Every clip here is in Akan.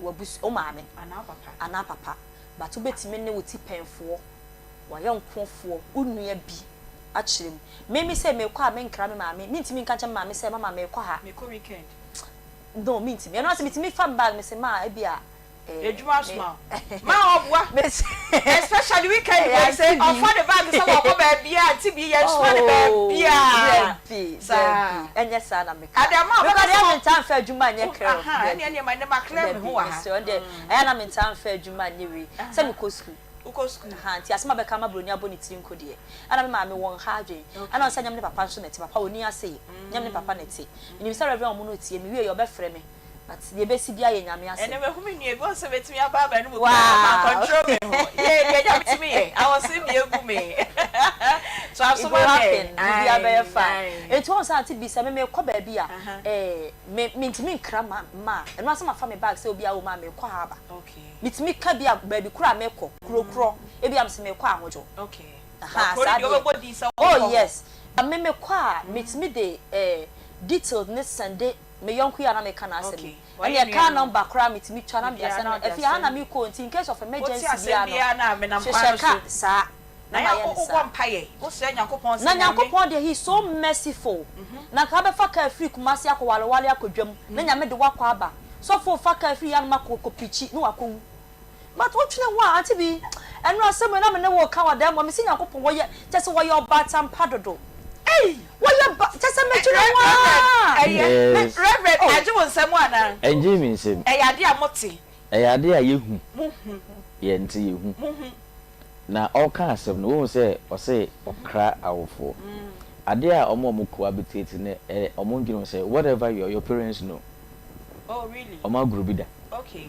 wabus o maame ana papa but obetime ne woti penfo wa yonkofo unua bi achirem me say me kwa me nkra me maame me ntimi nka che maame say mama me kwa ha me ko weekend no me ntimi no say me ntimi fam bag me say ma e bia ejuma small ma obwa especially weekend I say on for the bag so wa ko ba bia ti bi ye so the ba bia sa enye sa na me adama me ka me ntan fa adwuma nye kre ene ma ne ma kre me ho wa ha so de aya na me ntan fa adwuma nye we say me ko school uko school ha nti asema be ka ma broni aboni tiri nkode ana me ma me won ha adwen ana onsa nyam ne papa nso na ti papa oni ase nyam ne papa na ti ni bisa reverend omo no tie me wie ye obefre me but the best bia ye nyame ase ene me hu me nu ego so betimi aba ba no mu ma control me ho ye nyame timi ye I was see me egu me so aso ma me bia be fa etu on sa ati bi se me ko ba bia me ntimi nkra ma eno asema fa me bag se obi a wo ma me ko ha ba okay mitimi ka bia ba bi kura me ko kuro e bia se me ko ahojo okay ha oh yes me ko a mitimi de details ne sende me yonku ya na me kana asem and ya ka number kra mitimi twa na bia se na if ya na me ko in case of emergency bia na me na mpa sa na ya ko mpaye wo se Nyankopon na Nyankopon de he so merciful na ka be fa ka free kumase akowale akodwam na nyame de wakwa aba so for fa ka free ya na makoko pichi no wakowu but what you want Aunty Bea and no asem na me ne wo ka wada mo me si Nyankopon wo ye tese wo ye obatam padodo hey wo ye tese me tune wa reverend aje won nsem ana enje mi nsem eyade amote eyade a yehu ye nti yehu na oka asem no wo se o se okra awofo ade a omo ko abitete ne omo ngino say whatever your parents know. Oh really? Omo grubida. Okay.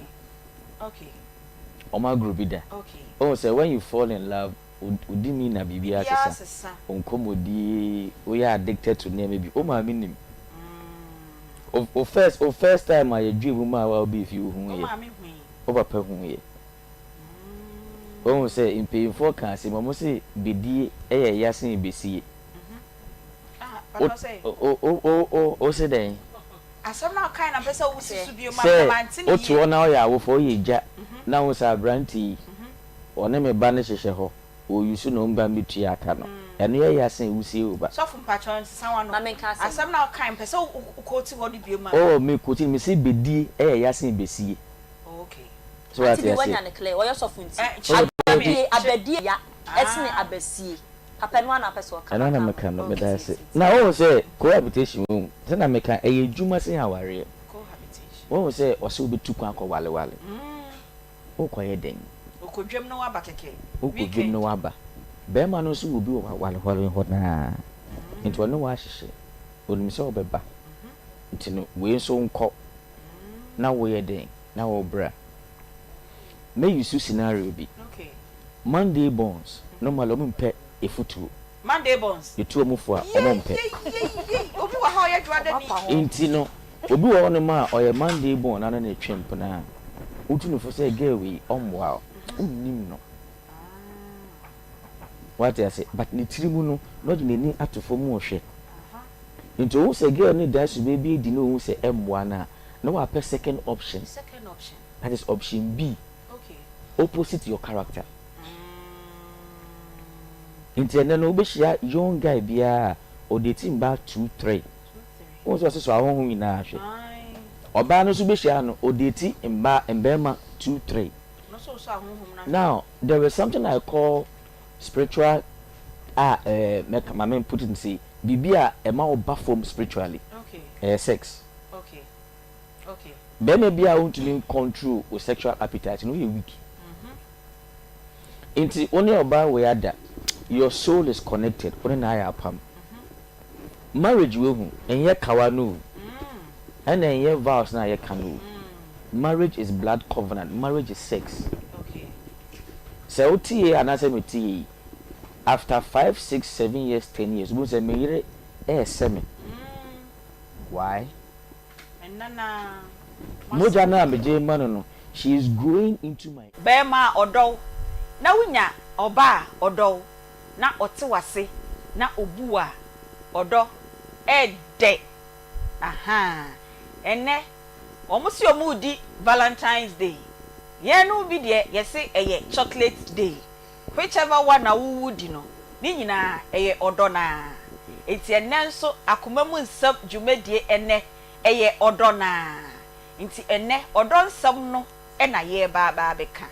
Oma grubida. Okay. Oh say when you fall in love udimi na bibia sesa. Onkomodi we are addicted to name maybe. O ma minim. O first time I dream ma wa be if you hu ye. O ma mi hu. O papa hu ye. Oh say in pay for can say mo say bedi eye yasin besie. Papa say. O say den. Asem na kind na pesa wo sisu bi o ma mantini. O to na o ya wo fo ye ja. Na wo sa branti. One me ba ne hehye ho. O yusu no mba mitua aka no. Eno ye yasin wusie oba. So from patron sanwa no. Na me ka asem na kind pesa o koti wo di bi o ma. Oh me koti me say bedi yasin besie. Okay. So what you say? Wanya ne clear. Wo yo so funti. Abedi ya. Esne abesie. Papa no na pesa o ka. Ana na me ka no me da say. Na wo say cohabitation wo. Say na me ka ejuma say aware. Cohabitation. Wo say o se obetu kwa ko wale. O ko ye den. O ko dwem no aba keke. O ko dwem no aba. Be ma no so obi wale ho na. Nti wono wa hihye. Onim se obeba. Nti no we so nko. Na wo ye den. Na wo bra. May you see scenario bi. Okay. Monday bonds. Normally o mpe efutu. Monday bonds. Yetu omufo a o mpe. Obi wa ha ye dwada ni. Nti no obi wo no ma o ye Monday bond na na twemp na. Utu no for say girl we omwa. Unnim no. What I say but ni tirimu no no de nani atofo mu hwe. Nti wo say girl ni dash baby di no wo say emwa na. No wa per second option. That is option B. Okay. Opposite your character. Nti ene no obehia young guy bia o dating back 2-3. Wo so ahonhu ina hwe. Oba no so behia no o dating mbema 2-3. No so ahonhu na. Now there is something I call spiritual make my man put it and say bibia ema oba form spiritually. Okay. Sex. Okay. Bema bia want to control o sexual appetite no you weak. Nti only oba we ada your soul is connected when I apam. Marriage we hu enye kawa no. And enye vows na ye kanu. Marriage is blood covenant. Marriage is sex. Okay. So OTA and I say after 5, 6, 7 years, 10 years, we say me semi. Why? And nana Moja na meje mano no. She is growing into my Bema odo. Na wunya oba odo. Na otiwase. Na obuwa odo. Ede. Aha. Ene Almost your moody Valentine's Day. Yeah, no be there, yes, say a chocolate day. Whichever one I would, you know. Nina, a odona. It's a nanso, akumamu sub jumedie ene, a odona. Inti ene, odon some no, and a ye baba beka.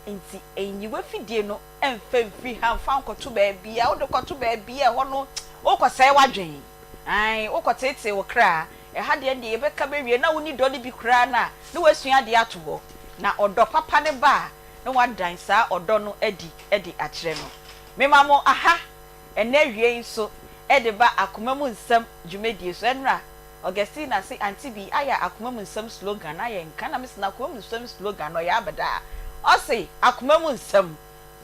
Inti en you wefidie no, and free hand found to baby, out the to baby, a one, oko say what dream. Aye, oko say will cry. A had the end the Ebeka baby, and now we need dolly be crana. No way swing at the atuo. Na odo papa ne ba no one dancer odo no edi akyere no me mamo aha ene wie nso edi ba akoma mu nsam dwumedie so enra Augustina say Aunty Bea aya akoma mu nsam slogan aya nka na mesna akoma mu nsam slogan no ya abada o say akoma mu nsam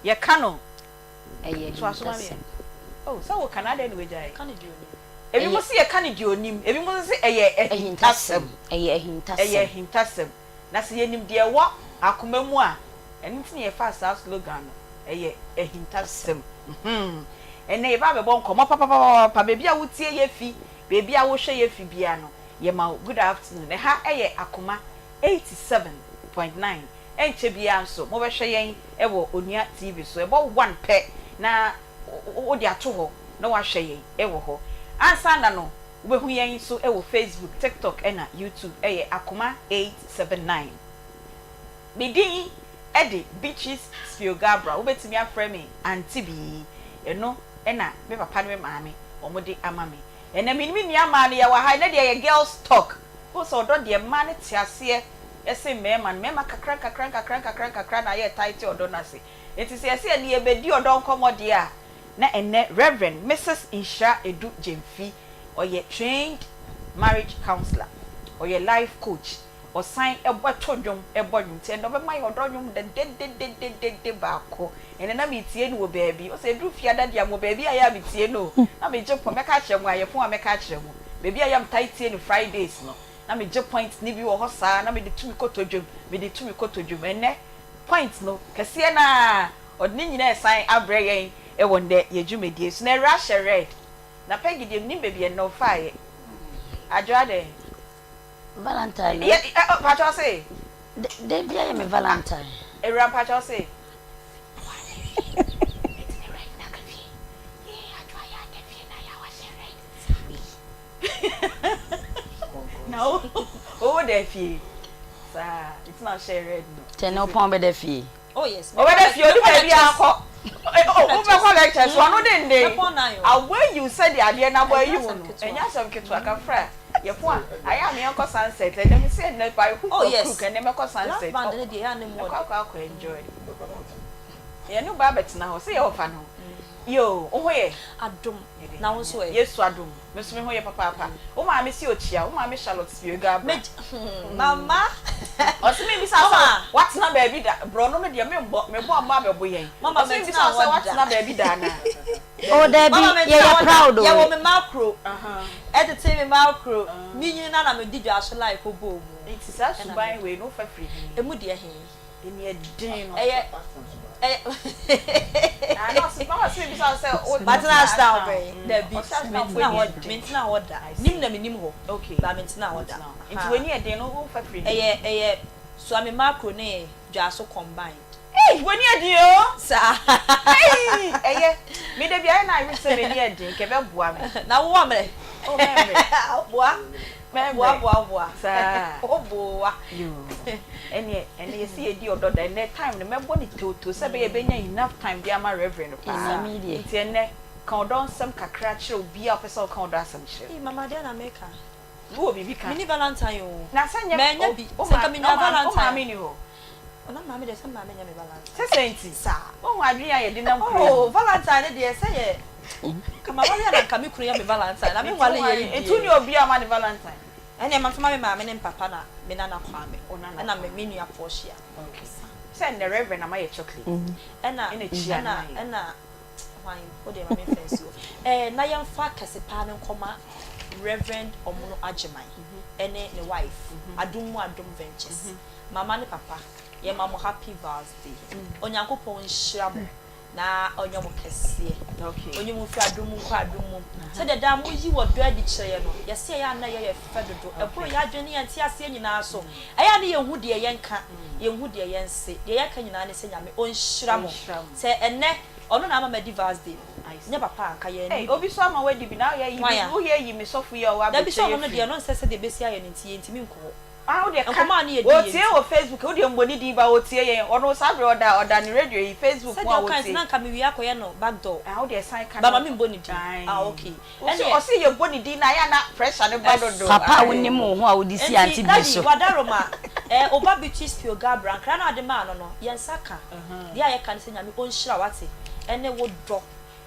ye ka no eye so asoma me oh so wo Canada ni we jai kan di oni ebi mo say ye ka ni di onim ebi mo say eye ehintasem eye ehintasem na se yenim de wo akoma mu a eni tin ye fa sa slogan no eye ehintasem ene ye ba be bon komo papa bebi a wutie ye fi bebi a wo hwe ye fi bia no ye ma good afternoon ha eye akoma 87.9 enche bia nso mo be hwe yen e wo onua TV so e bo one pe na o di ato ho na wa hwe yen e wo ho ansa na no ubehu yen so e wo Facebook, TikTok and YouTube Akoma 879. Bidin Eddie Beaches Spiogabra ubetimi afre me Aunty Bea eno ena me papa ne maame omode amame ena minimi ni ama ne ya wa ha na de girls talk wo so do de ma ne tiase ese mema kakran na ye title odo na se enti se ese ne ye bedi odo nkomode a na ene Reverend Mrs. Insha Edu Jemfi or your trained marriage counselor or your life coach or sign a bottom a bottom and over my odonium the dead bako and then I meet you baby or say do fear that you baby I am it no I may jump for me catch them while your phone me catch them baby I am tight in Fridays no I may jump points nibi or hosa na me the 2 to jum me the 2 to jum and points no kasiana or nina sign abrayen e won there ye jumedie so na rush red na Peggy dem nim baby and no fire adwade Valentine yeah pacho say de bia me Valentine e ram pacho say no oh de fie sa it's not share red no ten no pon be de fie oh yes oh be de fie o baby akọ oh be call lectures so no dey dey away you said the idea na boy you no enya some kitu aka fra ye po I am me uncle sunset and let me say na by who oh yes cook and me call sunset band dey dey ya na mo kwa enjoy ye no ba bet na ho say ye ofa no yo o hoye adom na wo so e yesu adom me so me hoye papa o ma me si ochia o ma me Charlotte Spiega mama o se me bi sa what na baby da bro no me de me bo amma be bo yen mama me bi sa what na baby da na oh Debbie you proud o ya wo me macro edit me macro mi nyi na me di dwa so like obo mu it is a subai we no fa free emu de he eni e den no I know mama say be say but na style be there be mentina order nim na menim ho okay ba mentina order it when you dey no fa free so am macro ne dwa so combined when you dey o sa me dey bia na I say me dey dey ke be boa me na wo me o me boa sa o boa yo ene you see edi odo da na time me bo ni to say be benya enough time bia ma reverend pa nti ene kan don sam kakra kire obi a pesa kan don asam kire mama dia na make wo bibi kan mini valentine o na sanya menya bi se ka minya valentine o ma me ni ho ona ma me de se ma me nya me valentine se senti sa o wa adwi ya de nam oh valentine de se ye kama wale na kami kunu ya me valentine na me wale ye etu ni obi a ma de valentine ene ma fama me ma me ne papa na me na na kwa me na me menu ya Porsche okay send the reverend na my chocolate ena wine o de ma me fancy na yam fa kasepa ne nkoma reverend omuno ajeman ene ne wife adum ventures mama ne papa ye mama happy birthday onyankopon hira mo na onyo mo kese Okay. onyo mo fi adum ko adum se de da mo yi wo do adi kire no ye se ya na ye fa dodo e bro ya adwene ye nti ase nyina so eya ne ye hu de ye nka ye hu de ye nse de ye ka nyina ne se nyame onhyira mo se enne ono na ama divas day nya papa anka ye ni obi so ama wedi bi na ye yi wo ye yi me sofu ye o da bi so no de no nse se de besi aye ne nti ye ntimi nko o de ka o tie o Facebook o de mboni di ba o tie ye ono sabre oda ni radio yi Facebook wa o tie na nka me wi akoye no back door o de sign ka ba ma me mboni di okay o si ye mboni di na ya na pressure ne ba do papa woni mo ho a wo di si Aunty Bea so wadaroma oba bichi spio gabra nkra na ade ma no no ye nsaka dia ye kan se nyame onhyira wate ene wo do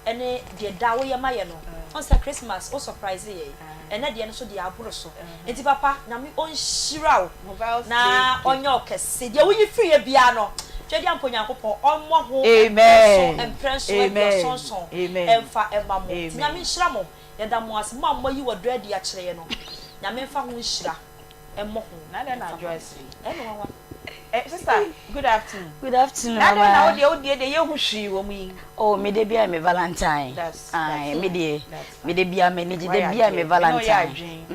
ene de da wo ye ma ye no on sa Christmas o surprise ye ene de no so de aburo so enti papa nyame onhyira wo na onyo kese de wo yi free ye bia no twedi ampo nyankopon onmo ho amen empresso e sonson emfa emamo nyame nhyira mo ye da mo ase mo yi wo do adi a kire ye no nyame mfa ho nhyira emmo ho na de na Joyce eno sister good afternoon. Good afternoon. Na o de ye hu hwi wo mu yi. Oh, me de bia me Valentine. Ai, me de bia me ni de bia me Valentine.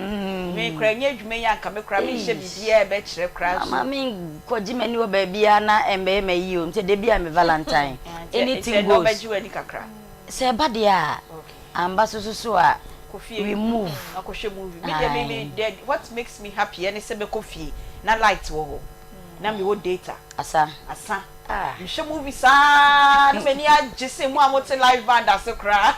Me kra nya adwuma ya nka me kra me hye bibia e be kire kra so. Mama me koji mani wo ba bia na embe me yi o, nte de bia me Valentine. Anything goes. Ba ji wani kakra. Se ba de a amba so a we move. Akoshe movie. Me de what makes me happy and se be coffee na light wo. Na me wo data asa me hwe movie sa na me ni agese mu amote live band asokra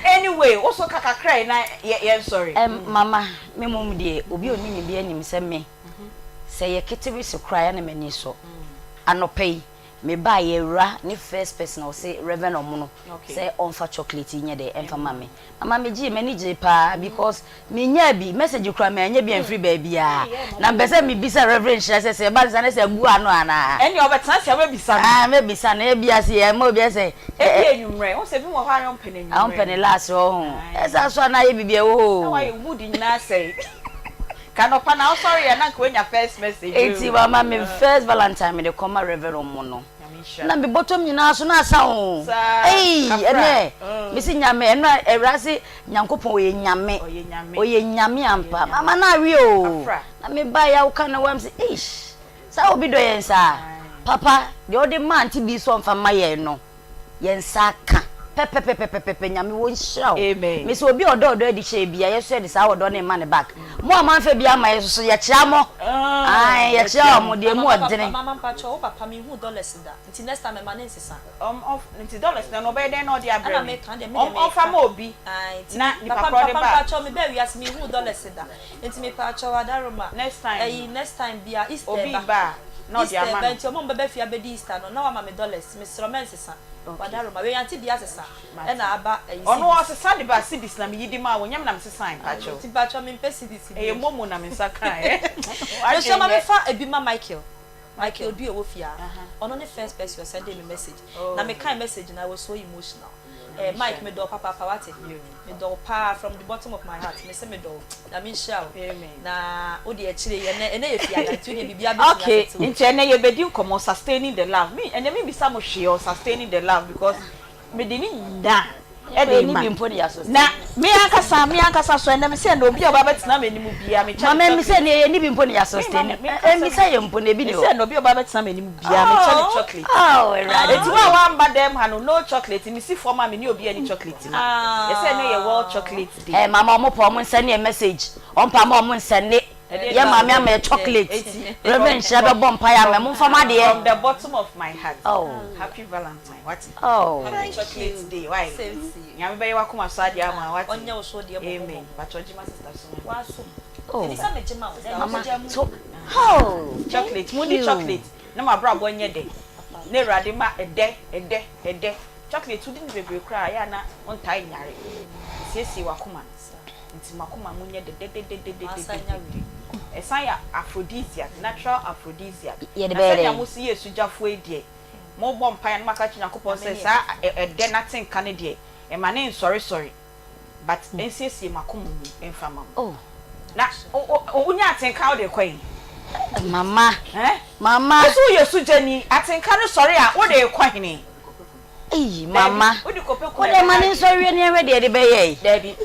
anyway also kakakra na ye sorry mama me mom de obi oni ni bia nim se me se ye ketebi so kra ya na me ni so anopei me ba ye ra ni first person o say Reverend Omono say on fa chocolate nye de emfa mama me ji me ni je pa because me nya bi message kra me nya bi free ba bia na mbese me bisa Reverend Shira say ba say say gu ano ana eni obetana se we bisa me bisa na e bia se e ma obi say e bi enumre o se bi mo ha yon pene enumre on pene last o esa so na ye bibia wo na why wood nyina say kanopa na sorry ya na ko nya first message eti mama me first Valentine me de come Reverend Omono na me bottom nyina so na asa o ene me si nyame eno ewrase nyankopon oye nyame ampa mama na wi o na me ba ya wo kana wam se ish sa obi do yensa papa de odi man ti bi so mfa maye no yensa ka pepe nyame wo nhyira o me so obi odo adi hye bia yeso de sa odo ne man back mo amanfa bia ma yeso so ye kira mo ai ye kira mo de mo odene mama pacho papa me hu dollars da nti next time ma nsesa of nti dollars na no be den no de abre ana me kan de me of am obi na ni papa de ba pacho me be wias me hu dollars da nti me pacho wadaroma next time bia Easter obi ba no de ama nti o mo be fia be di Easter no na wa ma me dollars me sro me nsesa wadaroma we Aunty Bea sesa e na aba ono o sesa de ba cedis na me yidi ma wo nyam na me sesa pacho nti pacho me pesi cedis e momo na me saka no so ma me fa ebi ma Michael do e fia ono ne first person send me message na me kind message na I was so emotional Mike me do papa what me do pa from the bottom of my heart me say me do na me share na o de akire ye na ye fia da tu ne bibia be okay nti ene ye bedi nkomo sustaining the love me ene me bisa mo hwe sustaining the love because me de ni da e de ni bimpo ne yaso na me ankasa so ene me say na obi oba betina me ni mu bia me mama me say ne ni bimpo ne yaso sustain me say ye mpo ne bi ne o say na obi oba betina me ni mu bia me chale chocolate right eti wa mba dem ha no chocolate me si forma me ni obi ani chocolate na ye say na ye world chocolate day mama mo po mo send a message on pa mo send ye mama am chocolate Reverend Shira be bom pa ya me mo fama de from the bottom of my heart happy Valentine what happy chocolate day why nyame be wa kuma so ade ama what onya wo so de amen but ojima sister so wa so oh isa me jema mama so chocolate mudi chocolate na ma bra bo nye de na erade ma ede chocolate udi ni bebre kra ya na on tai nyare siesie wa kuma nti makoma munye de esaya aphrodisiac natural aphrodisiac ya musi yesu jafo edie mo bom pan na maka chinakopon se sa ede natin kan de e ma ne sorry but ensiesie makoma mu enfama na unya atin kan de kwen mama mama yesu jani atin kan sorry a wo de kwen ni mama. What the man is so really ready to be? Debbie.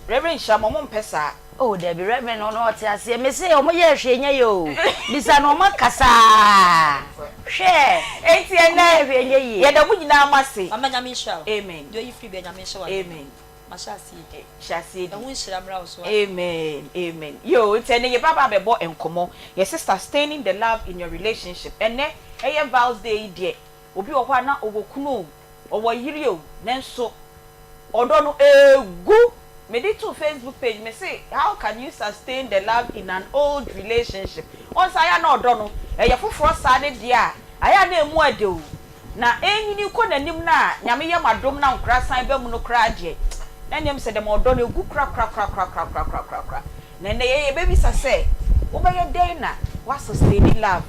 Reverend Shamo Pesa. Oh, Debbie, Reverend, no, what I say, me say, oh, my yes, yo. This are no makasa. Share. 80 and 9, yet the woman now must say, Amanda Michelle. Amen. Do you free Benjamin Shaw? Amen. Mashasi. Shasi, and we should have roused. Amen. Amen. Yo, it's any Baba be bought and come your sister sustaining the love in your relationship. And then, a vows day, dear. Obi o kwa na owokuno owo yiri o nenso odo no egu me dey to Facebook page me say how can you sustain the love in an old relationship once aya na odo no ye foforo sa de dia aya na emu ade o na enyini ko nanim na nyame ye madom na nkra san ba mu no kra de na nyam se dem odo no egu kra na ne ye baby sa say wo be ye den na wa sustain love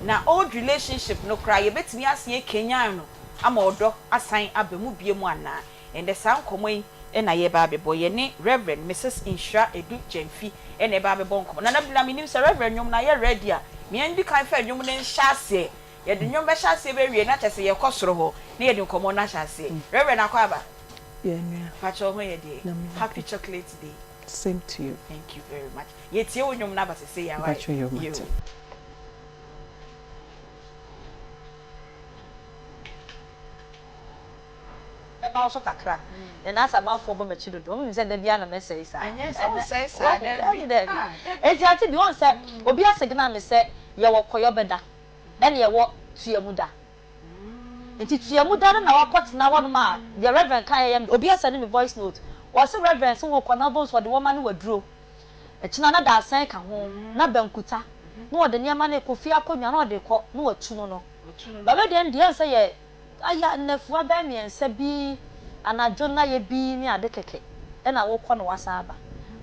na old relationship no cry you betimi asen Kenya no ama odo asan abemu biemu ana and the sound komoi e na ye ba bebo ye ne Reverend Mrs. Insha Edu Jemfi e na ba bebo nkom na na minim se Reverend nyom na ye ready a me andi kan fa nyom ne nhase ye de nyom be hyase be wie na chese ye kosoro ho na ye de nkomo na hyase Reverend akwaba yeah nua pacho ho ye de happy chocolate day. Same to you. Thank you very much ye tie wo nyom na ba se ya wa you. Also kakra and as about for me chido do say da bia na me say sa yes I say sa e ti bi won say obi asegna me say ye wo koyo beda na ye wo tuamu da enti tuamu da na wakot na won ma the Reverend kan ye obi asane me voice note was Reverend so wo kona bo so de wo ma na waduro e kina na da asan ka ho na bankuta na wo de niam na kofi akonwa na wo de ko na watu no ba be de ndie say ye aya nefuwa ba miensa bi anadwo na ye bi ni ade keke e na wo kɔ no wasaba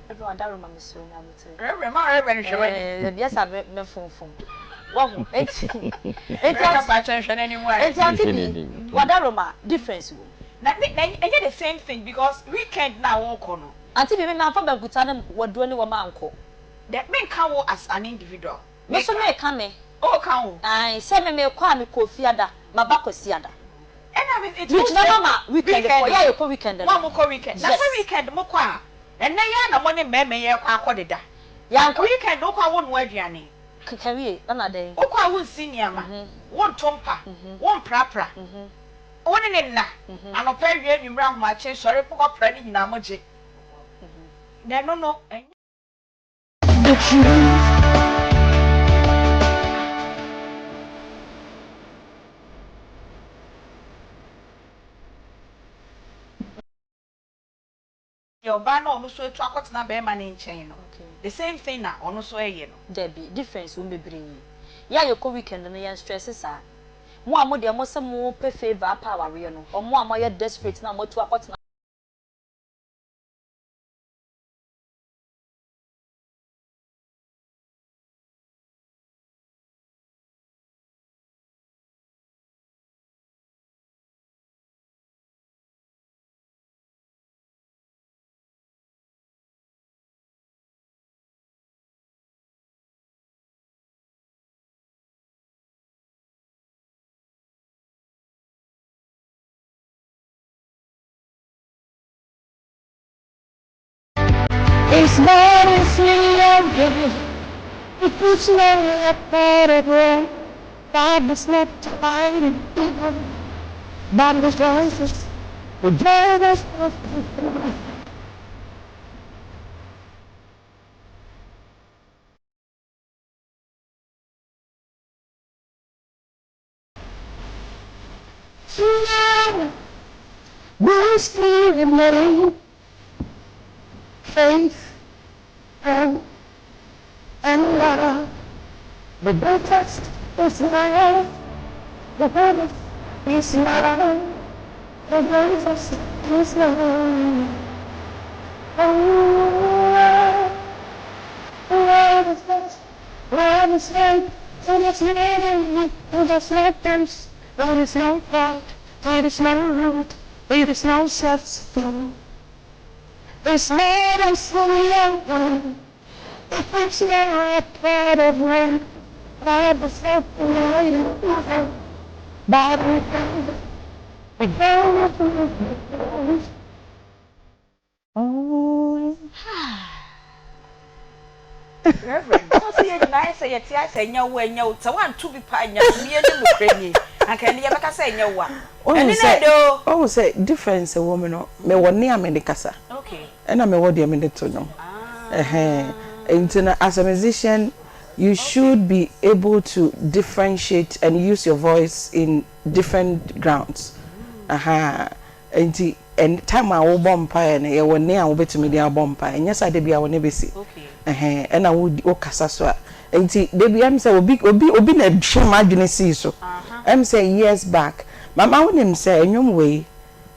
every adaro ma mesro na mutire Reverend hwe yes a me fonfon wo ho eti ba hwe na ni mu eti anti bi wadaro ma difference wo na enye the same thing because weekend na wo kɔ no anti bi me na fa bankuta na wadu ni wo ma anko that men can wo as an individual me so me ka me o kan wo ai se me kɔ a me kofi ada mabakosi ada and I mean it's which na mama weekend for yeah you ko weekend na mo ko weekend na weekend mo ko a and na ya na mo ne meme ye kwa akodeda ya ko weekend o kwa wo no aduane kakawie na den o kwa wo senior ma wo tompa wo prapra wo ne na anopa wie nwumra homa che sori poko pra ni nyina mo je na no your ban on so to akot na be man in chain no the same thing na ono so eye no there be difference we bebre ya ye ko weekend no yan stress sa mo amo de mo se mo pe favor apa aware no o mo amo ye desperate na mo to akot na It's not as me it puts me at that way. God was not hiding, but was voices, the drivers of the my spirit made faith and love. The greatest is love. The greatest is love. The greatest is love. Oh, love is best. Love is right. It is needed. It is victims. There is no fault. There is no root. There is no self-flow. This made us for young. It puts me at part of rain. God was helping me. But we found Oh. Reverend, don't say it nice, say it, I say, no way, no, so one to be pine, me and the cranny. I can never say no one. Oh, say difference a woman, me one near Medicasa. Okay. And I'm a word you minute to know. As a musician, you should be able to differentiate and use your voice in different grounds. And time I will bomb and I will near over to me the bomb pie. And yes, I did be our never see. Okay. And I would okasaswa. And see, they am say obi na shame imagine see so. I'm say years back. My mom him say in your way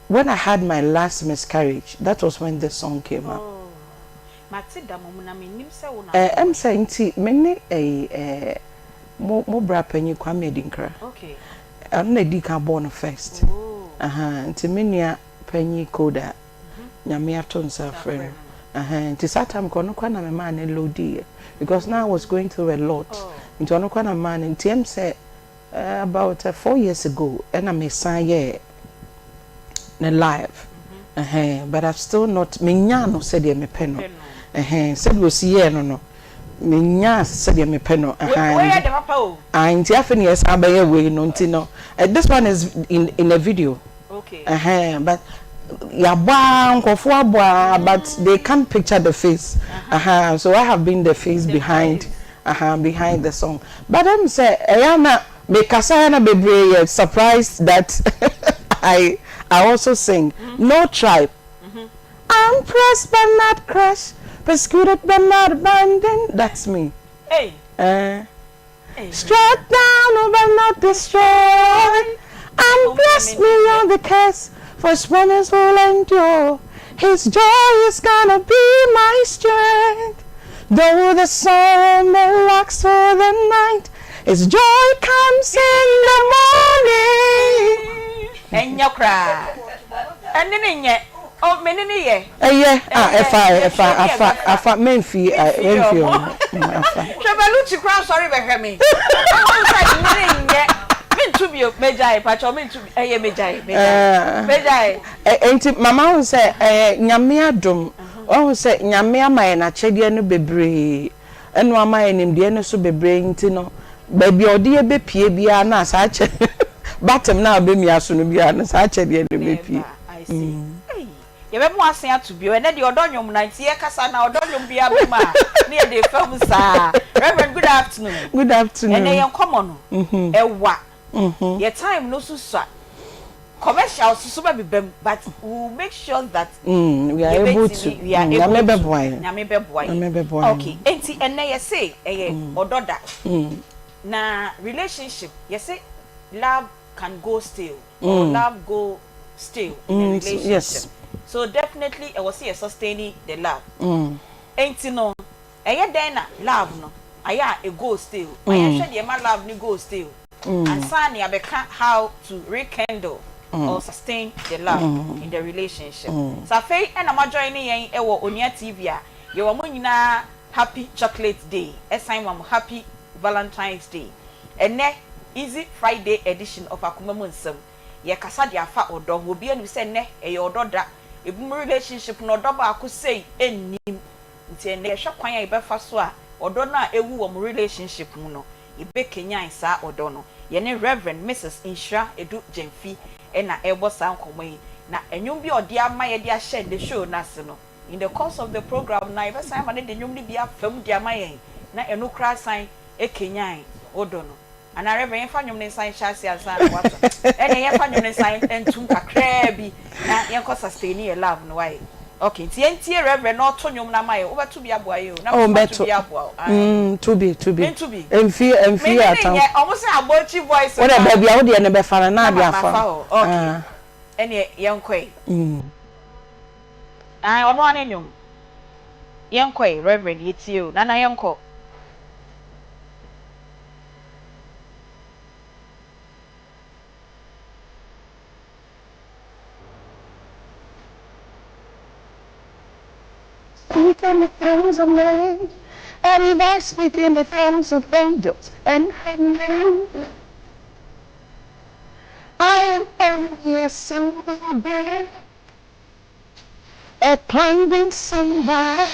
when I had my last miscarriage, that was when the song came out. I'm saying see many mo bra penny kwame dinkra. Okay. I'm na di kan born first. Nti menia penny coda. Nyame ato nsa friend. Nti satam kono kwa na me man lodi because now I was going through a lot. Nti ono kwa na man nti em say about 4 years ago and I sang na live. But I've still not menya no said me peno. Said we see no menya said me peno. Where the papa? Nti afeni yes abaye we no nti no. This one is in a video. Okay. But ya but they can't picture the face. So I have been the face behind behind the song. But I'm say ayana me kasayana bebre surprised that I also sing No Tribe. I'm pressed but not crushed, persecuted but not abandoned. That's me. Hey. Struck down but not destroyed. I'm blessed beyond the curse, for his promise will endure. His joy is gonna be my strength. Though the sun may last for the night, his joy comes in the morning. And your cry. And then yet, oh, many ye. If I Menfi, Travelucci crown, sorry, Behemi. To be Medjay, Pacho, to be a Medjay. Ain't Mamma will say, Nyamia dum, oh, say Nyamia, my and a chedian bebre, and one my name, Diana so be bring Tino, baby, or dear be Pia, nas, I check. Bottom now, be me as soon as I check the BP. I see. You ever want to be, and then you're done your 90 years, and now don't be a boomer near the film, sir. Reverend, good afternoon. Good afternoon. And they are common. A what? Your time no so commercial super be but we'll make sure that we are able to okay enti ene you say ododa na relationship you say love can go still or love go still in a relationship. Yes, so definitely I was see sustaining the love enti no den na love no aya e go still aya hwe de ma love ni go still and Sani abeka how to rekindle or sustain the love in the relationship. So Faye and I'm joining yen ewo Onia TV a ye wo nyina happy chocolate day. Esan wam happy Valentine's Day. Ene easy Friday edition of Akoma Munsem. Ye kasa dia fa odo obi anu se ne e odo da. Ebum relationship no odo ba akosei ennim. Nti ene ye hwa kwan a ibefa so a odo na ewu wo relationship mu no. Ibe Kenya isa odono yene Reverend Mrs. Insha Edu Jemfi na ebo sa nkomai na enwum bi odi ama ye dia share the show na se no in the course of the program na ibe sa ma de enwum ni bia fam di ama yen na enu kra san Kenya odono ana Reverend fa nwum ne san chase ansa na wata ene ye fa nwum ne san entum kakra bi na yen ko sustain your love no why. Okay, tie Reverend no to nyom na mai obeto bia boa yo na to bia boa to be emfi atan me almost say abochi voice what e bia wo de ne be fara na bia fa okay ene yenkoi ono ane nyom yenkoi Reverend yetie o na yenko Within the thrones of men, and he rests within the thrones of angels and heaven. I am only a simple bird, a climbing somewhere.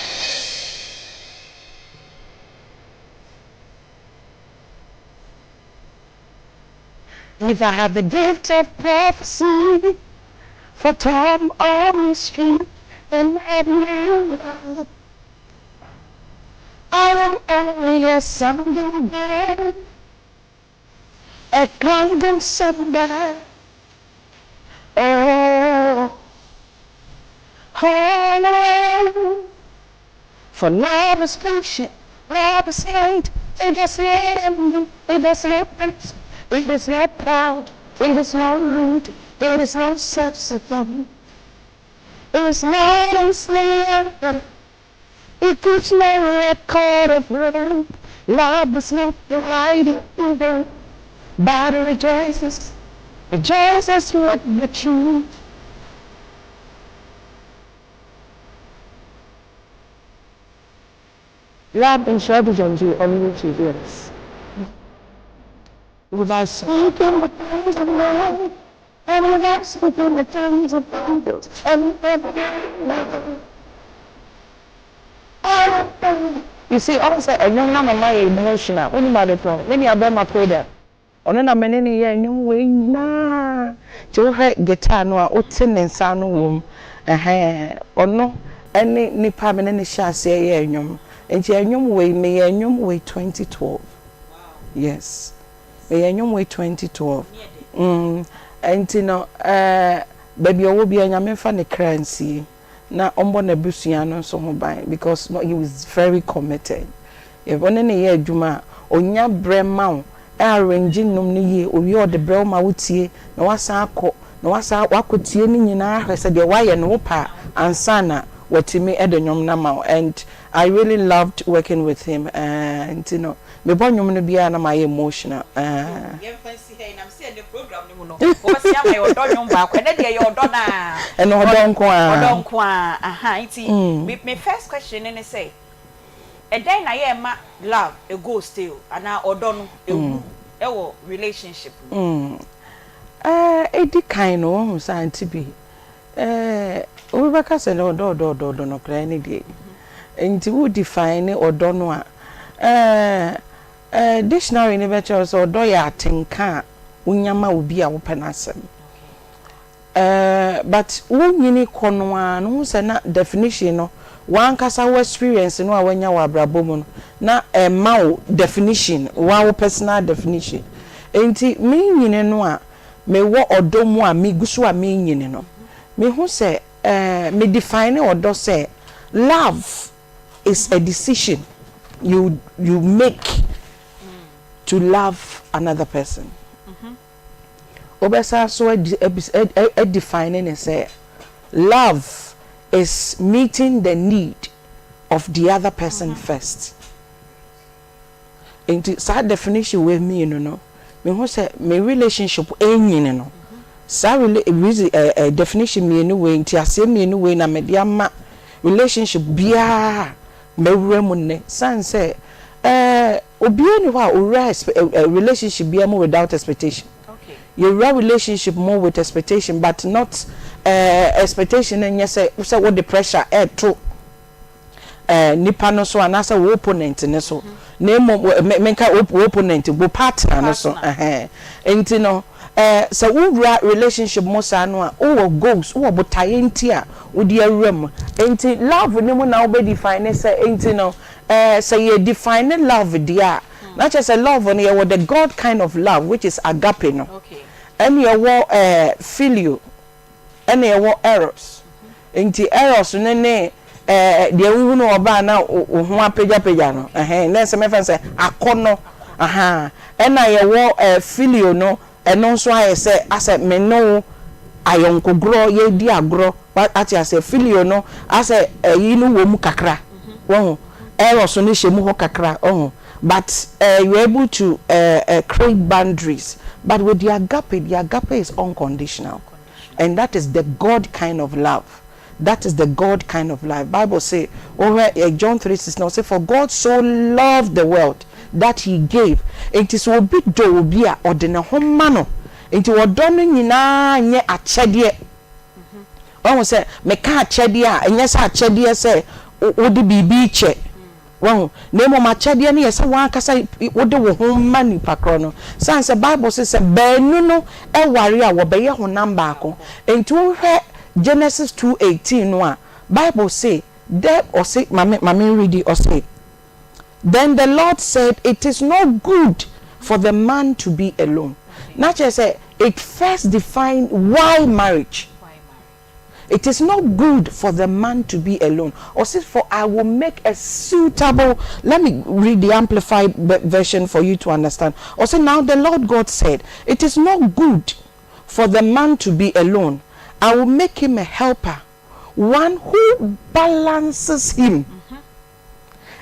If I have the gift of prophecy for time or mystery, and love, I am only a simple bird, a climbing somewhere. Oh, oh, for love is patient, love is hate, it is him, it is happens, it is not proud, it is not rude, it is not subsequent, it is not enslaved, it keeps no record of wrong. Love is not the right either, but it rejoices with the truth. Love and service to only Jesus. Without speaking the tongues of love, and without speaking the tongues of angels, and you see, also, a young man of my emotional, when you are the problem, when you are my prayer. Ono na menene ye nyum we na ti wo he guitar no a ote ne nsa no wom ono ene nipa menene hyase ye nyum enti nyum we me ye nyum we 2012. Wow. Yes, me ye nyum we 2012. Enti no baby owo bia nyame fa ne kransi na ombo na busua no so ho ban because no, he was very committed. If onene ye adwuma onya brema arranging num ni ye owi o de brel ma wotie na wasa akọ na wasa wakotie ni nyina ahwese de waye no pa ansana watimi edonyom na ma. And I really loved working with him and you know me bonyom no bia na my emotional ye fancy hey na say the program ni mu no o sia my odonyom ba kwa na de ye odona and odonko aha iti me first question ni say and then na ye ma love a go still ana odo no ewo relationship edi kind no so Aunty Bea we baka say no do no kra ni de enti wo define odo no a dictionary ni be che so odo ya atenka unyama obi a wo penasem but wo nyini kono a no say na definition no one kasa wo experience no a wanya wa abrabom no na ma definition one personal definition enti me nyine no a me wo odomu a me gusu a me nyine no me hu say me define odo say love is a decision you make to love another person. Obesa so a defining and say love is meeting the need of the other person first. Into that definition with me, you know, me who say my relationship any, you know, so definition me anyway. Into I say me anyway na me diama relationship biya me remune. San say obi anywhere or relationship biya more without expectation. Your relationship more with expectation, but not expectation. And yes, say what the pressure to nipa no so anasa wo opponent ne so name menka opponent wo partner no so enti no so wo relationship mo sa no a wo goals wo botaye enti a wo di awram enti love ne mo na wo be define say enti no say you define love dia not just a love on here with the God kind of love which is agape no. Okay. And you filio and you eros enti eros ne de wu no oba na ho apeja no na se me fa say akono and you filio no eno so aye say ase me no ayonko gro ye di agro ati ase filio no ase yi no wo mu kakra wo eros no shemu ho kakra but you're able to create boundaries. But with the agape is unconditional. And that is the God kind of love. That is the God kind of love. Bible say, John 3:16, say, for God so loved the world that he gave. It is obedient or the homano. enti wodɔ no nyinaa nye akyɛdeɛ wɔn sɛ meka akyɛdeɛ a ɛnyɛ sɛ akyɛdeɛ sɛ wode biribi kyɛ wɔn na mmom akyɛdeɛ no yɛ sɛ wɔn akasa wode wo ho ma nipa korɔ no san sɛ bible sɛ baanu no ɛware a wɔbɛyɛ honam baako enti wohwɛ Genesis 2:18 no a Bible say there or say mame read it or say then the Lord said it is not good for the man to be alone. Not just say it first defined why marriage. It is not good for the man to be alone. Or says for I will make a suitable. Let me read the amplified version for you to understand. Or say now the Lord God said it is not good for the man to be alone. I will make him a helper, one who balances him,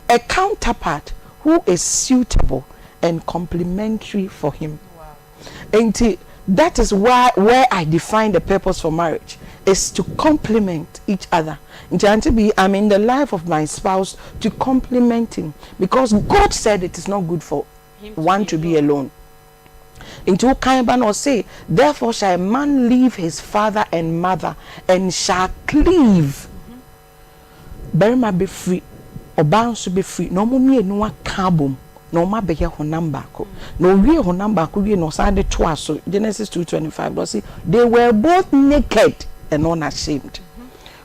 a counterpart who is suitable and complementary for him. And that is where I define the purpose for marriage, is to complement each other. Aunty Bea, I'm in the life of my spouse to complement him, because God said it is not good for one to be alone. Into Kaiban or say, therefore shall a man leave his father and mother and shall cleave. Berima be free, or bound to be free. No mummy no carbon, no ma be here honam bako. No real honam bako, no side twice. So Genesis 2:25. See, they were both naked and unashamed.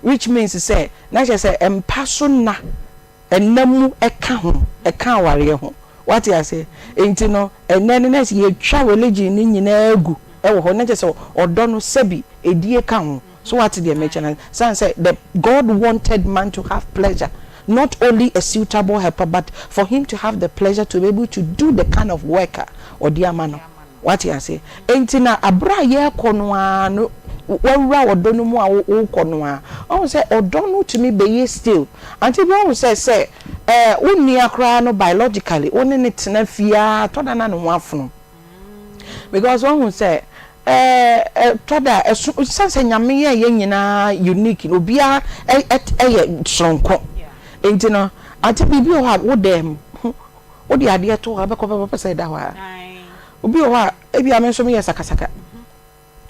Which means to say, not just say, empasona and namu a cow warrior. What I say, ain't no, and then next year, try religion in egu, or not just or don't sebi, a dear count. So what did they mention? Son said that God wanted man to have pleasure, not only a suitable helper, but for him to have the pleasure to be able to do the kind of worker or dear man. What I say, ain't na abra ye konwa wawura odono mu a wo konwa. I say odono to me be still. Aunty Bea say unni akra no biologically one ne tena fia to da na no afono. Because one who say toda sense nyame ye nyina unique obi a sonko. Enti no Aunty Bea o ha wo dem wo di ade to ha be ko papa say da wa. Obi o ha e bia me so me sakasaka.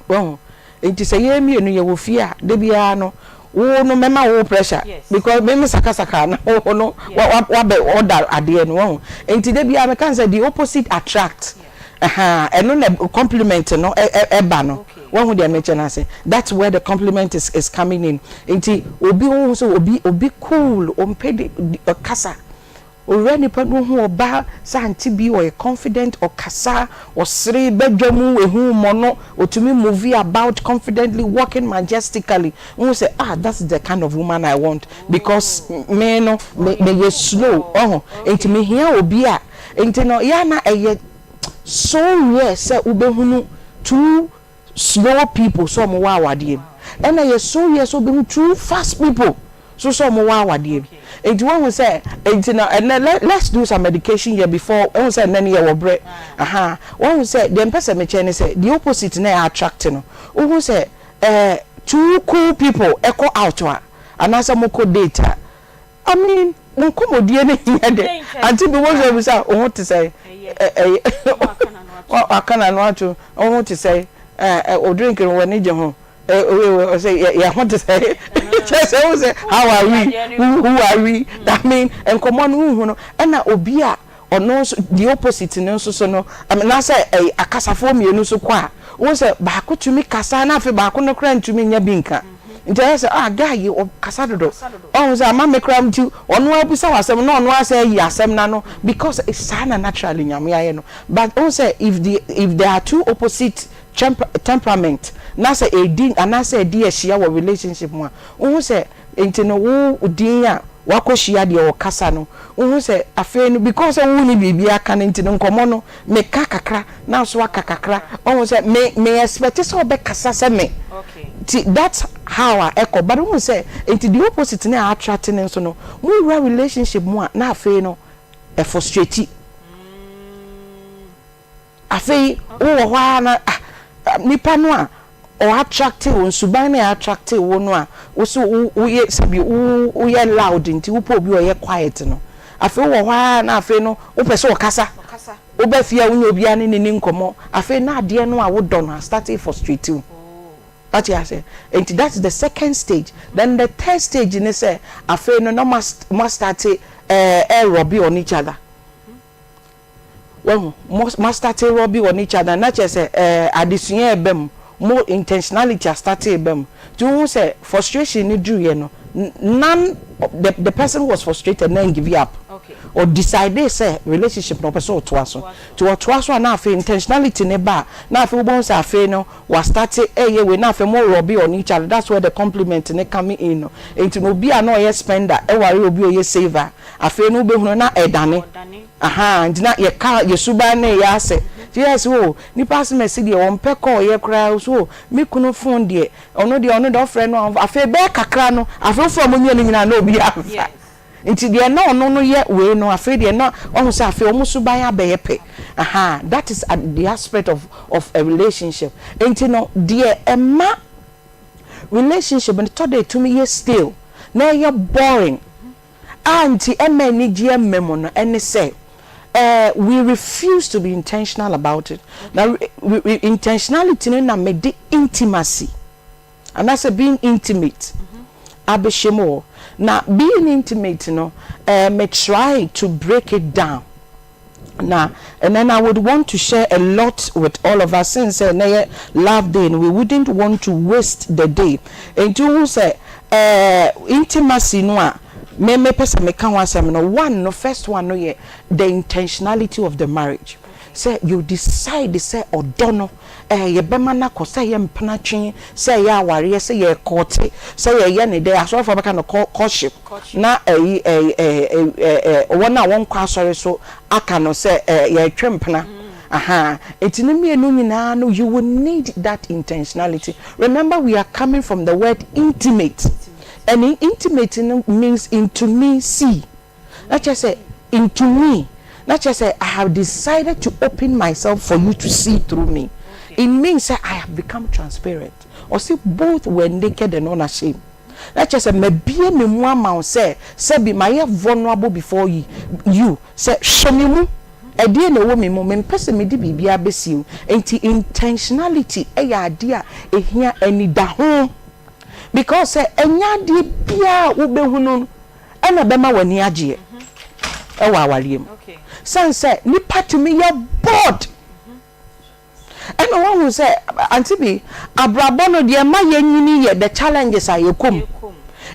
Bon enti say ye mi enu ye wo fia de bia no wo no mema wo pressure because me sakasaka na wo no wa be order ade no enti de bia me kan say the opposite attract eno na compliment no eba no one who they mention say that's where the compliment is coming in enti obi wo so obi cool ompede kasa already panu hu oba sa Aunty Bea or confident or kasa or sri bedwamu ehu mono otumi movie about confidently walking majestically. We say that's the kind of woman I want because me no me slow enti me here obi a enti no ya na so yes say ubehunu two slow people so mo wa awade and I so yes ubehunu two fast people so mo wa awade. And one will say, and let's do some medication here before one say none here will break. One will say the person may change say the opposite na attracting. One will say two cool people echo out and answer moko data. I mean, unkomo DNA until the ones we say want to say I want to say or drinking when need home. Say yeah want to say just say how are we who are we that mean and come on who no and na obi a ono the opposite no so no I mean na say akasafo mienu so kwa won say ba ko tumi kasa na afi ba ko no kra ntumi nya binka nti say guy o kasa dodo on say ama me kra mti ono abisa wasem no ono asa yi asem na no because it's sana naturally nyame aye no but on say if there are two opposite temperament na say edin ana say di ehia wo relationship mu a wo say enti no wo din a wakohia de wo kasa no wo say afi no because wo ni bibia aka enti no nkomo no me kakakra na so akakakra wo say me expect so be kasa say me okay that's how I echo but wo say enti the opposite na attracting so no mo relationship mu a na afi no e frustrate afi wo ho na nipa no a or attractive on subane attractive no a wo so wo ye sabi wo ye loud nti wo po bi o ye quiet no afi wo hwa na afi no wo pese wo kasa obefia unyo bia ne ni nkomo afi na ade no a wo do no started frustrating that you say and that's the second stage. Then the third stage in say afi no must start robbing on each other. Well, must start robbing on each other. Not just addition ebem more intentionality started ebem. Do say frustration ni do no none the person was frustrated and then give up. Okay. Or decide say relationship no person to us to na fe intentionality ne ba na fe won say afi no was start we na fe more robbing on each other. That's where the compliment ne coming in no enti no bi na oye spender e ware obi oye saver afi no be hunu na edane aha ndina ye ka ye suba na ye ase yes wo ni pass message de won peko ye kra so me kunu phone de ono do friend no afi be kakra no afi from nyu ni nyina na obi afa nti de na ono no ye we no afi de na ono say afi omo suba ya be yepe aha that is the aspect of a relationship nti no de emma relationship and today to me is still na ye boring anti emma ni je memo no ene say we refuse to be intentional about it. Now, intentionality na me the intimacy, and that's being intimate. Abeshemo. Now, being intimate, me try to break it down. Now, and then I would want to share a lot with all of us since love day, and we wouldn't want to waste the day. And you say intimacy no. Me person me can want some no first one no ye the intentionality of the marriage. Say you decide say odono ye bema na ko say ye mpana twen say ye aware say ye court say ye ne dey aso for beka no courtship na wona won kwa asore so aka no say ye twempana aha etinimi enu nyina no you will need that intentionality. Remember we are coming from the word intimate. And intimate means into me see. Not just say into me. Not just say I have decided to open myself for you to see through me. Okay. It means that I have become transparent. Or see both were naked and unashamed. Not just say me be me mama say be my vulnerable before you say show me mu. A dear no woman moment person me di bibia besi you. Enti intentionality idea here any da home. Because enya di bia wo behunu ena bema wani agye e wa awaliem okay say nipa tumi ye bored ena wo hu say Aunty Bea abrabo no de ma ye nyini ye the challenges are yekom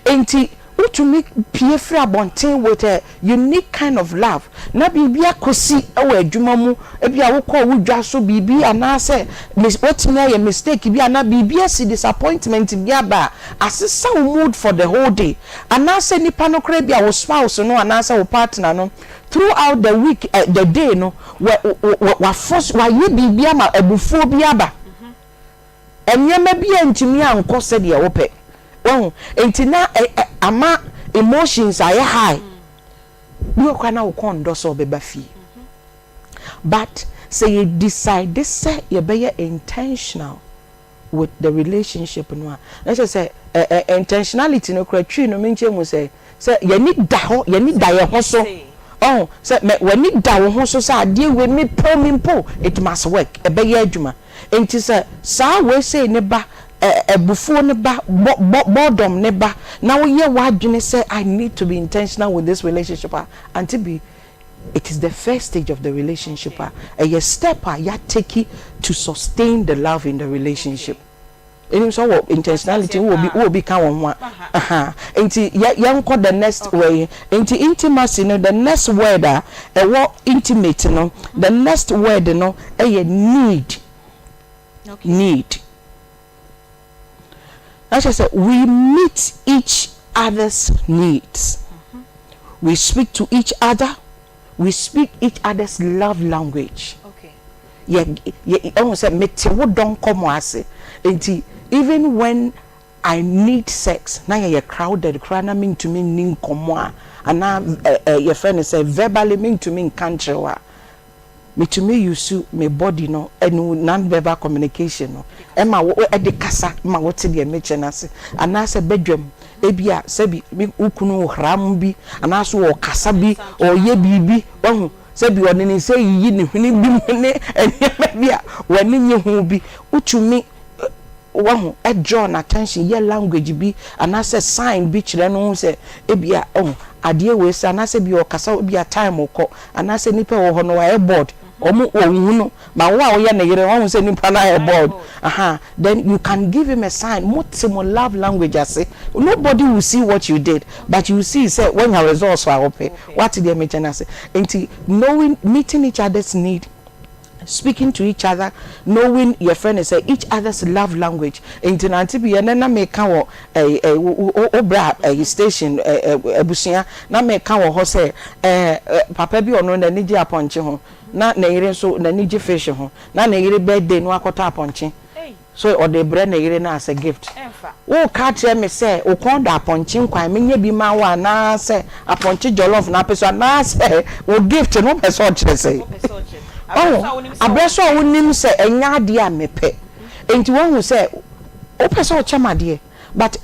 enti utumi pie free abonten with a unique kind of love na bibia kosi ewa adwuma mu ebia wo ko wudwa so bibi ana say wetin ye mistake bi ana bibia si disappointment bi aba asesa mood for the whole day ana say nipa no kra bia wo spouse no ana say wo partner no throughout the week the day no wa force wa ye bibia ma abufuo bi aba enyema bia ntimi anko se de wo pe oh entina ama emotions are high you can now condo so be bafi but say you decide this say you be intentional with the relationship no let's say intentionality no kratwi no menche mu say you need da ho you need da ye ho so oh say when need da ho so say ade we me po it must work e be ye adwuma enti say sa we say ne ba ebufuo ne ba boredom ne ba na wo ye wadwene say I need to be intentional with this relationship. Aunty Bea, it is the first stage of the relationship. A step ya take to sustain the love in the relationship. So intentionality will become one. Enti yanko the next way. Enti intimacy no the next word what intimate no the next word no a need. Okay. Need. As I said, we meet each other's needs. We speak to each other. We speak each other's love language. Okay. Yeah. Almost said, "Metewo don come ase." Even when I need sex, now you're crowded. Crowd mean to me ning komo and now your friend say verbally mean to me in country wa. Me to me you sue me body no and non-verbal communication no ema wo e de kasa ma wo te de mechenase anase bedwam ebia sabi ukunu hram bi anaso wo kasa bi o ye bibi ohu say bi oni say yi ni huni bi ne enye bi a wani nye hu bi utumi wahu e draw na attention ye language bi anase sign bi kire no say e bia ade we say anase bi o kasa bi a time okọ anase nipa wo ho no wa e board omu ohun no ma wo a wo ye na yere wo say nipa na e board then you can give him a sign more love language ase nobody will see what you did but you see say when your results are okay what the mention ase enti knowing meeting each other's need, speaking to each other, knowing your friend is each other's love language. Into Aunty Bea na make wo obra station ebusia na make wo say papa bi ono na niji aponche ho na yire so na niji fish ho na yire birthday no akota aponche so or the bread na yire na as a gift wo ka tell me say o kon da aponche nkwan menye bi ma wa na say aponche jollof na peso na say wo gift no peso kire say abraso wonim se enya ade a mepe enti won say o person o chamade but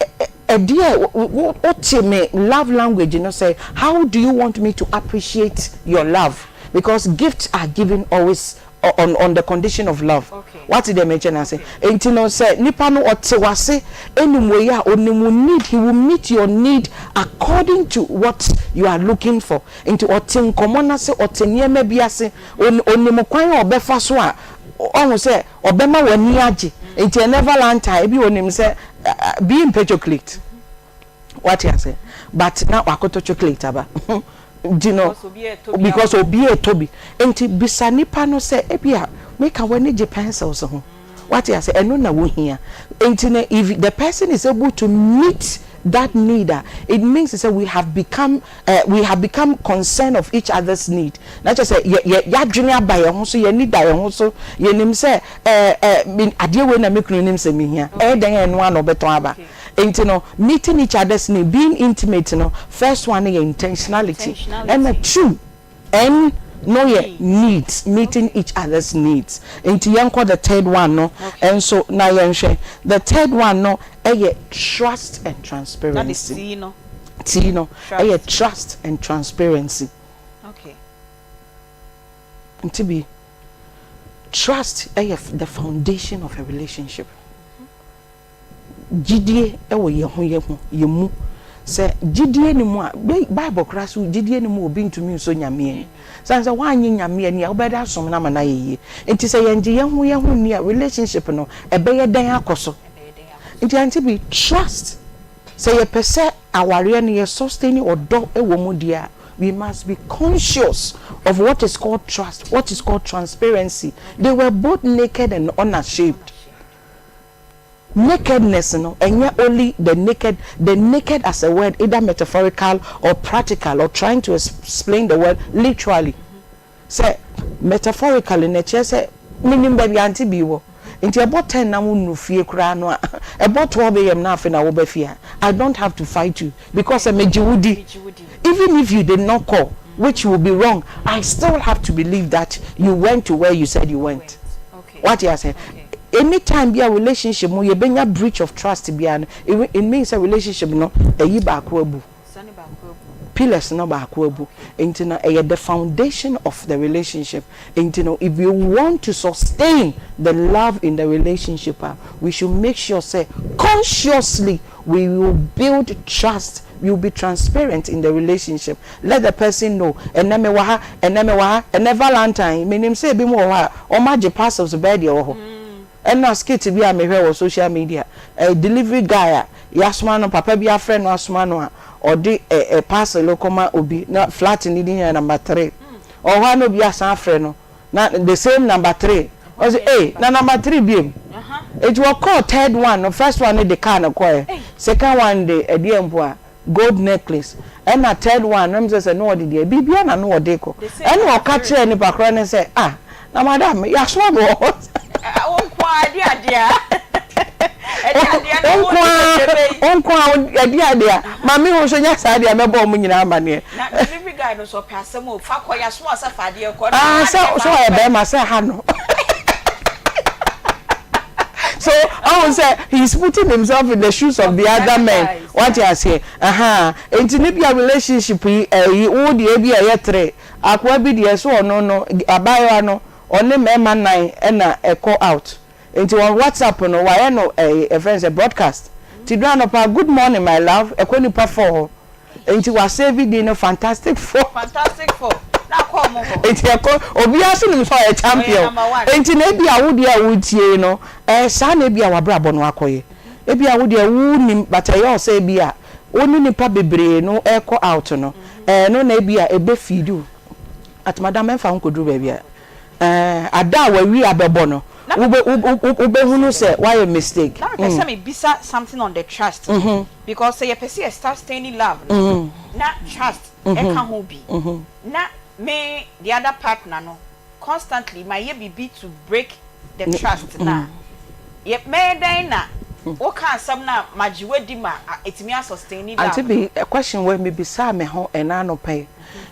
dear what me love language you know say how do you want me to appreciate your love because gifts are given always on the condition of love. Okay. What did they mention? I say, enti no say nipa no otewase anyway ya onimu need he will meet your need according to what you are looking for. Enti otin komona se otenye mebi ase onimu kwan obefa so a on say obema wani age enti never lanta ebi onim say being chocolate. What you say? But now wakoto chocolate aba. You know, because obi e tobi enti bisani pano say ebia make awani je pencils ho what you say eno na wo hia enti if the person is able to meet that need it means that we have become concerned of each other's need na just say ya dwene abaye ho so ye need aye ho so ye nim say ade we na mekunu nim se me hia den eno ano beton aba enti no meeting each other's need being intimate no first one is intentionality and the two and know your needs meeting each other's needs enti yanko the third one no and so na yenhwe the third one no trust and transparency that is tino trust and transparency okay enti be trust the foundation of a relationship jidie ewo ye ho ye mu se jidie ni mu a bible kraso jidie ni mu obi ntumi so nyame sanse wanyi nyame ni obeda som na mana ye enti se yenje ye ho ni a relationship no ebe ye dan akoso enti Aunty Bea trust say ye pese aware ni ye sustaining odo ewo mu dia we must be conscious of what is called trust, what is called transparency. They were both naked and unashamed. Nakedness, and yet only the naked as a word, either metaphorical or practical, or trying to explain the word literally. Say metaphorically, nature say meaning baby Aunty Bea. Into about 10 na wonu fie kura no about 12 am na afi na wo ba fie I don't have to fight you because I'm a Jewudi. Even if you did not call, which will be wrong, I still have to believe that you went to where you said you went. Okay. What you are saying? Okay. Anytime be a relationship, you bring a breach of trust. It means a relationship, no, a yi ba akwabu. Pillars no ba akwabu. The foundation of the relationship. If you want to sustain the love in the relationship, we should make sure, say, consciously, we will build trust. We will be transparent in the relationship. Let the person know. And never Valentine. Meaning say be more or magic parcels bed or and now skate to be a me on social media. A delivery guy, Yasmano, Papa be a friend or Asmano, or a parcel locoma obi not flat in the number 3. Or one of your friend, not the same number 3. Was na number 3 beam. It will call third one, the first one in the can acquire. Second one the a gold necklace. And a third one, I'm just a no idea. Bibiana no deco. And we'll catch any background and say, now madam, Yasmano. Mami wo so nya sa dia mebo mu nyina amane na delivery guy no so pase mo fa koya so asafa dia ko so e be ma say ha no. So I will say he's putting himself in the shoes of the other men. What you say? Enti ne bia relationship yi wo de bia ye 3 akwa bi de so ono no abayo no one mema nan na e call out enti on WhatsApp no why no a friends a broadcast ti do no pa good morning my love e ko nipa for enti wa save di no fantastic for na call mo enti e ko obi aso nim so a champion enti na bia wo de a wo tie no sa na bia wa brabo no akoye e bia wo de wo nim batayo say bia oni nipa bebre no e call out no no na bia e be feedu at madam enfa nkodu ba bia ada wa wi abebo no ube hunu say why a mistake now person me bisa something on the trust because say you person start staying in love na trust e can ho bi na me the other partner no constantly my ye be to break the trust na ye me den na o kan sam na majiwe di ma etimi sustain love Aunty Bea a question where me bisa me ho ena no pay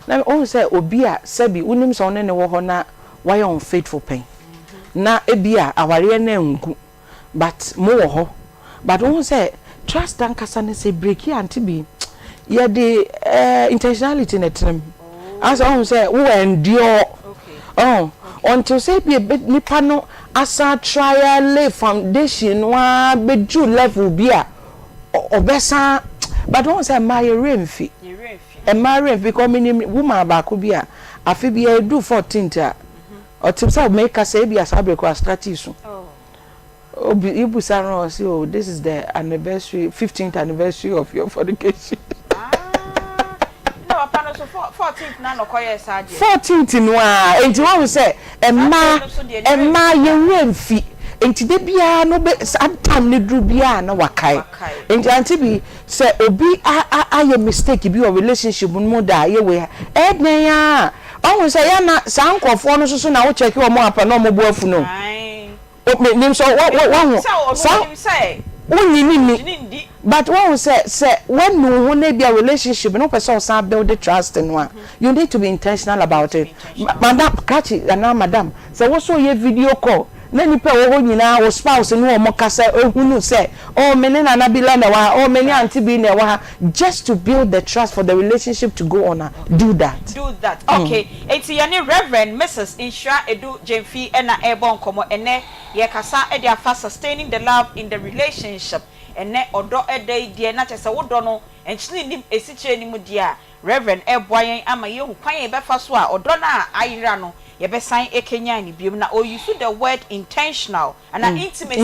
na o say obi a sabi unim so ne wo ho na why unfaithful pain na ebia aware na ngu but mo wo ho but won say trust dan kasa ne say break Aunty Bea ye the intentionality na trem as won say wo endure until say be nipa no asa trial foundation wa beju level bia obesa but won say my remfi e marry because me woman ba ko bia afi bia do 14th a o tip say make say bia sabre ko strategy so obi ibu saron say oh this is the anniversary 15th anniversary of your fornication 14th na no koye saje 14th no a enti won say emma ye remfi enti de bia no be sometime ne dru bia na wakai enti Aunty Bea say obi a mistake bi o relationship mu da ye we ednen ya won say ya na sankofo no so na wo check o mo apa na mo bo afu no o nim so wo say Unini, but one say when you want to be a relationship, no person build the trust in one. You need to be intentional about it. Madam, catch it, and now, madam. So what's your video call? Many people who our spouse and no more who say, oh, many Nabila, oh, many Aunty Bea, just to build the trust for the relationship to go on. Do that. Okay. It's yani Reverend Mrs. Insha Edu Jemfi and Airborne Como and ye kasa edia fast sustaining the love in the relationship and ne odo ede die na chese wodono and chini nim esiche ni mu dia Reverend Eboyen ama ye hu kwan ye befa so a odo na ayira no ye be san ekenya ni biom na o use the word intentional and intimate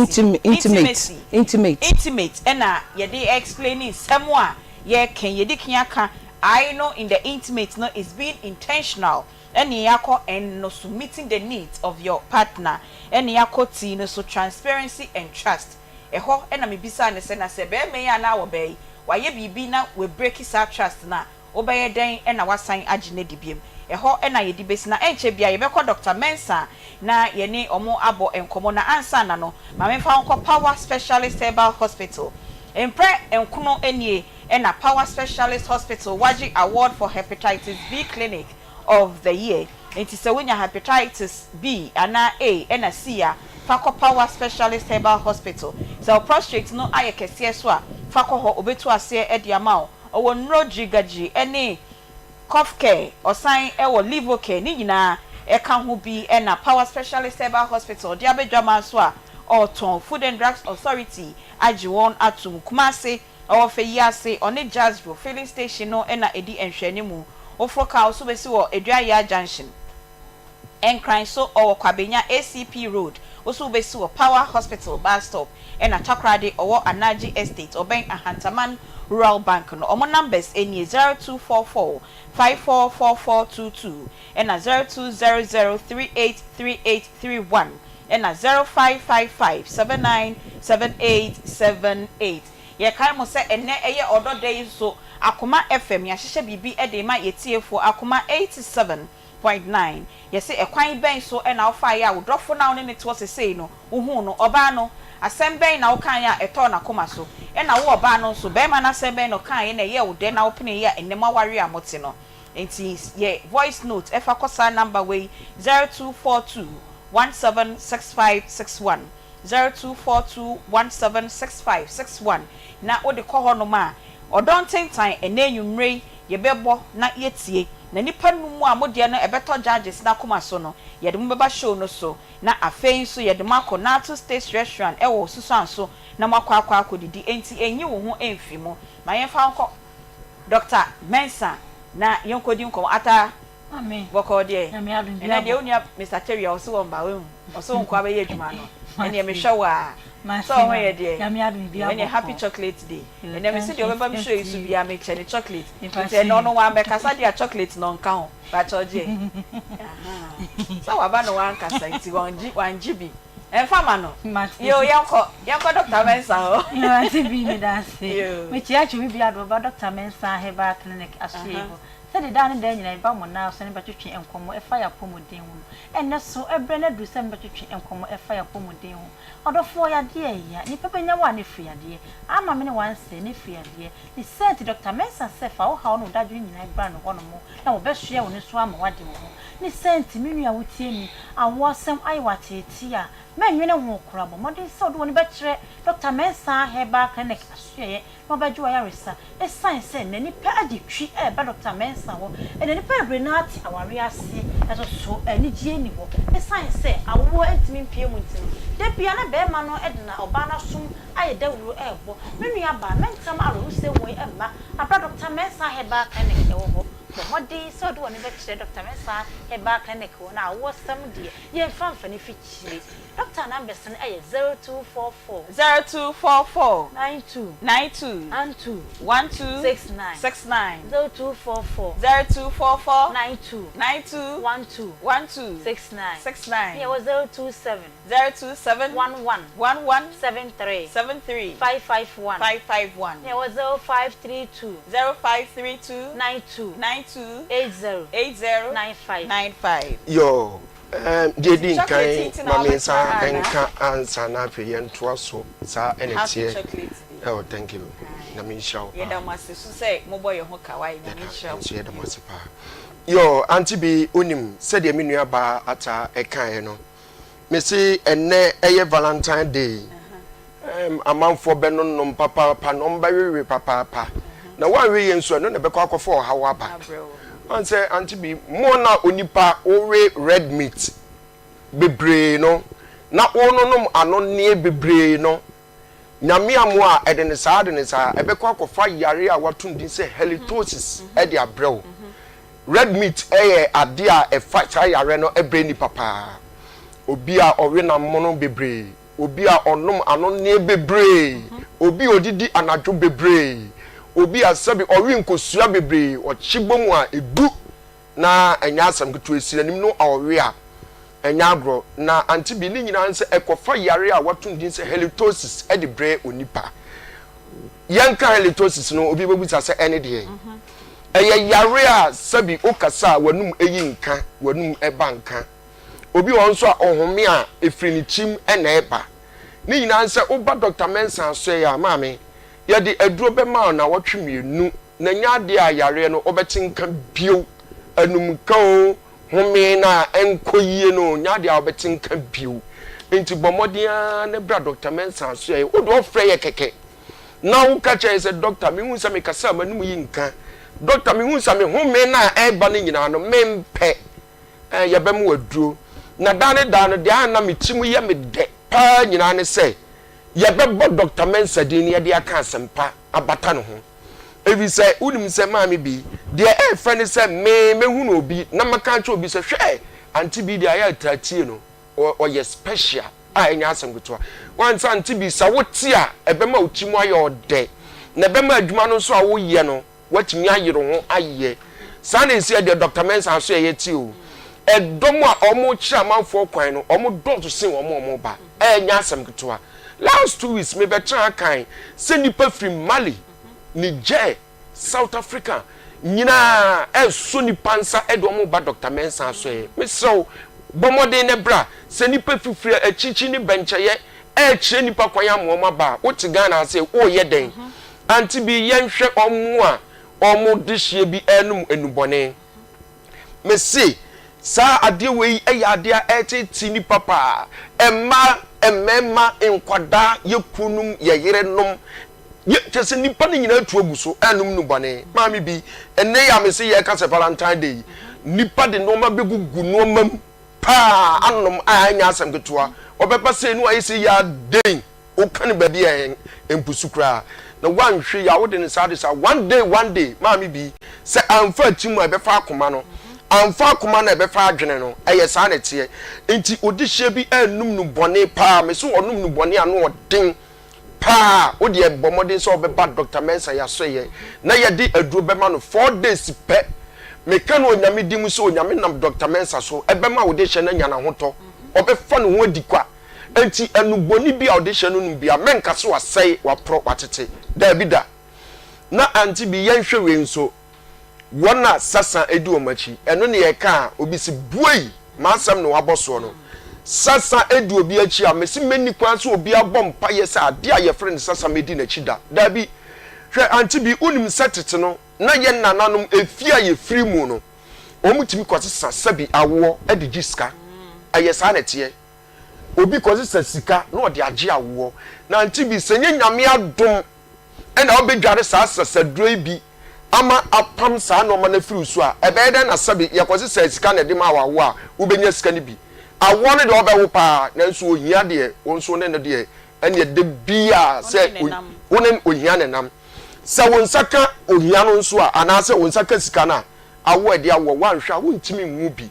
and ye dey explaining somewhere ye ken ye dikiaka I know in the intimate no is being intentional any yako and no submitting the needs of your partner any yako ti no so transparency and trust eho ena me bisa ne se na se be me ya na wo be wa ye bibi na we break his trust na obeye den ena wasan agine dibiem eho ena ye di besi na enche bia ye be ko Dr. Mensa na ye ni omo abo enkomo na ansa na no ma me fa nko Power Specialist Herbal Hospital empre enkono enie ena Power Specialist Hospital waji award for hepatitis B clinic of the year. It is a winner hepatitis B and A and a C Fako Power Specialist Herbal Hospital. So prostrate no aye kese so a fako ho obetu ase e dia ma o nro jigaji any cough care or sign e wo liver care ni nyina e kan ho bi e na Power Specialist Herbal Hospital dia bedwama so a or ton Food and Drugs Authority ajiwon atum Kumase or Feyase on a Jazzville filling station no e na edi enhwene mu ofroka also be si wo Eduaya Junction Enkran so or Kwabenya ACP Road also be si wo Power Hospital bus stop and a Takrade or Anaji Estate or Bank Ahantaman Rural Bank no omo numbers eni 0244 544422 and a 0200383831 and a 0555 797878 ye kan mo se enne eye odo day so Akoma FM ya hihye bibi e de ma yetiefo Akoma 87.9 ye se ekwan ben so e na ofa ya wodrofo na one ne to sesei no uhu no oba no asem ben na wokan ya eto na koma so e na wo oba no so be ma na asem ben no kan ye na ye wo de na opene ya enema ware amote no enti ye voice note e fa kosa number we 0242 176561 0242176561 na odi ko ho no ma odon tentan enenwumre ye bebo na yetie na nipa no mu a modie no ebeto judges na koma so no ye de mo beba show no so na afei so ye de makọ Nato State Restaurant ewo susan so na makọ akọdidi enti enyi wo ho emfi mo ma yen fa nko Dr. Mensa na yen kodi nko ata amen boko de na me adun na de onia Mr. Terry oso wo mba we oso nko abaye adwuma no ene me hwa so ho ye de na me adun bia ene happy chocolate day ene me see de obeba me show you so bia me chele chocolate nti no no wa me kasa dia chocolate no nka ho ba choje so wa ba no wa nkasa nti wanji bi enfama no yo yanko Dr. Mensa ho yo Aunty Bea me da se me chia chu bia do ba Dr. Mensa Herbal Clinic ashebo se de dan de nyina ba mo na so ne batwetwe enkomo e fa ya pomodin hu enne so ebre na du se me batwetwe enkomo e fa ya pomodin hu odofo ya de ya ni pepe nya wa ne fia de ama me ne wan se ne fia de ni sent Dr. Mensa se fa wo ha no dadwe nyina bra no hono mo na wo be hwe wo ne so ama wade wo ni sent me nua wotie mi awosem aiwate ti a menwene ho korabo modin se odo ne be kire Dr. Mensa Herbal Clinic asue no be jo ya resa e science se ne ni pa aditwi e ba Dr. Mensa wo e ne ni pa brenati aware ase eso so ani gie ni wo e science se awo entimi mpie mu ntimi de bia na be ma no e de na oba na sum aye dawuro e bo menua ba mentam aro se wo e ma abra Dr. Mensa Herbal Clinic e wo ho modin se odo ne be kire Dr. Mensa Herbal Clinic wo na wo sam de ye famfa ni fichire Dr. Numbers and 0244 92 69 0244 92 69 yeah was 027 11 73 551 yeah was 0532 92 80 95 yo Jadi kai mamisa enka ansa na pe yentoa so sa enetie. Oh thank you. Na me show. Ye da mase so say mo boy ho kawai na me show. Ye da mase pa. Yo Aunty Bea onim se de me nua ba ata ekan no. Me se enne eye Valentine Day. Amanfo be no no papa pa no mba wewe papa. Na wan we yenso no na be kwa akofo hawa ba. And say Aunty Bea mona onipa owe red meat bebre no na ono ano ne bebre no nyame amu a ede ne saa ebekwa akofa yare a watundin say halitosis e de abrew red meat ade a efa cha yare no ebre ni papa obi a owe na mono bebre obi a onom ano ne bebre obi odidi anadwo bebre obi asabi owi nkosua bebre ochibomu a edu na enya asam keto esira nim no awe a enya agro na Aunty Bea ni nyina nse ekofa yare a watundin se halitosis e de bre onipa yanka halitosis no obi bebusa se ene de eye yare a sabi okasa wanum eyi nka wanum eba nka obi won so a ohome a efiri ni chim ena eba ni nyina nse oba Dr. Mensa so ya maame ya di aduro be ma na wotwemienu na nyade a yare no obetinka bio anumka o home na enkoyie no nyade a obetinka bio enti bomodia na bra Dr. Mensa so ya odo frɛ ye keke na wo ka che se doctor me hu se me kasa manum yi nka doctor me hu se me home na eba ne nyina no mempe ya be mu aduro na dane de na me timu ye me de pa nyina ne se ye bebo Dr. Mensa din ye de aka asempa abata no ho ebi se unim se maami bi de e friend se me hu no obi na maka nche obi se hwe Aunty Bea de aya tratie no o ye special a enya asem gutwa once Aunty Bea sa woti a ebema otimu aye ode na ebema adwuma no so a wo ye no watimi ayero ho aye sa na esi de Dr. Mensa so ye ti o edomo a omo kira manfo kwan no omo dot sin omo ba enya asem gutwa last 2 weeks me betra kan se nipa from Mali Niger South Africa nyina so nipa nsa edo mo ba Dr. Mensa so e me so bomode ne bra se nipa fifiri achichi ni bencheye kire nipa kwan amoma ba woti Ghana se o ye den Aunty Bea yenhwe omo a omo dihye bi enum enubone me se sa ade wei eya ade a etiti ni papa emma enkwada yekunum ye yerenom ye chese nipa ni nyina atu agu so anum no bane maami bi enne ya me se ye ka se Valentine Day nipa de no ma begugu no mam pa anom anya asem ketua obepa se nu ayese ya den o kan ba bia empusu kra na wan hwe ya wo de ne sade sa one day maami bi se amfa timu ebefa akoma no amfa akoma na ebefa adwene no eye sa na tie enti odi hye bi anum no bone pa me so onum no bone ano odin pa odi e bomodin so obeba Dr. Mensa ya so ye na ye di aduro bema no 4 days pe me kan onyame di mu so onyame nam Dr. Mensa so ebema wo de hye na nya na hoto obefa no ho adikwa enti anuboni bi a wo de hye no no bia menka so wasai wa pro watete da bi da na Aunty Bea yen hwe we nso wona sasa edu omachi eno ne ye ka obi si buoi masam no waboso no sasa edu obi achi a mesi meni kwan so obi abom pa ye sa ade a ye friend sasa medi na chida da bi hwe Aunty Bea unim setete no na ye nananom efia ye free mu no omutimi kwasesa sabi awo edigi sika ayesa na tie obi kwasesa sika na ode age awo na Aunty Bea senye nyame adom ena obedware sa sasa droi bi ama apam sa no ma na free so a ebeden na sabi ye kwasesa sika na de ma awo a ubenya sika ni bi awo ne de obewo pa na nso ohia de wonso ne de ene de bia se wonen ohia ne nam sa wonsaka ohia no nso a anase wonsaka sika na awo de awo wanhwa wontimi nwu bi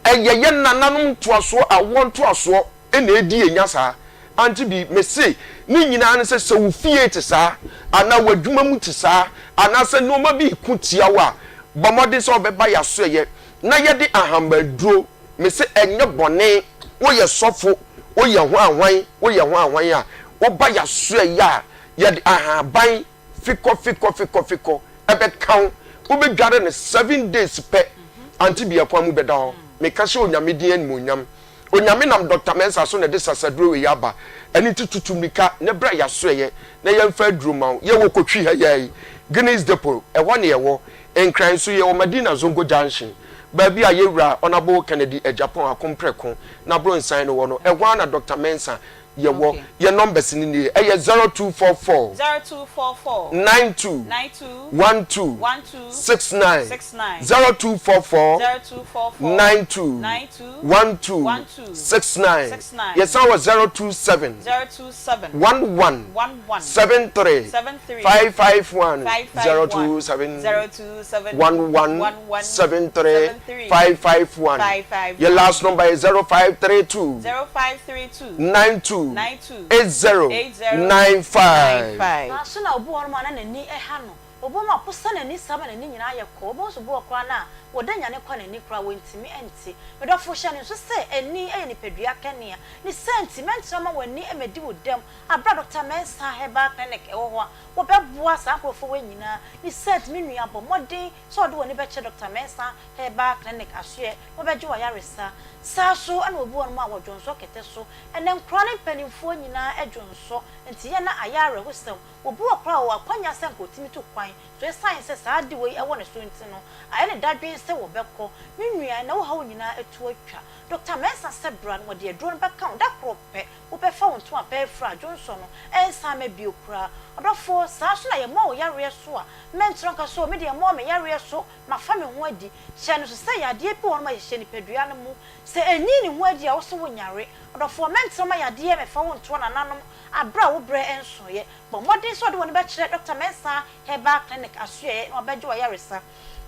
eyeye nananom toaso awo toaso ene edi enya sa Aunty Bea me say ni nyina ne se wo fie te sa ana wadwuma mu te sa ana se no ma bi kutia wa bomode so obeba ya so ye na ye de ahambaduro me say enye bone wo ye sofo wo ye ho anwan wo ye ho anwan a wo ba ya so ya ye de ahaban fiko ebe kan wo be dware ne 7 days pe Aunty Bea kwa mu beda ho me ka se onyame din ani onyam onyame nam Dr. Mensa so na de sasaduro we yaba eni tututumika ne bra ya so ye na ye mfa duro ma ye wo kotwi ha ye Guinness Depot e wo ne ye wo enkran so ye wo Madina Zongo Junction ba bi a ye wura Honorable Kennedy e Japan akompreko na bro nsan no wo no e wo na Dr. Mensa ye wo ye numbers ni ni e ye 0244 92 12 0244 92 69 yes I was 027 11 73 551 027 11 73 551 your last number is 0532 92 8095 na so na obo won ma na ni eha no obo ma posa na ni sama na ni nyina ayeko obo so bo okra na wodanya ne kwa na ni kra wontimi enti medofo hye ne so se eni eye ni pedua kania ni sentiment ma wani emedi wodam abra Dr. Mensa Herbal Clinic ewo wo beboa sa akrofo wanyina ni set me nua bo modern so do woni be che Dr. Mensa Herbal Clinic ahye wo beje wa yaresa sa so ana obi won ma wodwonso kete so enen chronic penifo nyina edwonso enti ye na ayare hosem obi okra wo akwanya senko timi to kwan so science sa de we ewo ne so enti no aye ne dadwen se wo beko me nua na wo ha nyina etu atwa Dr. Mensa Sebra no de adro no beka da krope wo be fa won to apa fra dwonso no ensa ma bi okra odofo sa so na ye mo yare so a mentron ka so me de mo me yare so ma fa me ho adi hye no so se ya de bi won ma hye ni pedua no mu se eni ni ho adi a wo so wo nyare odofo mentron ma ya de me fa won to na nanom abra wo bre enso ye bo modern so de won be kire Dr. Mensa Herbal Clinic asue no beje wa yaresa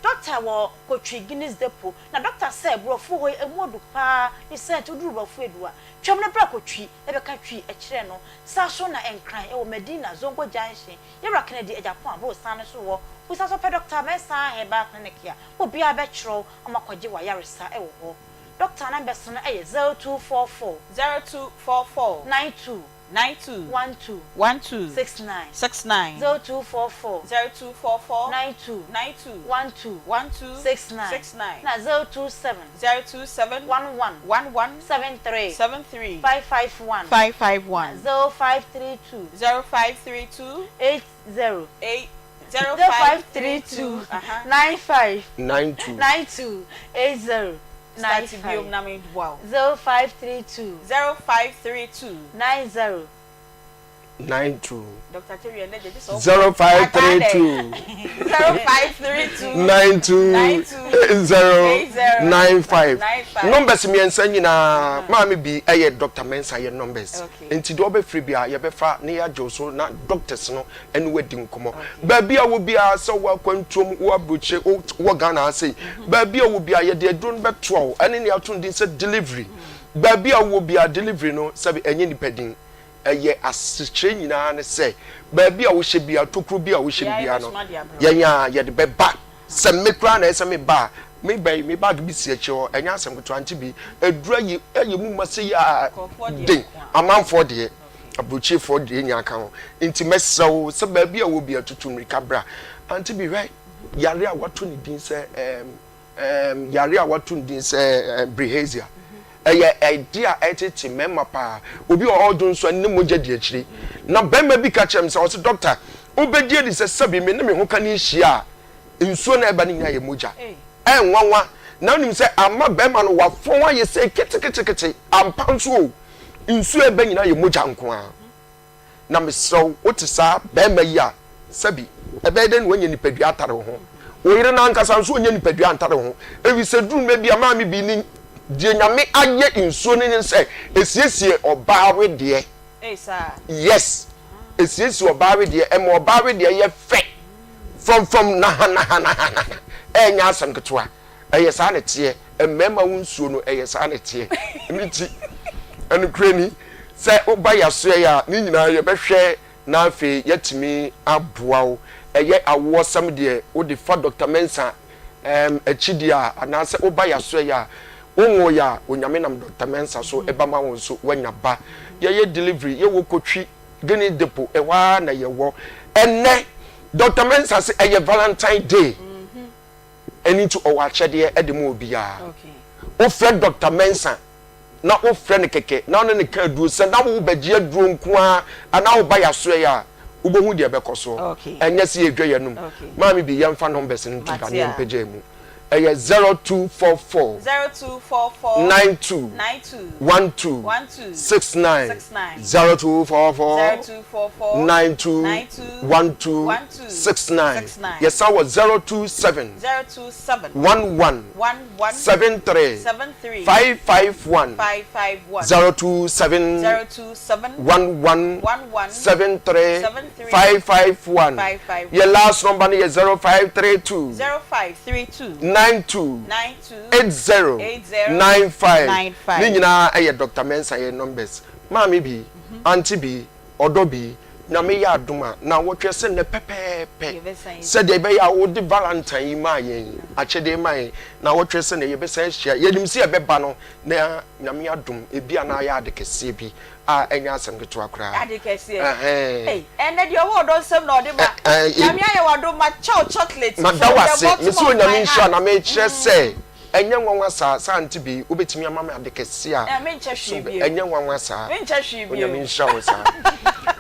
Doctor wo kotwi Guinness Depot na doctor say brofo ho emodu pa ni say to duru brofo edua twem na bra kotwi e be ka twi e kire no sa so na enkran e wo Medina Zongo Junction yewra Kennedy e Japan bro san so wo usa so pe Dr. Mensa Herbal Clinic ya obi a be kiro amakwaje wa yaresa e wo ho doctor number so na e 0244 92 12 69 0244 92 69 na 027 11 73 551 0532 80 0532 95 92 80 wow 0532 0532 90 92 Dr. Terry and this 0532 0532 92 095 numbers me ensanyi na maami bi eye Dr. Mensa ye numbers enti do be free bia ye be fa ne ya joso na doctors no ene wadi nkomo ba bia wo bia se wo akwantom wo abroche wo Ghana ase ba bia wo bia ye de aduro no beto ene ne ato ndin se delivery ba bia wo bia delivery no sabe enye nipadin eye asitwe nyina ne se ba bia wo hye bia tokro bia wo hye bia no ye de beba se mekra na se me ba me ba do bi si echo enya asem ko Aunty Bea edura yi mu mase ya den amanfo de abrochi for de nya kan nti mesew se ba bia wo bia tutu mrika bra Aunty Bea right yare a wato ni din se yare a wato ni din se Brehazia eye idea etete mema pa obi odun so ne moja di akiri na bema bi ka chem se o se doctor obedie di se sabi me ne me ho ka ni hia nsuo na eba ni nya ye moja enwanwa na onim se ama bema no wafon aye se ketekete ampanso o nsuo eba nyina ye moja nko a na me so wotisa bema yi a sabi ebe de no wanya nipadua atare ho oyire na ankasa nso onya nipadua antare ho ewi se drum me bia ma me bi ni die nyame aye insuo ne nse esiesie obawe de yes esiesie obawe de em obawe de ye fe from na enya asem ketwa eye sa ne tie emema wonsuo no eye sa ne tie miti enu kreni se oba yaso ya ni nyina ye behwe na afi yetimi aboawo eye awo sam de wo de fa Dr. Mensa achidia anase oba yaso ya onwo ya onyame nam Dr. Mensa so eba ma won so wanya ba ye delivery ye wo kotwi gani depo ewa na ye wo enne Dr. Mensa say eye Valentine Day eni to owa chede e de mo bia o friend Dr. Mensa na o friend keke na no ne ka du se na wo bagie aduro nko a ana wo ba ya so ya ubohu de be koso enye se edwa yanum maami bi yemfa numbers ntu da ne mpege mu 0244 92 12 69 0244 92 12 69 yes I was 027 11 73 551 027 11 73 551 your last number is 0532 92 8095 ni nyina eye Dr. Mensa ye numbers maami bi Aunty Bea odo bi na me ya adoma na wotwe se ne pepepe se de be ya wo de Valentine ma yen achede ma yen na wotwe se ne ye be san hia ye nim se e be ba no na me adom e bia na ya de kese bi a enya asem keto akra ade kese ene de wo do nsem na ode ba na me aye wado ma chocolate ma da wase me so nya me nsha na me kire se enye nwanwa sa Aunty Bea obetimi amama ade kese a me ncha hwe bi enye nwanwa sa me ncha hwe bi nya me nsha wo sa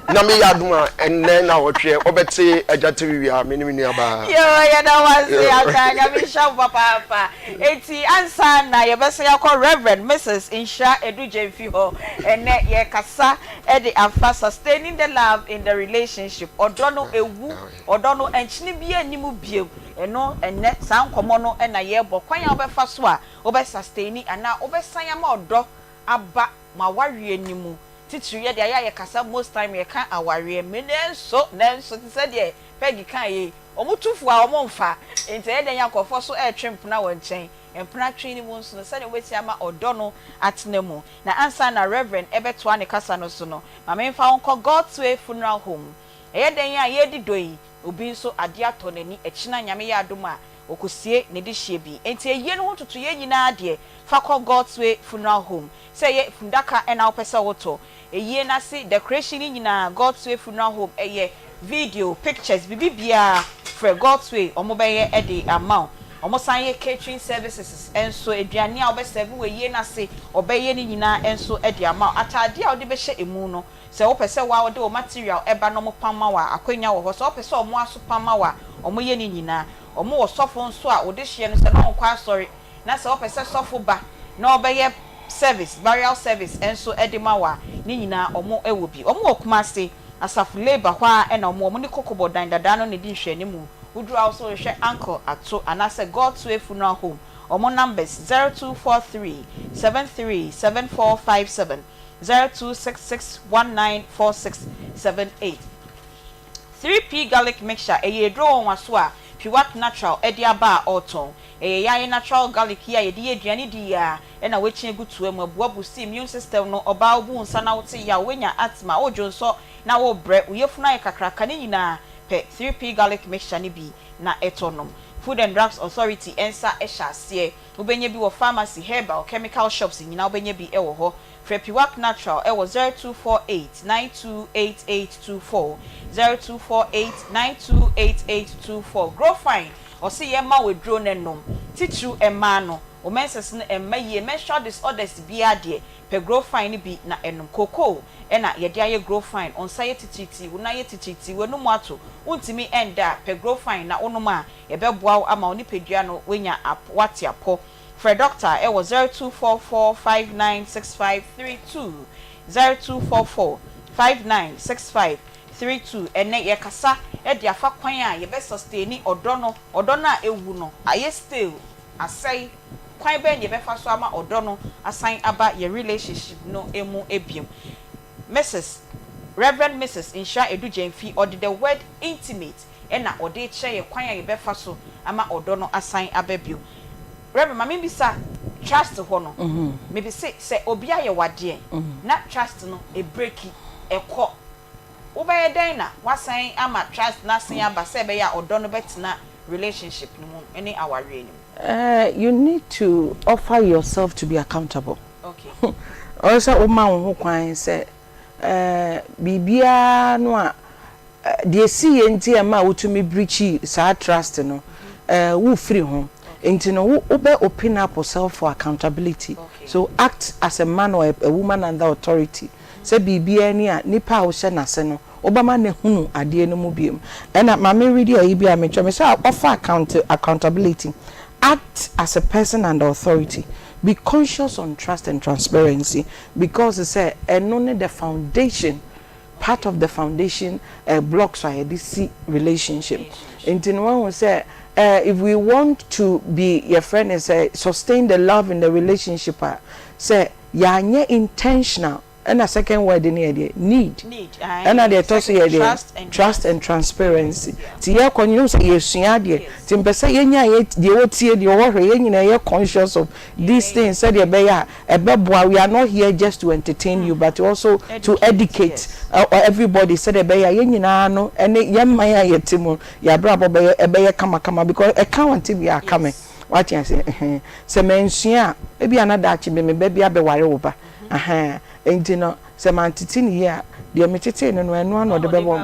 na me yaduma enne na wotwe obeti ajatewi a menimi aba yo ya da wase aka nya me nsha papa eti ansa na ye bese yakọ Reverend Mrs. Insha Edujemfi ho enne ye kasa e de afa sustaining the love in the relationship odono ewu odono enchini bia animu biem eno enne san komo no na ye bo kwan ya obefa so a obe sustaining ana obesan ya ma odo aba ma warie nimu titiri ye de aya kasa most time ye kan aware menenso nenso ti se de pegi kan ye omutufu a omomfa ente ye de yakofo so e twempna wonchen empna twini mu nso se de weti ama odo no atenemu na ansa na Reverend ebeto ane kasa no so no ma memfa onko God's Way Funeral Home ye de ya ye didoyi obi nso ade ato nani echina nyame ya adoma okusie ne de hie bi enti ye no hototo ye nyina de fa call God's Way Funeral Home say ye fundaka ena opesa woto eye na se decoration nyina God's Way Funeral Home eye video pictures bibia for God's Way omobeye e de amount omosanye catering services enso eduane a obeserve we ye na se obeye ni nyina enso e de amount atade a ode be hye emu no se wo pese wa ode o material eba no mo pama wa akwanya wo ho so pese o mo aso pama wa omo ye ni nyina omo wo sofo nso a ode hye no se no kwa sorry na se wo pese sofo ba na obeye service burial service enso edema wa ni nyina omo ewo bi omo okuma se asaf labor hwa e na omo ni kokobo dan dada no ne di hwani mu udru also hwe uncle ato anase God's Way Funeral Home omo numbers 0243 737457 0266194678 3p garlic mixture eye dro won waso a Piwak natural ediaba auton ya natural garlic ya ye aduane di ya na wechi egutu emu abuabu si immune system no oba obu nsa na wote ya wenya atma ojonso na wo bre uyefuna kakraka ni nyina pe 3p garlic mixture ni bi na etonom Food and Drugs Authority ensa ehyasie obenye bi wo pharmacy herbal chemical shops nyina obenye bi ewo ho Piwak natural ewo 0248928824 0248928824 grow fine or see ye ma we drone nom tichu ema no o menses no ema ye menstrual disorders bi ade pe grow fine bi na enom koko na ye dia ye grow fine on say tititi una ye tititi we no mu ato untimi enda pe grow fine na onom a ye beboa ama oni pedua no wenya wati apo for doctor it was 0244596532 0244596532 ene ye kasa e dia fa kwan a ye be sustain odono a ewu no aye still asai kwan be ye be fa so ama odono asan aba ye relationship no emu ebiem Reverend Mrs. Insha Edujemfi or the word intimate ena ode che ye kwan a ye be fa so ama odono asan abebio Reverend mama bisa trust ho no maybe say obi aye wade na trust no e breaki e ko Ubaye dena wasan ama trust na sen aba se be ya odo no betina relationship no any our real. You need to offer yourself to be accountable. Okay. Also oma ho kwan say bibia no a de si enti e ma wotumi breachi sa trust no wo free ho enti no wo be open up yourself for accountability. Okay. So act as a man or a woman under authority. Se bibia ni a nipa a wo hye na se no obama ne hunu ade no mu biem na mama ready ayi bia me twa me say offer accountability, act as a person under authority, be conscious on trust and transparency, because it say only the foundation, part of the foundation blocks why this relationship. And in one will say if we want to be your friend and say sustain the love in the relationship, say ya intentional. And a second word in here, need. And they talk trust and transparency. Tia kon you say yesuya de. Timpese yenya ye de wotie de wo hwe yenyina ye conscious of these things. Said ye be ya ebeboa. We are not here just to entertain you, but also to educate everybody. Said ye be ya yenyina no ene yemma ya yetimo ya brabo be ye kama because account we are coming. What you say? Se mensuya maybe another achi me baby abeware oba. Enti no se mantiti ni here de metete no enu no de bebo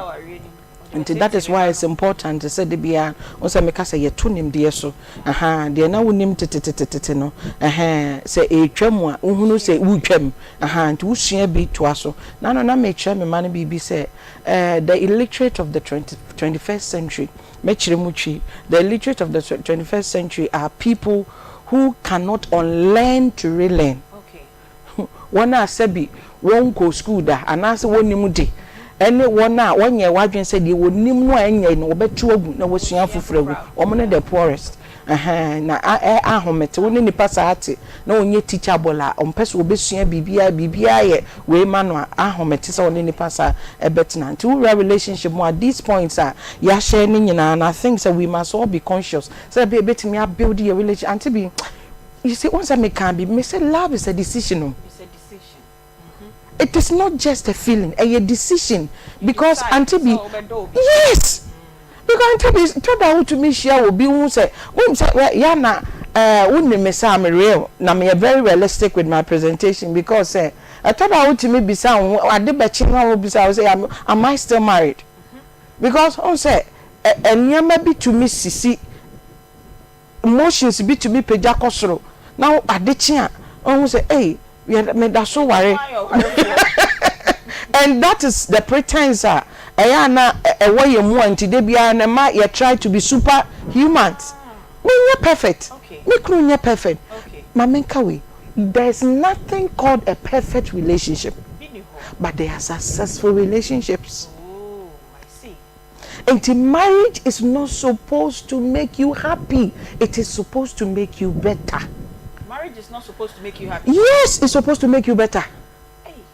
enti that is why it's important to say de bia on say meka say yetonim de so de na wonim tetetetete no say etwam a uhunu say wutwam enti wusua bi to aso na no na me kire me man bi say the illiterate of the 21st century mechire mutwi the illiterate of the 21st century are people who cannot unlearn to relearn. Wana sabi won ko school da anase wonimu de ene wona wonye wadwen se de wonim no anya no obetu agu na wasua fofragu omne the poorest na ahomete woni nipa saate na onye teachable a ompese obesua bibia ye we ma no ahomete se woni nipa sa ebetina nti we relationship mo at these points ya share ni nyina and I think so we must all be conscious so be betimi build your relationship until be you see once I can be me say love is a decision. It is not just a feeling, a decision. Because Aunty Bea, yes, because Aunty Bea told her to me share will be who say, Yana, wouldn't me say I'm real. Now me very realistic with my presentation because I told her to me be sound. I did bet you will be say am I still married? Because on say and you may be to me sisi emotions be to me pejako now I did chia on say hey. That's so worry. And that is the pretense. Ayana away you want to be an you try to be superhumans. You're perfect. You're perfect. Mamenkawi, there's nothing called a perfect relationship. But they are successful relationships. And marriage is not supposed to make you happy. It is supposed to make you better. Marriage is not supposed to make you happy. Yes, it's supposed to make you better.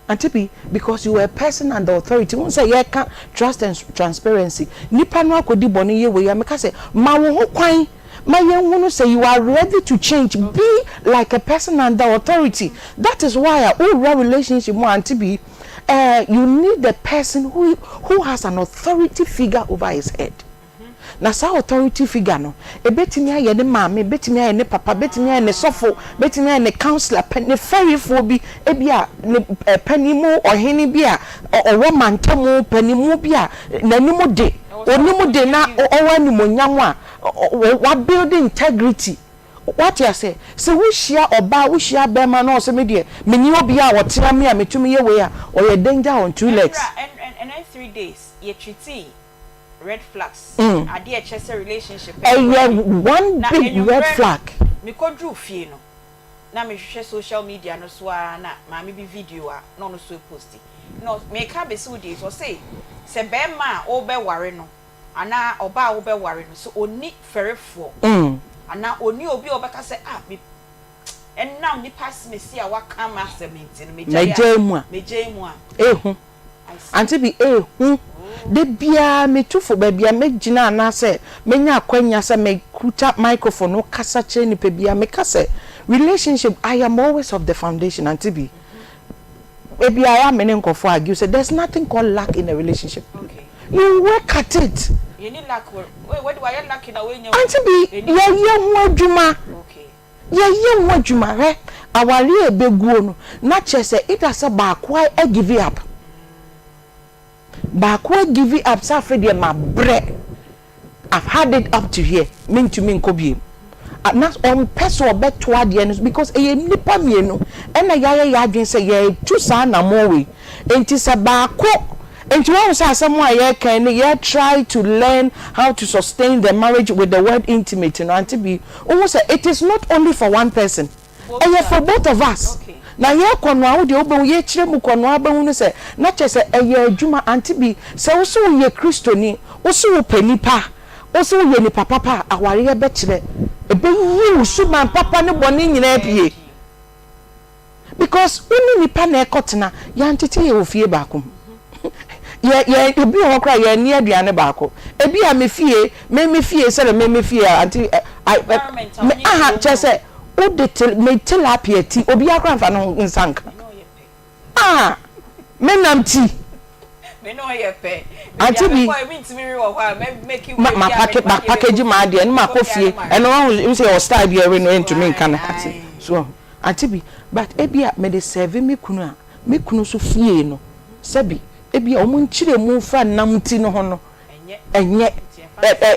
Aunty Bea, because you are a person under authority. Won't say you can't trust and transparency. Nipa no akodi boni ye we ya make say ma wo ho kwan. Ma ye say you are ready to change. Be like a person under authority. That is why all relationship mo Aunty Bea, you need the person who has an authority figure over his head. Na sa authority figure no e betimi aye ne maame betimi aye ne papa betimi aye ne sofo betimi aye ne counselor ne ferifo bi e bia ne panimu ohene bia owo mantamo panimu bia nanimu de onimu de na owa nimonyam a wa build integrity. What you say we share oba we share bema no so me de meni obi a wotera me a metumi ye we a or ye danger on two legs and then 3 days ye treaty red flags. I dear Chester relationship. One big red flag. Me ko drew fie no. Na me hwehwe social media no so na ma me bi video a no no so posti. No me ka be so dey so say se be ma o be ware no. Ana oba o be ware no so oni ferefo. Ana oni obi obeka say me and now ni pass me see a waka ma cement no me jemu a. Ehu. Aunty Bea ehu. De bia me tufo ba bia me gina na se menya akwanya se me kuta microphone no kasa che ni pe bia me kase relationship. I am always of the foundation Aunty Bea. Maybe I am many nkofo argue say there's nothing called lack in a relationship. Okay. You work at it. You need lack. Where do I lack in a way? Aunty Bea, ye ho adwuma. Okay. Ye ho adwuma re awari ebeguo no na che se it as a ba kwa e give it up. Bakwa give it up safre my bread. I've had it up to here. Mean to me nkobie. Not on person bet to adian because e nipa mienu and na ya adwen say ye tu sa na more we. Enti se bakwa enti won say someone ye kan ye try to learn how to sustain the marriage with the word intimate no Aunty Bea. Almost say it is not only for one person. And for both of us. Okay. Na ye kwano a wo de obo ye kire mu kwano abahu no se na che se eye adwuma Aunty Bea se wo so ye kristoni wo so wo panipa wo so ye ni papa aware ye be kire ebe yi wo so man papa ne bone nyina pie because uni nipa na ekotena ya ntete ye ofie baako ye ebi ho kra ye ni aduane baako ebi a me fie se le me fie Aunty aha che se o de me tilapia ti obi akran fa no nsanka menam ti me no ye pe Aunty Bea ma package ma de no ma kofie eno you say your style be no into me kan so Aunty Bea but ebia me de serve me kunu so fie no sabi ebia o mu nkire mu fa nam ti no ho no enye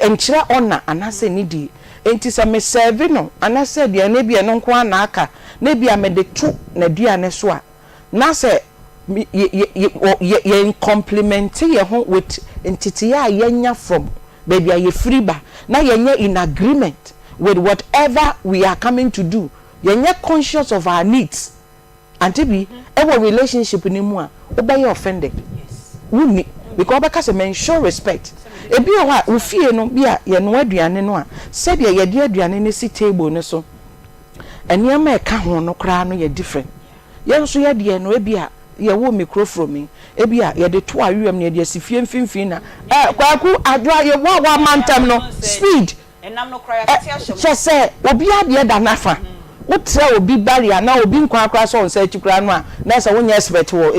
enkyira ona anase ni di enti se me serve no anase de na bia no nko na aka na bia me de tu na dua ne so a na se ye compliment ye ho with entity ya yenya from baby ye free ba na yenye in agreement with whatever we are coming to do yenye conscious of our needs Aunty Bea our relationship ni mu a obey offended yes wuni because obeka se men show respect ebi o ha ofie no bia ye no aduane no a se bia ye de aduane ne si table ne so eniam e ka ho no kra no ye different ye nso ye de no ebia ye wo microphone mi ebia ye de to awem ne de sifie mfimfin na kwaku adwa ye wa mantam no speed enam no kra ya tete che se obi ade da nafa wotra obi barrier na obi nkwa akra so on say chikra no a na say wonya expect wo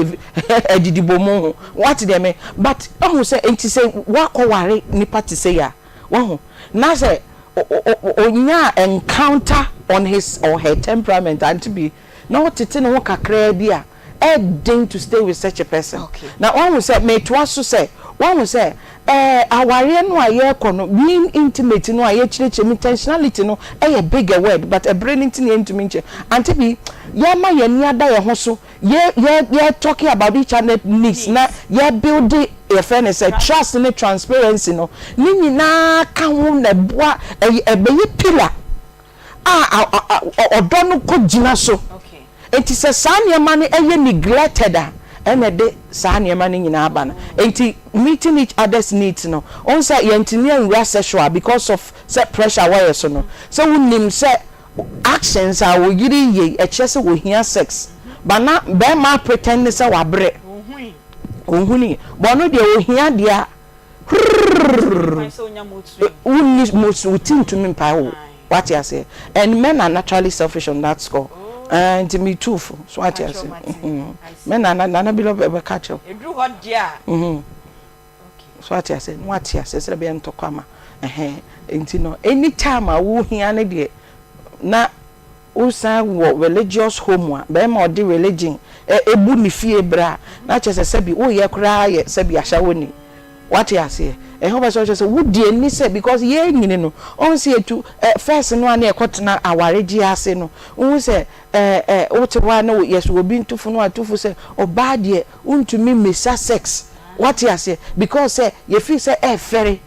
edidibo mu ho what dem but ohu say enti say wa kware nipa ti say ya wo na say onya encounter on his or her temperament Aunty Bea na wotete no kakra bia deign to stay with such a person. Okay. Now one will say me to also say one will say aware no aye kono being intimate no aye chire intentionality no a bigger word but a brain intimate Aunty Bea yama ye ni ada ye ho so ye talking about each other needs na ye building a fairness a trust and transparency no ni nyina ka ho na boa e be pillar odo no ko gina so. Okay. It is a sign your money neglected ene de saa niema ni nyina aba no enti meeting each other's needs no on say yentini anwura sexual because of set pressure why so no so wunim say actions are wo yiri ye e chese wo hia sex but na be ma pretend say wa bre ohuni but no de wo hia dia unni most routine to me pa what you say and men are naturally selfish on that score and me too so what you say men are na be love catch you do hot dia okay so what you say say be ntokama enti no anytime a wo hia ne de na usa wo religious home a be ma odi religion ebu ni fie bra na chese se bi wo ye kra ye se bi ahya woni what you say hope so say wo die ni say because ye nyine no on say to first no an e kotena awareji ase no wo say wo te wa no yes wo bi ntufo no atufo say oba de untumi mesa sex what you say because say ye feel say ferry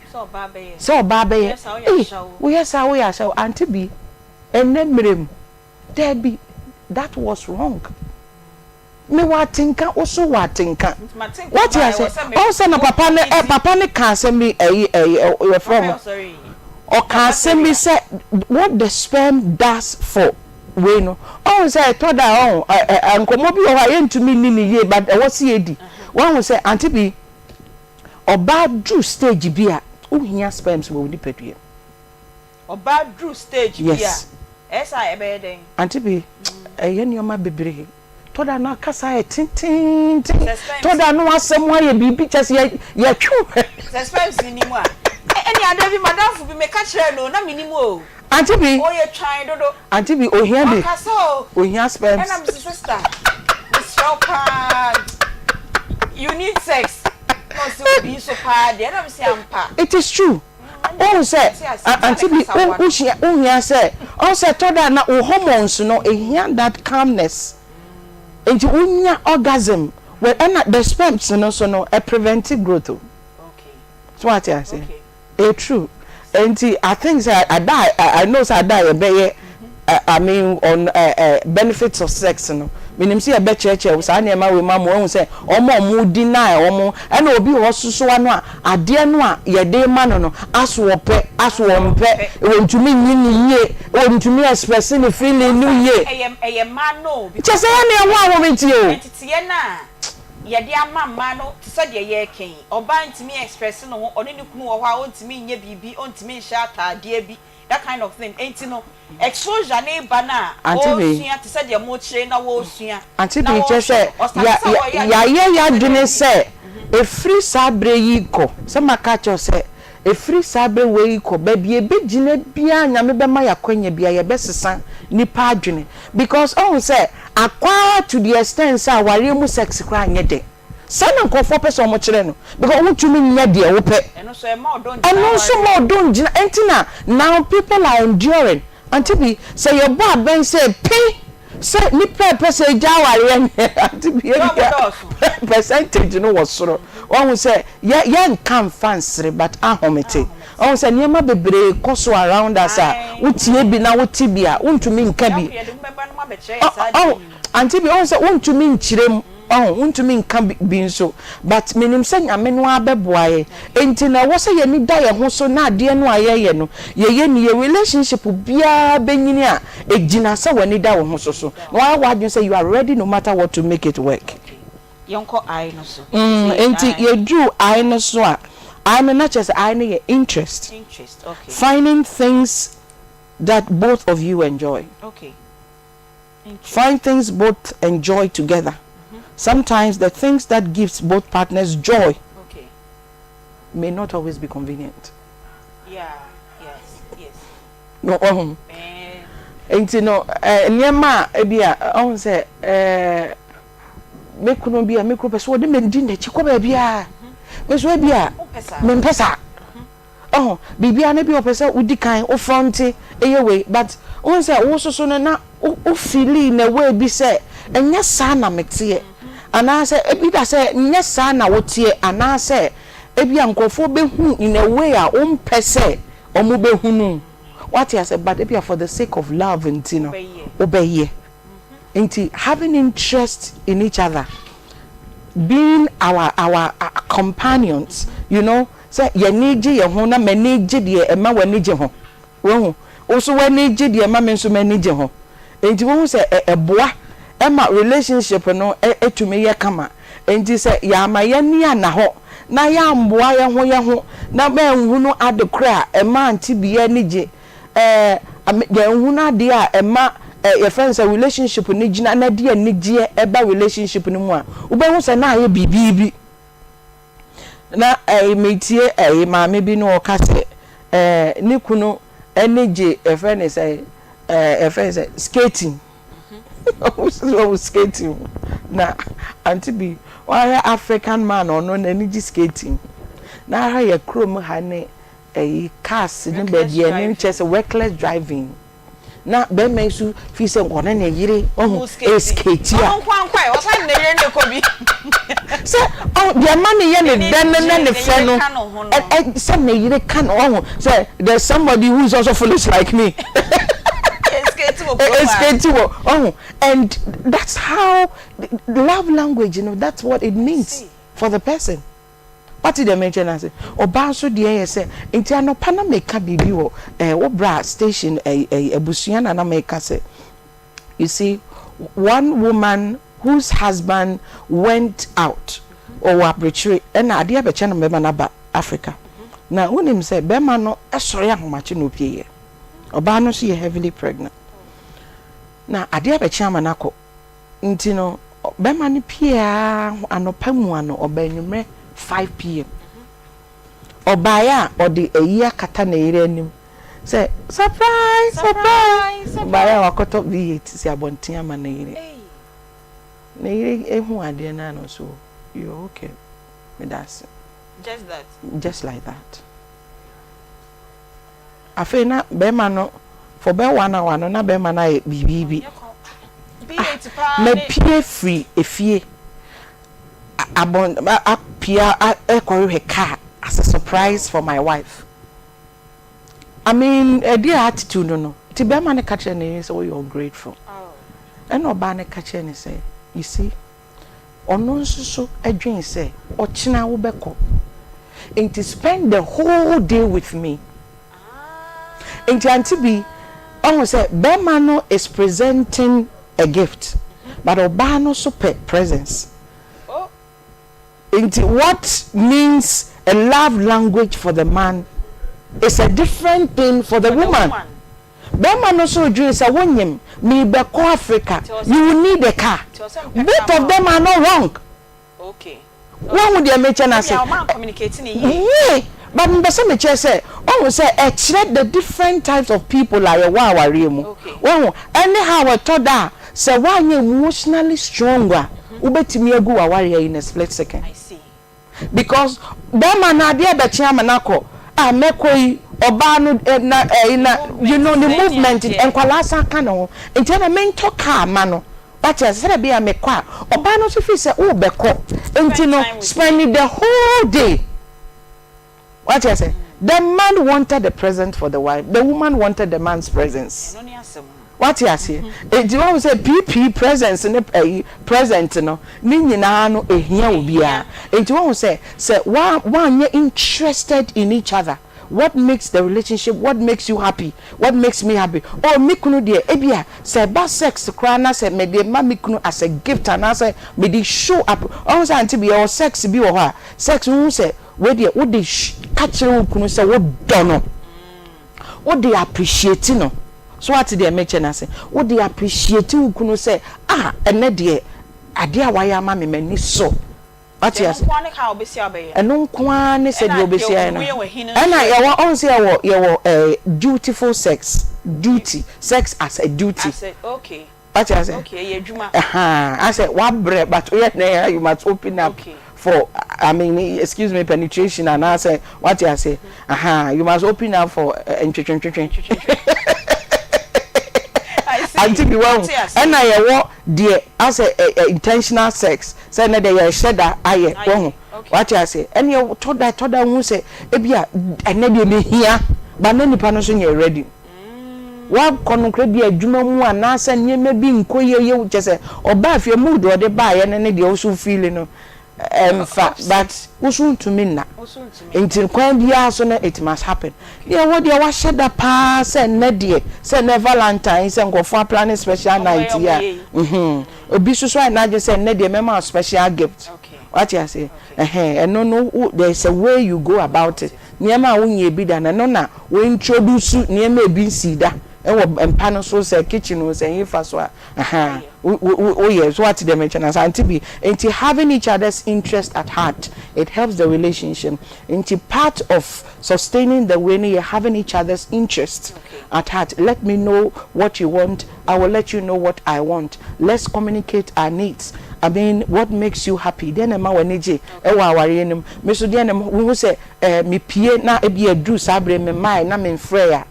so oba be ye wo yes how we are so Aunty Bea enemrem Debbie that was wrong me watinka also watinka what you say also na papa ne can say me from or can say me say what the sperm does for we no oh say to da on ankomo bi o ha yentumi ni ye but what see edi one say Aunty Bea oba drew stage bia o hia sperms we nipadue oba drew stage bia yes esa ebe den Aunty Bea nyoma bebre toda na kasa tin toda no asem wa ye bibi chese ye twu suspense ni mu a eni ada bi madam fu bi me ka kire no na minimu o Aunty Bea o ye twan dodo Aunty Bea o hia de o hia sperms and I'm sister it's your part you need sex no so be so bad and I'm say ampa it is true oh say Aunty Bea o hia say o say toda na o hormones no e hia that calmness and unya orgasm well and the sperms no so no a preventive growth okay so what I say true and I think I know say I die be I mean on benefits of sex no minim say be church we say na ma we ma mo say omo deny omo and obi ho soso ano a ade no a ye de ma no aso ope aso ompe wontumi nyini ye wontumi express ni feeling no ye eye ma no just say na wa wo menti o entity na ye de ama no ti say de ye ken oba ntimi express no oni ni kunu wo ha ontimi nye bibi ontimi hya atade bi that kind of thing ain't no exposure na bana Aunty Bea sua ti say de mo chire na wo sua Aunty Bea just say ya dwene say e free sabre yi ko say maka say e free sabre we ko ba bia be gina bia nyame be ma yakwanya bia ye be sesa nipa adwene because say akwa to the extent say ware mu sex kra nyede sana nkofo person mo kire no because wutumi nya de wo pe eno so e ma odon gina entina now people are enduring Aunty Bea say your boy ben say pay say ni say jaware Aunty Bea percentage no was so one say yeah can fancy but ahomete on say niema bebre koso around us utie bi na wotibia untumi nka bi Aunty Bea on say untumi nchirem untumi nka bi nso but minim say nyame no abeboaye enti na wo say ye ni da ye ho so na ade no ayeye no ye ni ye relationship bia benyini a ejina say wani da wo ho so no wa say you are ready no matter what to make it work yonko I no so enti ye drew I no so a I no not just I no your interest okay finding things that both of you enjoy okay find things both enjoy together. Sometimes the things that gives both partners joy may not always be convenient. Yes. No, and you know, Nyama, Ebia, I say, make no be a micro person, the men didn't chico bebia. Miss Webia, Mempesa. Oh, Bibia, maybe a person would decline or fronty away, but once I also so na feeling a way be said, and yes, sana mexie. And I say, Ebida say, yes, sana what ye, and I say, Ebian go for be in a way our own per se, or mube hunu. What I said, but Ebia for the sake of love and obey ye. Into having interest in each other being our companions, you know, say ye niji ye ho na manage de e ma wanije ho. Wo also wanije de e ma menso manage ho. Enti wo say eboa e ma relationship no etumi ye kama. Enti say ya ma ye ni ana ho na ya mboa ye ho na ba enhu no adekra e ma Aunty Bea nije ye enhu na de a e ma your friends a relationship ni gina na de anigye eba relationship ni mu a wo be hu say na ye bibibi na metie maame bi no ka se ni kunu enigye e friend say skating skating na Aunty Bea why African man or no enigye skating na ha ye krom ha ne cars ni be de ni chese reckless driving na be me su fi se ngone ne yire ohun skate ya kwankwan o san ne yire ne ko bi se the man ye ne den ne fe no se ne yire kan ohun say there's somebody who is also foolish like me skate oh and that's how love language, you know, that's what it means for the person. What did they mention as oba so de say enti anopa na meka bibi wo bra station ebusuana na meka say you see one woman whose husband went out or abrichiri and ade be chena meba na ba Africa na unim say be ma no esore ahomache no pie oba no so ye heavily pregnant na ade be chema na ko enti no be ma ni pie anopa mu ano oba enumre 5 p.m. Obaya or the a year kata na ire anim. Say surprise. Obaya wakoto V8 si abontin ama na ire. Na ire ehu ade na no so you okay. Me that's just like that. Afena be ma no for be one hour no na be ma na bibibi. Me pie free efie. Appear her car as a surprise for my wife. I mean, a dear attitude, no. Tibemane catch and say, oh, you're grateful. And no banner catch and say, you see, or no so a dream say, or China Ubeko. And to spend the whole day with me. And to Aunty Bea, almost say, Bemano is presenting a gift, but Obano super presence. What means a love language for the man is a different thing for the woman. Bema no so dream say wonyem me be ko Africa you will need a car. Both of them are not wrong. Okay. One would dey mention as communicating here. But me say me say oh say e kire the different types of people like wa aware mu. Oh anyhow we thought that say one emotionally stronger. Ubetimi egu aware in a split second. I see. Because them na dia be chiama nako mekoi oba no you know the movement enkwala san kan no enti na mento car ma no but say be amekwa oba no so fi say wo beko enti no spending the whole day. What you say? The man wanted the present for the wife, the woman wanted the man's presence. What you say? It you always say PP presence in the present no ni nyina no ehia obi a. It you always say one you're interested in each other. What makes the relationship? What makes you happy? What makes me happy? Oh, me kunu de ebia say ba sex kra na say me de ma me kunu as a gift and I say me de show up. Oh, say Aunty Bea sex bi wo ha. Sex who say we de catch you kunu say wo do no. What they appreciate no. So what they mention I say what they appreciate you kunu say ene de ade a waya ma me mani so. What you say? Eno kwa ne se de obesia no. Na ya wa on say ya dutiful sex. Duty. Sex as a duty. I said okay. What you say? Okay, ye juma. I said what bread but you must open up for I mean excuse me penetration and I say what you say? You must open up for Aunty Bea and I want dear as a intentional sex. Say na dey said that aye won. What you say? And you told that who say ebia ene dey me here but na nipa no so you ready. Wa kono be adwuma mu anasa nyema bi nkoye ye wo chese oba afie mood o de ba ye ne dey also feeling no. but usun to me na until kwan bia so na it must happen yeah what dey wa sheda pa say na dey say na valentine say go for planning special night here obi so na just say na dey mema special gift what you say and no there's a way you go about it niema wonye bi da na no na we introduce niema ebi nsida ewo empano so say kitchen was say yifa so oh yes what they mention as Aunty Bea into having each other's interest at heart, it helps the relationship into part of sustaining the way you're having each other's interest at heart. Let me know what you want, I will let you know what I want. Let's communicate our needs. I mean, what makes you happy? Then ma waneje ewa aware me so then we say me pie na e bia dru sabre me mai na me freya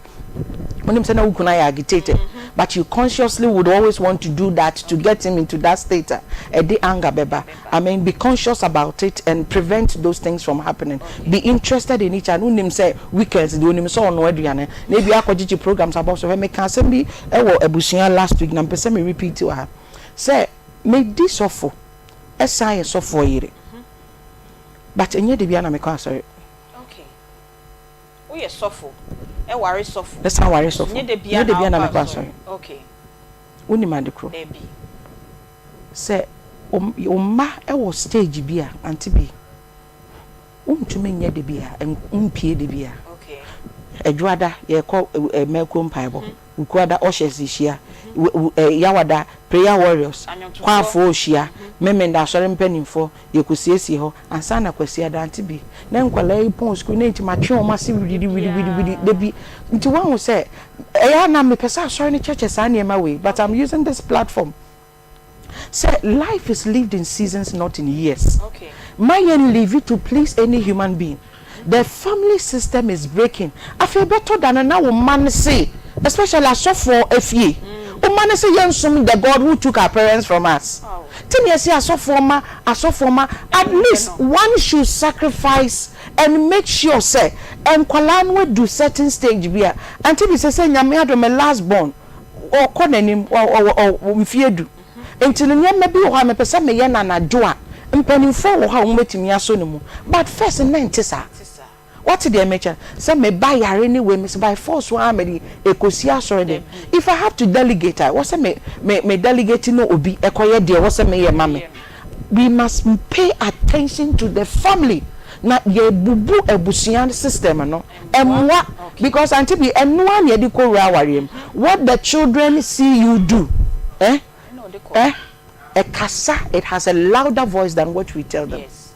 when say na ukuna ya agitated but you consciously would always want to do that to get him into that state the anger beba. I mean, be conscious about it and prevent those things from happening. Be interested in each other. Unim say weekends the unim so no aduane na bia akogigi programs about so me can say me ewo ebusia last week na pese me repeat to her say me this ofo esai sofo yire but enye de bia na me ka sorry okay we are sofo e worry sofo let's how worry sofo enye de bia na me ka sorry okay uni mandikro ebi say ma e wo stage bia Aunty Bea untumi enye de bia mpie de bia okay edwada ye ko meko mpaibo ukwada oshezishia yawada prayer warriors kwa fo ohia memenda asore mpanimfo yekusiesie ho ansa na kwasia da Aunty Bea na nkwala ipon school na nti matwe o mase wiri debi nti wan say eya na me pesa asore ni churches anema we but I'm using this platform. Say life is lived in seasons, not in years. Okay. My live it to please any human being. The family system is breaking. I feel better than now man say, especially as so for a fee. Man say yensum the God who took our parents from us. Tell me say as so former, at least one should sacrifice and make sure say and kwalan we do certain stage bia. Until we say nyame ado me last born or konenim or mfie du. Until nyame bi ho me pese me ye na najo a mpanimfo wo ha wo metimi aso ne mu but first 90 sa what did they mention say me buy yare anyway me by force one me ekosi asore dem if I have to delegate I was say me delegate no obi ekoye de wo say me ye mame we must pay attention to the family na ye bubu ebusian system no emwa because Aunty Bea enwa na ye ko wura warem what the children see you do a kasa, it has a louder voice than what we tell them. Yes.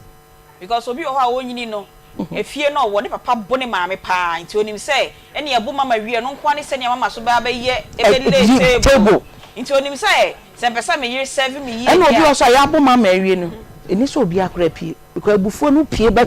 Because obi o ha wonyini no if you know what papa bone maame pa nti onim say ene ebu mama wie no nko ani se ne mama so ba ye ebele table nti onim say se pesa me year 7 me year ene obi o so ya bu mama wie no eni so obi akra pie because ebufuo no pie ba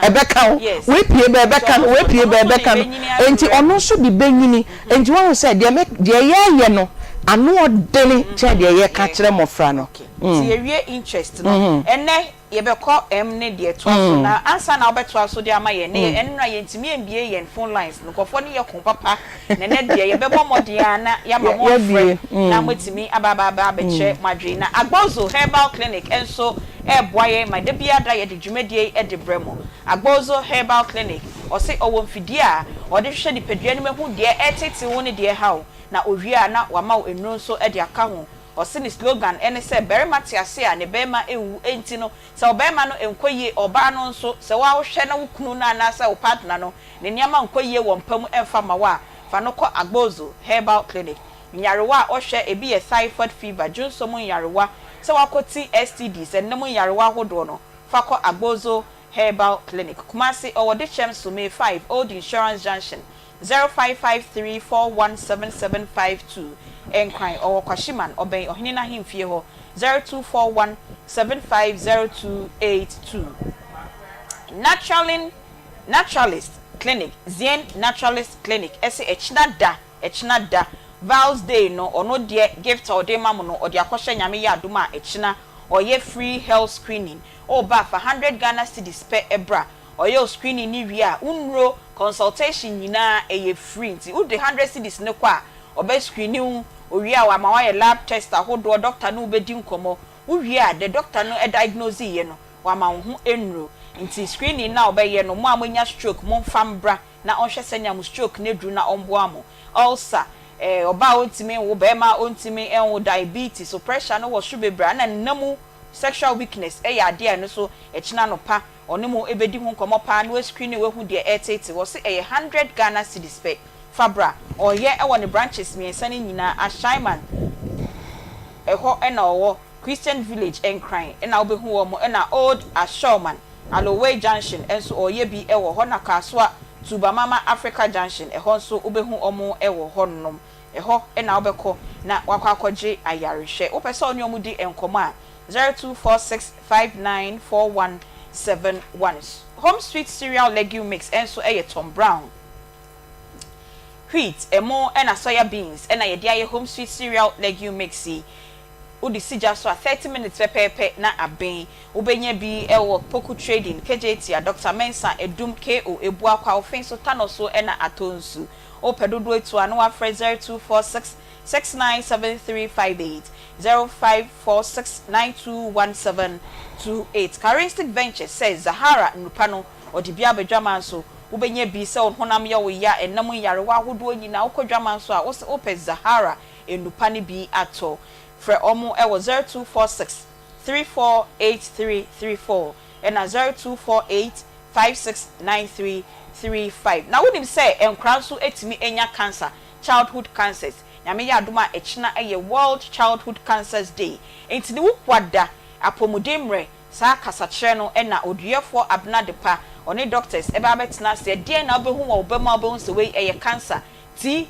ebeka we pie ba ebeka no we pie ba ebeka no enti ono so bi benyini enti won say de ye no anu odele che de ye ka kire mofra no ti ewie interest no ene ye be call ne de to so na answer na obeto aso de amaye ne enra ye ntimi embie ye phone lines no kofo ne ye kon papa ne de ye be bo modia na ya ma mo free na motimi ababa be che madwe na agbozo herbal clinic enso e boye ma de bia da ye de dwumadie e de bremo agbozo herbal clinic o se owo mfidie a o de hwehwe nipadua ne mehu de etete wo ne de hawo na owia na wama wo enro so e de aka ho o se ni slogan ene se berima tiase a ne berima ewu enti no se oberima no enkoye oba no nso se wa wo hwe na wo kunu na na se wo partner no ne niama enkoye wo mpam emfa ma wa fa no ko agbozo herbal clinic nyarewa o hwe ebi ye typhoid fever junsomo nyarewa se wa koti STDs enemo nyarewa hodo no fa ko agbozo herbal clinic Kumasi Owode Chem Sume 5 Old Insurance Junction 0553417752 Enkwan or Kwashiman obey Ohinina Himfie ho 0241750282 Naturalist Clinic Zien Naturalist Clinic ese echnada Val's Day no ono de gift or de mamu no or de akoshe nyame ya aduma echna or ye free health screening or ba for 100 Ghana cedis per ebra or your screening ni wia unro consultation nyina eye free nti u de 100 cedis ne kwa or be screening o wia wa ma wa lab test ahodo doctor no be di nkomo uwie a the doctor no diagnose ye no wa ma ho enro nti screening na obeye no mo amanya stroke mo mfambra na onhwe senya mo stroke na dru na omboa mo ulcer oba ontimi wo be ma ontimi enwo diabetes so pressure no wo shubebra na namu sexual weakness ya ade no so echina no pa onimo ebedi hu nkomo pa no screening we hu de etete wo se 100 Ghana cedis pe fabra oye ewo ne branches miensa ni nyina ashaiman eho na owo Christian Village enkran na obehu wo mo na Old Ashoman Aloway Junction enso oye bi ewo ho na kaswa Tuba Mama Africa Junction eho nso obehu omo ewo ho nnom eho na obekọ na wakwakọje ayarehwe opese onye omudi enkomo a 0246594171 Home Sweet Cereal Legume Mix enso Tom Brown wheat emo na soya beans na ye dia ye Home Sweet Cereal Legume Mix udi sija so 30 minutes pepepe na aben ubenya bi ewo poku trading KJT Dr. Mensa edum KO ebu akwa ofin so tano so na atonsu opedodo etu anu afre 0246697358 0546921728 Charistic Venture says Zahara Nupano odibia bedwaman so ubenya bi se honam ya wo ya enam yare wa hodo nyina ukodwaman so a wo se opez Zahara enupani bi ato for omo ewo 0246348334 and 0248569335 now when him say enkranso etimi enya cancer childhood cancers nyame ya adoma echina eye World Childhood Cancers Day enti ni wukwada apomudemre sa kasa kire no na oduyefo abnadepa oni doctors eba betina se de na obehu wo obema obehu se we eye cancer ti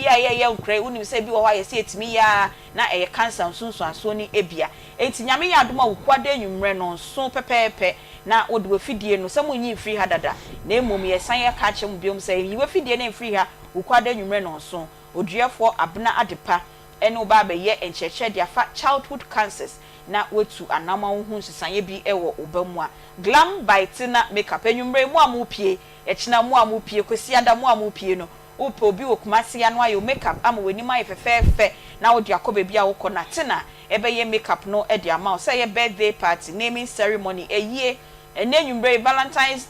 ya nkre unim se bi wo ha ye se etimi ya na eye cancer nsunsu aso ni ebia enti nyame ya adoma wukwada enwumre no nso pepepe na odi we fidie no se munyi free ha dada na emom ye san ye ka chem biom se yi we fidie na free ha wukwada enwumre no nso oduyefo abna adepa ene oba be ye encheche dia fa childhood cancers na wetu anama hu nsisanye bi ewo obamu a glam bitina makeup enwumre mu amupie echina mu amupie kwesi ada mu amupie no upe obi wokumasi ya no ayo makeup ama weni ma yefefefe na odi akobe bia wo kona tina ebe ye makeup no e dia ma say ye birthday party naming ceremony eyie enenwumre Valentine's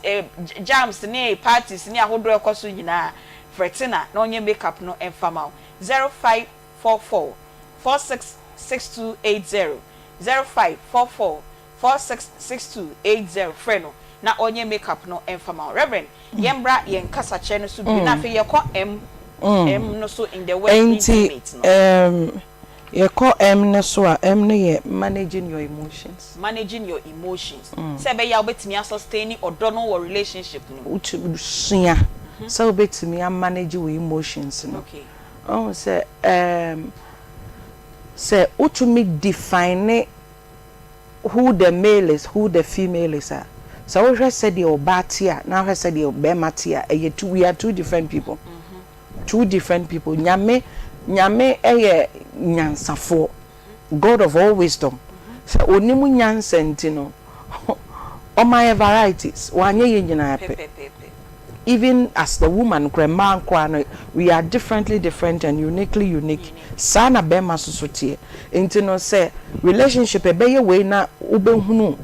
jams ne parties ne ahodo ekoso nyina fretina na onye makeup no enfama 0544466280 0544466280 freno na onye makeup no enfama Reverend yembra yen kasa che no so bi na fe ye ko m no so in the way intimate no ye ko m no so a m no ye managing your emotions say be ya obetimi sustain odo no or relationship no utu suya so obetimi manage your emotions no okay say utu me define who the male is, who the female is. So we said the obatia, now we said the obematia. We are two different people. Two different people. Nyame nyansafo. God of all wisdom. So onimu nyansentino. All my varieties. Wanye nyina pe. Even as the woman, we are different and uniquely unique. Sana bema susutie. Intino say relationship ebeye we na ubehunu.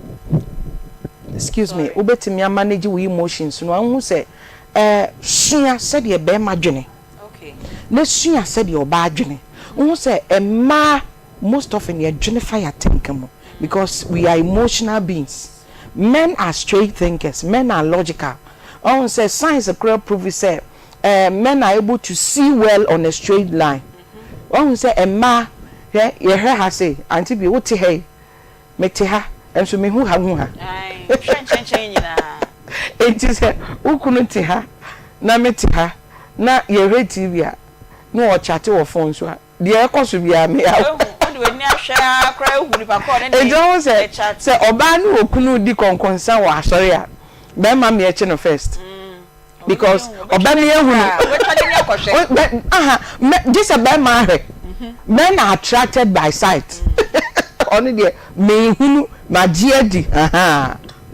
Excuse me, ubetimi manage we emotions. No who say suya said ye bema dwene. Okay. Ne suya said your bad dwene. Who say ma most often ye dwene fire thinkamo because we are emotional beings. Men are straight thinkers, men are logical. On say science a prove say men are able to see well on a straight line. On say a ma ye ha say Aunty Bea what hey mete ha enso me hu ha chen na it is ukunu te ha na mete ha na ye TV a no o chat o phone so de e koso bia me ya o de we ni ahwa kra hu ni pa ko ne e don say oba no okunu di konkonsa wa asori a be ma me eche no first because oba me ehunu this a be ma he men are attracted by sight only the me hunu ma giedi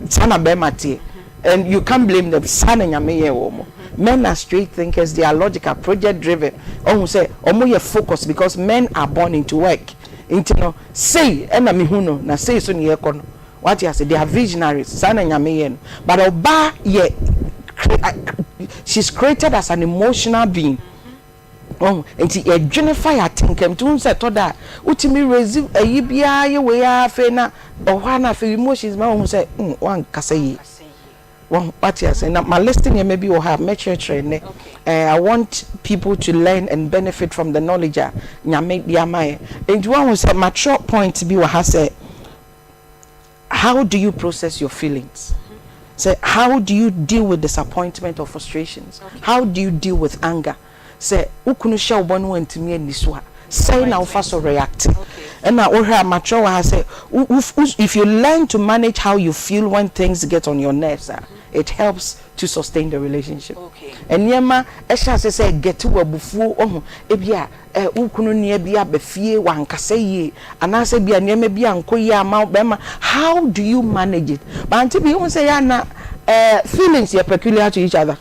sana be mate and you can't blame them sana nyame ye wo mo men are straight thinkers, they are logical, project driven. Oh say omo ye focus because men are born into work. Inti no say ena me hu no na say so ne yeko no. What you say they are visionaries. Sana nyame ye no. But oba ye she's created as an emotional being. Oh, enti e dwenefy atenkem to say to da utimi raise ayi bia ye we afa na ohwa na afa emotions ma hu say wan kasa yi. What you say? Now, my listing here maybe will have okay. I want people to learn and benefit from the knowledge. And one was a mature point to be what has said. How do you process your feelings? Say, how do you deal with disappointment or frustrations? How do you deal with anger? Say, ukunu shall one went to me and this one. Say now first or react. And now mature has said, if you learn to manage how you feel when things get on your nerves, it helps to sustain the relationship. And yema esha say get to a bufu ebia ukunu ne bia be fie wankasa yi anase bia ne me bia nkoyi ama bema. How do you manage it? But Aunty Bea won say na feelings are peculiar to each other.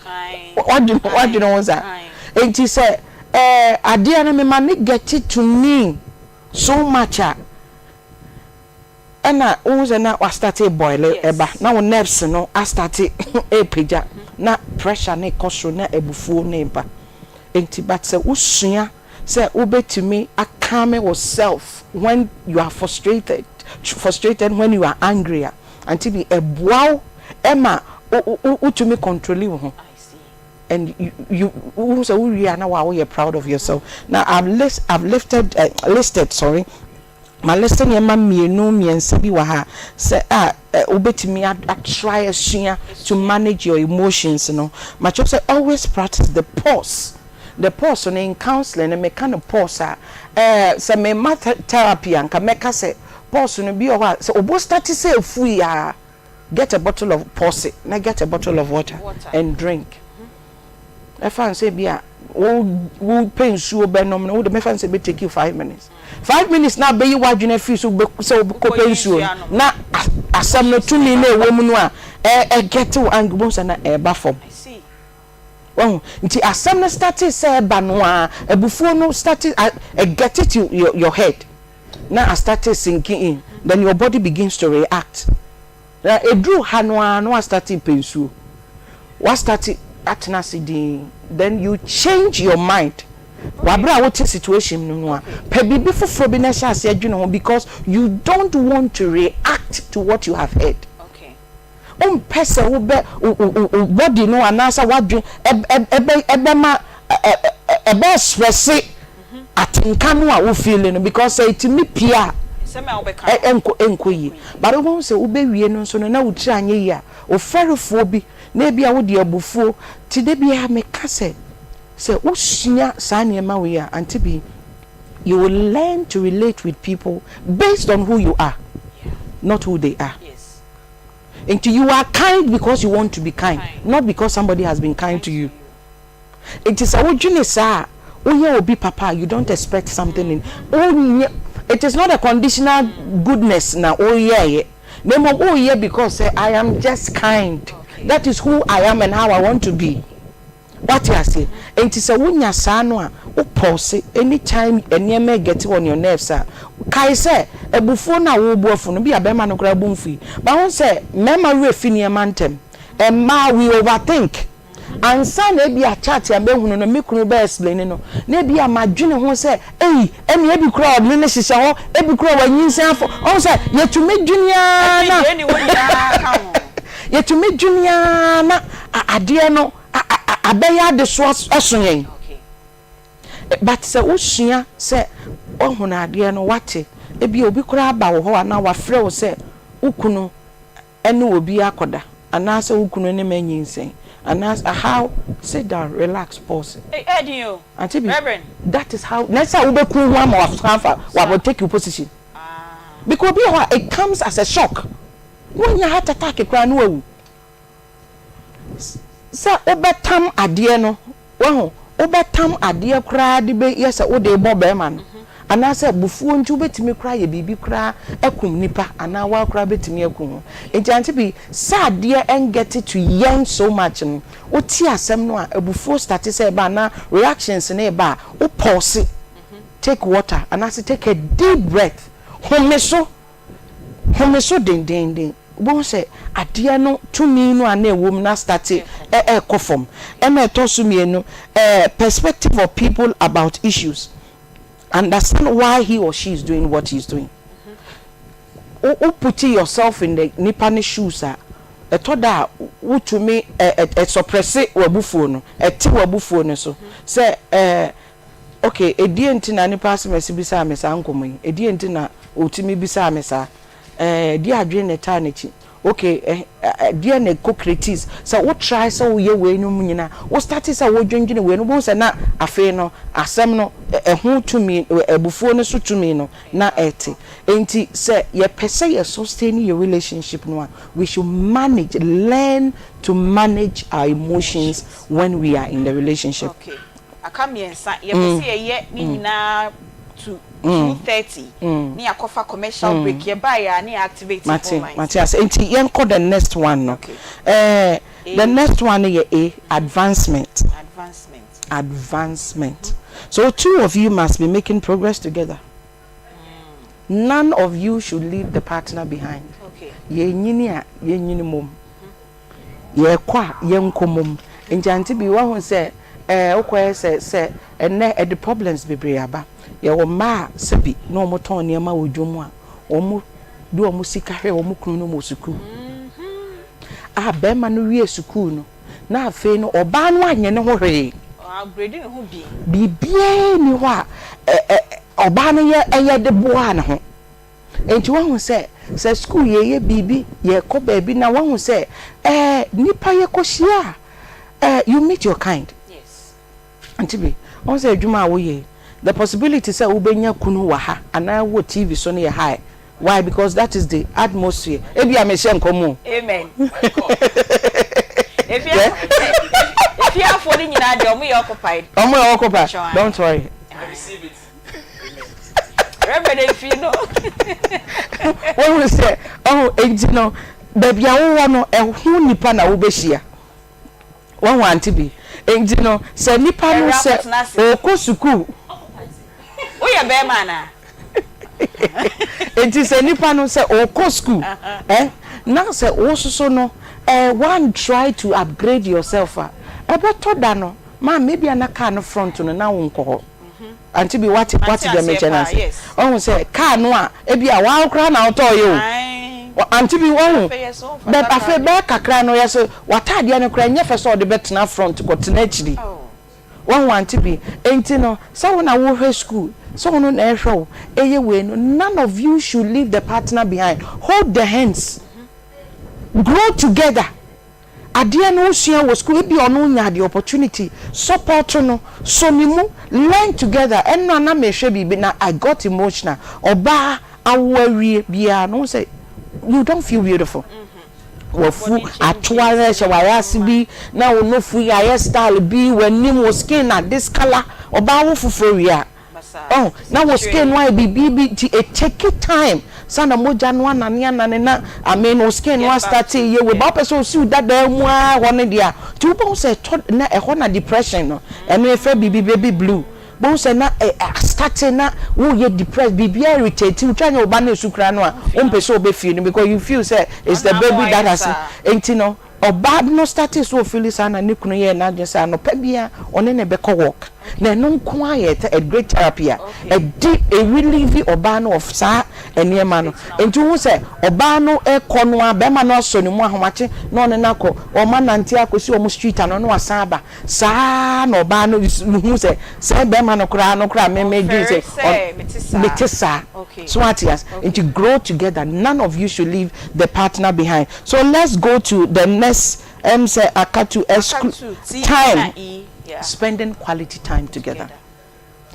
What do you know what's that? And she say adia na me man get it to me so much ena unze na wa start boil eba na wo nerves no a start peja na pressure na koso na ebufuo na eba enti but say usua say obetimi akame yourself when you are frustrated when you are angry Aunty Bea eboaw ema utumi control you ho. And you so we are now you're proud of yourself. Now I've listed my listing yema mienu miensa bi wa ha say obetimi a try to manage your emotions no. My church say always practice the pause in counseling and me kind of pause say me math therapy and can make say pause no bi o so obo start say free get a bottle of pause na get a bottle of water. And drink. If I say bia wo pain so be no no the fan say be take you 5 minutes. 5 minutes now be you wadwene fi so ko pain so na asam no tumi na ewo mu no a get to angbo na e ba form. I see. Oh, nti asam no start say ba no ebufuo no start get it to your head. Now I started sinking in. Then your body begins to react. Now e drew hanwa no starting pain so. What started then you change your mind. Wabra what situation no pebibi foforo bi na sha se adwene because you don't want to react to what you have heard. Okay. Person wo body no anasa wadwe ebe ma ebe express atinka no a wo feel no because it me pia enko yi but won say wo be wie no so no na wo tira anye yi a o ferefo bi na bia wo de abufuo ti de bia me ka say usua saniema we are Aunty Bea, you will learn to relate with people based on who you are, not who they are. Yes. Until you are kind because you want to be kind, not because somebody has been kind to you. It is a wujunisa. Oh yeah, be papa. You don't expect something in. Oh, it is not a conditional goodness now. Oh yeah. Name of oh yeah because I am just kind. Okay. That is who I am and how I want to be. What you say? And it's a wunya sanwa o pause anytime any get on your nerves kai say ebufuo na wo buafo no bi abema no kra bomfi but won say memory afini mantem and ma we overthink and san e bi a chat ya be hunu no mekunu be explain no na bi a madwene ho say eh emi e bi kra odne ne hihye ho e bi kra wanyinsan fo on say yetumi dwunia na yetumi dwunia na ade no abeya de so osonyen. But say usua say ohuna ade no wate e bi obi kura ba wo ho na wa frɛ wo say ukunu ene obi akoda ana say ukunu ne manyinsen ana how sit down relax pause. Edio Aunty Bea, that is how next time we be cool one more transfer we will take your position because it comes as a shock when you heart attack kra no awu sa obetam ade no wo obetam ade kra de be yes o de bo be ma no ana say bufuo nti obetimi kra ye bibi kra akum nipa ana wa kra betimi akum Aunty Bea sa ade and get it to yen so much no o ti asem no a bufuo start say ba na reactions na ba o pause take water and as take a deep breath home so ding bon say adia no to me no ane wom na start kofom e to so me no perspective of people about issues, understand why he or she is doing what he's doing. Put yourself in the nipani shoes to da to me suppress wabufuo no ti wabufuo no so say okay edi enti na nipa asem bisa me sa nkomo edi enti na otimi bisa me sa di adwe ne ta na chi okay dia na co-creatives so what try so ye we no nyina wo start say wo dwendwene we no bo say na afi no asem no ho to me ebufuo no so to me no na eti enti say ye pese ye sustain your relationship no we should learn to manage our emotions when we are in the relationship. Okay akamiensa ye pese ye ni nyina to 2:30 ni akofa commercial break ye buy ya ni activate Matthias enti yen call the next one no. Okay. The next one is advancement. So two of you must be making progress together. None of you should leave the partner behind. Okay. Ye nyini mom. Ye kwa ye nkomom. Enti Aunty Bea wa hu say okwa say ene the problems bebre aba. Ye wo ma sebi no mo ton ne ma wodwom a omo do omo sika hwe omo kunu no mo suku. Be ma no wie suku no na afi no oba no anye ne ho hwe. Upgrade ne ho bibie ni ho a oba no ye de boa ne ho. Enti wo hu say school ye bibi ye ko baabi na wo hu say nipa ye ko hia you meet your kind. Yes. Aunty Bea on say adwuma wo ye the possibility say ubenya kunu wa ha ana wo TV so ne high. Why? Because that is the atmosphere. Ebi ameshe nkomo. Amen. If you are falling in ad, you're occupied. Don't worry. I receive it. Reverend, if you know. When we say, you know, baby, I want to who nipa na ubeshia. One want to be. You know, say nipa no say oko suku. Oh, yeah, bear mana. It is a nipa no say oko school. Now say also no one try to upgrade yourself. Better than no man maybe an car no front no na wonko. Aunty Bea what the maintenance. Yes. Oh say car no e bia wa kra na auto yo. Aunty Bea won. Be afa be kakra no yeso watade no kra nya fe so de betena front ko tena chiri. One Aunty Bea enti no so na wo hwe school so no na ehwe eye we no none of you should leave the partner behind. Hold the hands. Grow together. Adia no share was school be on nya the opportunity support no so nimu learn together and no na me hwe bi na I got emotional oba awari bia no say you don't feel beautiful. Wofu atware she wayase bi na wo no fu ya style bi wani mo skin na this color oba wo fufuro wi oh now was skin why be take it time sana moja no anane na I mean no skin was start ye we ba person see that there mu a won dia to bo say na e ho na depression no eno e fa baby blue bo say na starting na wo ye depressed bibi irritated you try no ba na sukra no a o pese obe feel no because you feel say it's the baby that has enti no oba no starting so feel sana ne kunu ye na je say no pa bia one ne be ko work na no quiet a great therapy a deep a relief oba no of sa eniema no enti wo say oba no e kono a be ma no so ne mu ahomache no ne nako o ma nante akosi o mu street ano no asan aba sa na oba no hu say be ma no kra me do say metisa so what yes enti grow together. None of you should leave the partner behind. So let's go to the next say akatu time. Spending quality time together.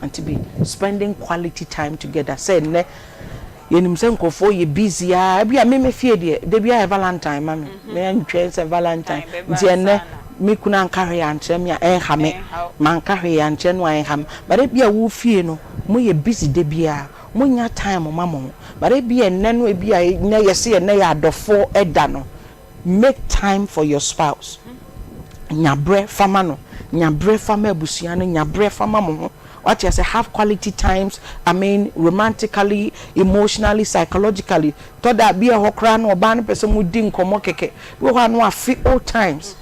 Aunty Bea spending quality time together. Say ne yenim se nkofo ye busy a bia me fie de bia Valentine mami me ntwe se Valentine nti ene me kuna nkahwe ya ntre me enha me man kahwe ya ntre no enha but bia wo fie no mo ye busy de bia mo nya time mama but bia ene no bia na yese ene ya adofo eda no make time for your spouse. Nyabre fama no nyabre fama abusuano nyabre fama mo what you say, have quality times, I mean romantically, emotionally, psychologically. To that be a hokran or ban person would ding komo keke. We want to fit all times.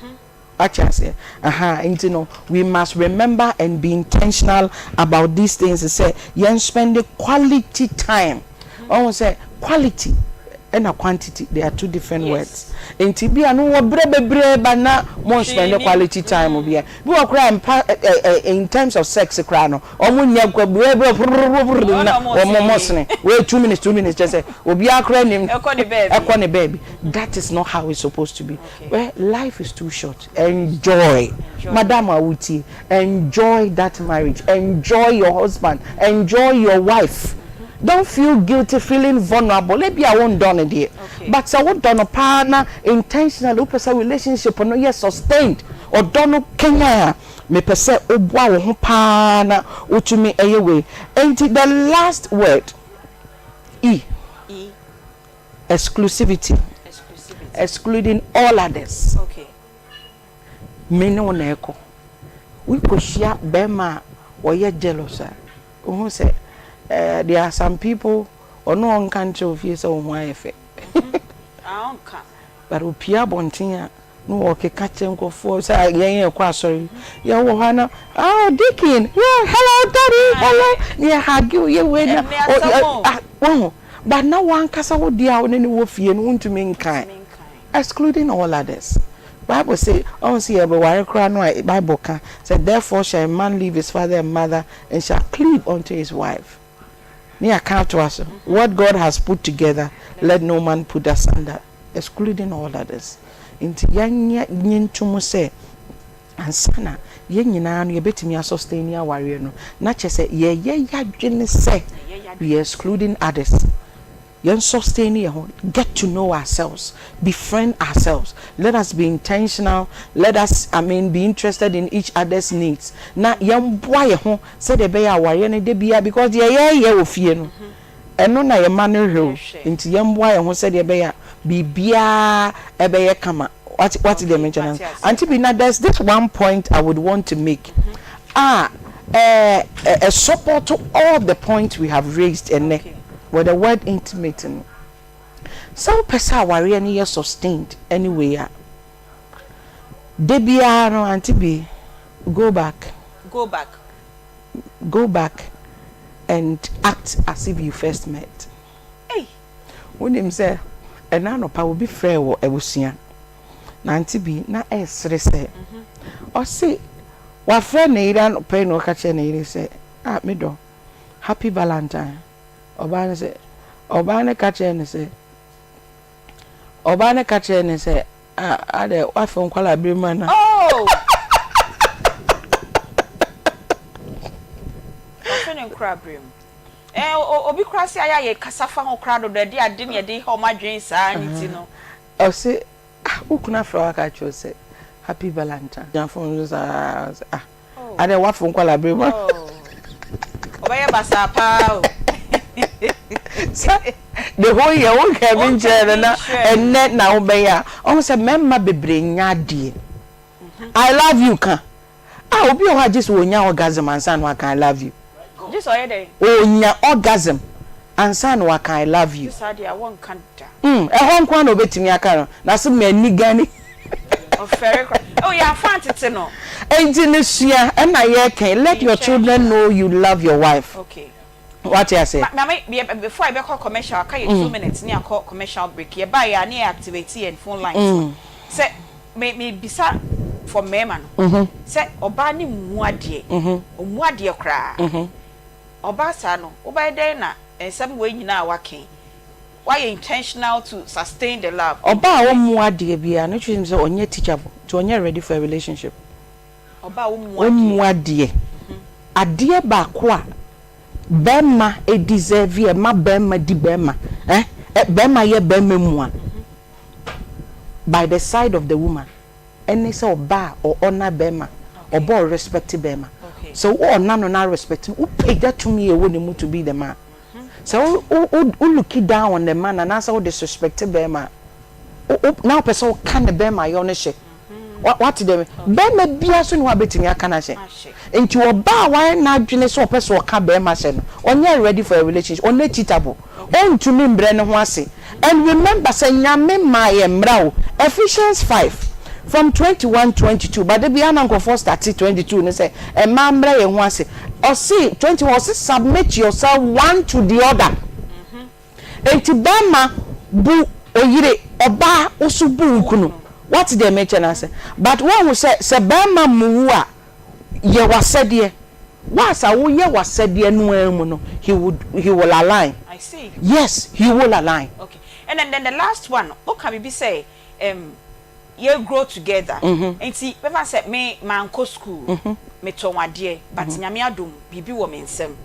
What you say? And you know, we must remember and be intentional about these things. And say, you spend the quality time. I say quality and a quantity, they are two different words. In Tibia, no brebe bana more spend the quality time of year. We are crying in terms of sex, crano. Or when you have or wait 2 minutes, just say, we'll be crying a baby. That is not how it's supposed to be. Well, life is too short. Enjoy. Madam Awuti, enjoy that marriage. Enjoy your husband. Enjoy your wife. Don't feel guilty, feeling vulnerable. Maybe I won't done it here. But I won't done a partner intentional open relationship or no yes sustained or done Kenya. Me per se obwa partner uchumi anyway. And the last word E. Exclusivity. Excluding all others. Okay. Me no neko. We could share bema or ye jealous. Who say there are some people or no one can show you so wife. But upia bontia no okay catching go for say yen kwa sorry. Ya wo hana Dickin. Yeah, hello daddy. Hello. Yeah, hug you we but now one kasa wo dia wo ne wo fie no ntumi nkan. Excluding all others. Bible say, "On see every wire cry no Bible can say therefore shall a man leave his father and mother and shall cleave unto his wife." Near count to us. What God has put together, let no man put asunder, excluding all others. Into yanya nyintumu say and sana yen nyina no yebetimi sustain ya warrior no na che say ye yadwene say we excluding others. Yen sustain ye get to know ourselves, befriend ourselves. Let us be intentional. Let us be interested in each other's needs. Na yen boy ho say the be warrior ne de bia because ye ofie no eno na ye manu hwe nti yen boy ho say the be bibia ebe kama. What they mention? Aunty Bea, there's this one point I would want to make. A support to all the points we have raised and with the word intimate. Some person warrior ni sustained anyway. Debia no Aunty Bea, go back and act as if you first met. Hey, when him say, and now no pa will be fair or ebusia. Aunty Bea na esre say o say wa friend na ira no pay no ka che na ira say me do happy valentine oba ne ka che ne say ade wa fon kwala bi man na friend crab room obi krasi aya ye kasafa ho krado de ade ne de ho madwen sa nti no o say ukuna flower catch you say happy valentine jan phone and then what phone call a baby obaya basa pa the whole year won't have been na and net na obaya almost a member bebre nyade I love you kan obi o ha just wonya orgasm and san wa kan I love you just oyede onya orgasm and san wa kan I love you sadia won kan hon kwa no betimi aka no na so mani gani ya fantete no engineer na ye can let your children know you love your wife. Okay, what you say before I be call commercial I 2 minutes near call commercial break ye buy ya near activate and phone lines say me bisa for me man say oba ni muade omuade kra oba sa no oba dey na ensem we nyina waken. Why intentional to sustain the love? Oba wo muade bia no twim say onye teachable to onye ready for a relationship. Oba wo muade ade ba ko a bema e deserve e ma bema di bema bema ye bema mu a by the side of the woman any say oba or honor bema oba respect bema. So o na no na respect who pay that to me e woni to be the man. So look down on the man and answer disrespect Bema. Now person can the Bema your ownership. what them be bia so no abetimi aka na hye enti oba wan na adwene so opese o ka be ma hye no onye ready for a relationship onye cheatable on to me mbre ne ho ase and remember say nyame ma ye mra o Ephesians 5 from 21-22 but the bia na nko start 22 ne say e ma mra ye ho ase o see 21 say submit yourself one to the other enti bema bu oyire oba osubu nkunu what they mention say but one will say bema mu a ye wasede wasa wo ye wasede no emu no he will align. I see. Yes, he will align. Okay. And then the last one, what can we be say you grow together and see ever say me man ko school me to wade but nyame adom bibi wo me nsem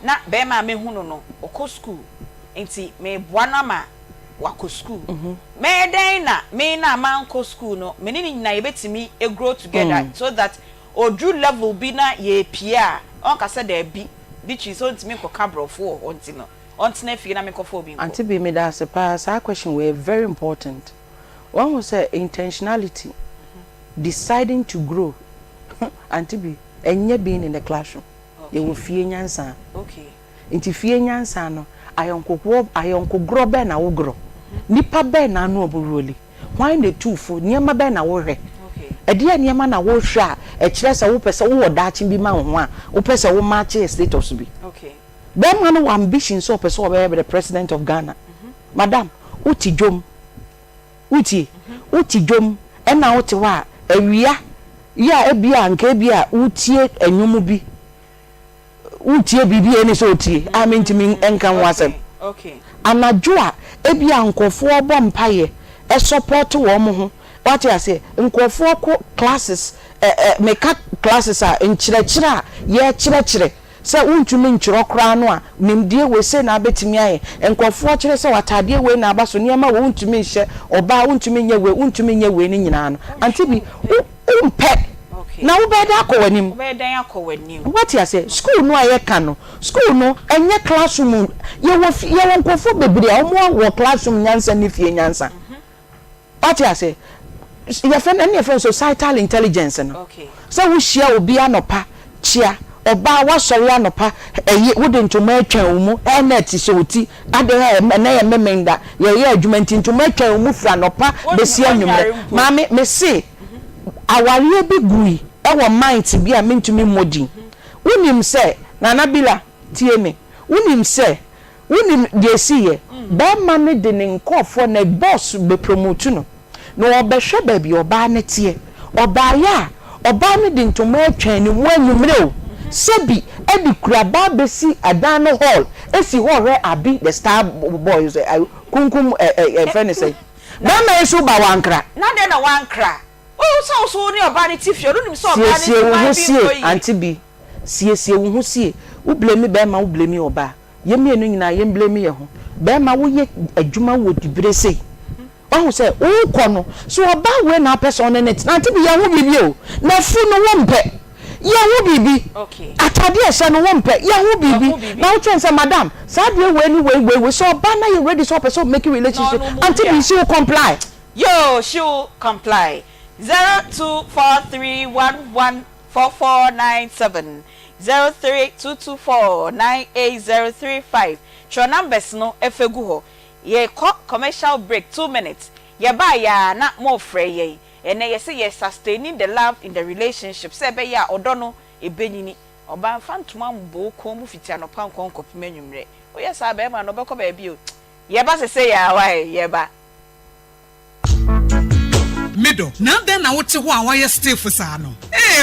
na be ma me hu no ko school enti me boana ma wako school me den na me na man ko school no me ni nyina ye betimi e grow together so that odu level bi na ye pia on ka say there bi which is on me ko cabrofo onti no onti na fie na me ko fo bi Aunty Bea me da se pass our question were very important. One was say intentionality, deciding to grow. Aunty Bea enye being in the classroom. You will fie nyansa. Okay. Inti fie nyansa no ayonko grow be na wo grow. Nipa be na no oboroli. Why the two for niema be na wo hwe. Okay. Edia niema na wo hwe a e kire se wo pese wo dachi bi ma ho a wo pese wo match status bi. Okay. That man who ambition so pese wo be the president of Ghana. Madam, uti jom. Uti jom e na uti wa ewia ya ebia nke bia utie enwumu bi. Utie bibi eni so utie. Amintimi enkan wasem. Okay. Anadwo a ebia nkofo obo mpaye e support wo mo ho. What you say nkofo ko classes make classes a nchirechire a ye chirechire se untumi nchiro kra no a nimdie we se na betimi aye nkofo chire se watade we na abaso niema we untumi hye oba untumi nye we ni nyina no Aunty Bea umpe na wo be da akọwanim what you say school no aye ka no school no enye classroom ye wo nkofo bebre a omo wo classroom nyansa ni fie nyansa what you say your friend any friend societal intelligence no okay so we share obi anopa chia oba wa sori anopa wode ntoma atwa umu enet so oti ade na ye memenda ye adwuma ntoma atwa umu fra anopa besi anwumre mame me se aware bi gui e wo mind bi a mentumi modi unim se nana bila tie me unim se unim de siye ba ma ne de ne nkofo na boss be promote no no obehwe ba bi oba ne tie oba ya oba ne de ntoma atwa ni mu anwumre o sebi edi kuraba besi adano hall esi hall re abi the star boys kunkum friend say na ma yesu ba wankra na de na wankra o so ni oba ne tifio no nim so oba ne sie Aunty Bea sie wo ho sie wo blame be ma wo blame oba yemi enu nyina yem blame ye ho be ma wo ye adwuma wo dibire sei who say o kono so oba we na person ne net Aunty Bea ya wo bibi o na fu no wo mpe ya wo bibi okay atade ehye no wo mpe ya wo bibi na wo twen say madam sadwe we so oba na you ready so person make relationship Aunty Bea she will comply yo she will comply 0243114497 03224980335 your numbers no efegu ho ye commercial break 2 minutes ye ba ya na mo frey ye ene ye say ye sustaining the love in the relationship say be ya odono ebenyini oba fantuma mbo ko mu fitia no pan kon kopi manwumre o ye sa be ma no be ko ba bi o ye ba say ya why ye ba middle now then I would say why you stay for sano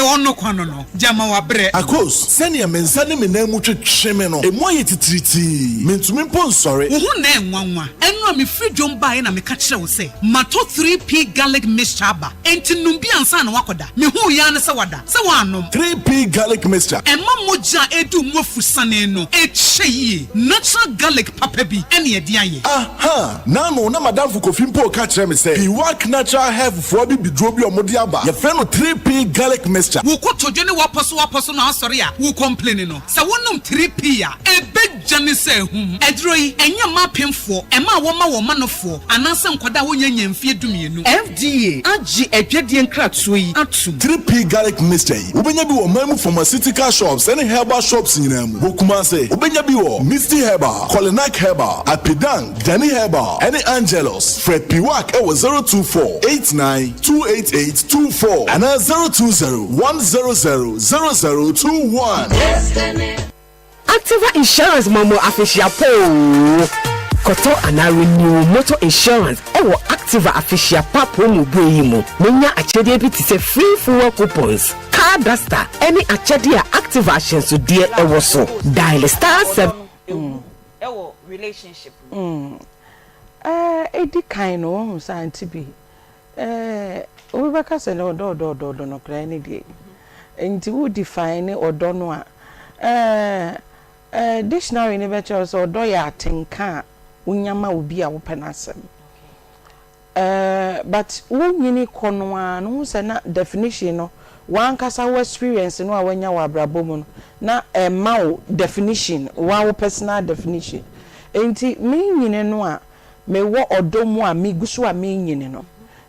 ono kwano no jama wa bre akos senior mensa ne menamu twetwe no emu ayetitiriti mentumi pon sori wo hu na enwanwa enu am free dwom bae na me ka kire wo say mato 3p garlic mixture ba enti numbi ansa na wakoda me hu ya ne se wada se wanom 3p garlic mixture emma moja edu mu afusane no echeyi natural garlic papa bi ene ye dia ye aha na no na madam fu kofimpo ka kire me say be work natural health fufuo bi bidro bi omodi aba ye fe no 3p garlic mixture wo ko tojo ne waposo na asori a wo complain no se wonum 3p a ebejane se hum edro yi enye ma pemfo e ma wo ma wo manofo ananse nkoda wo nyanya mfie dumienu FDA agi adwedie nkratso yi atum 3p garlic mixture yi obenya bi wo mamu pharmaceutical shops and herbal shops nyina mu bokuma se obenya bi wo Misty Herbal, Colinac Herbal, Apidang, Danny Herbal, any Angelos, Fred Piwak, 024-89-288-24, and 020-100-0021. Activa Insurance Mamo Official Po. Koto ana renew motor insurance ewo Activa Official Papo mu buyimu. Menya achede bi tise free fuel coupons. Car duster, any achede Activa actions so dear ewo so. Dial *7 ewo relationship edi kind o so Aunty Bea we beka se no do no kra ni die enti wo define odo no a dictionary ni be che so odo ya atenka unyama obi a wo penasem but wo nyini kono a no se na definition no one kasa wo experience no a wanya wa abrabom no na ma definition one personal definition enti me nyine no a me wo odomu a me gusu a me nyine no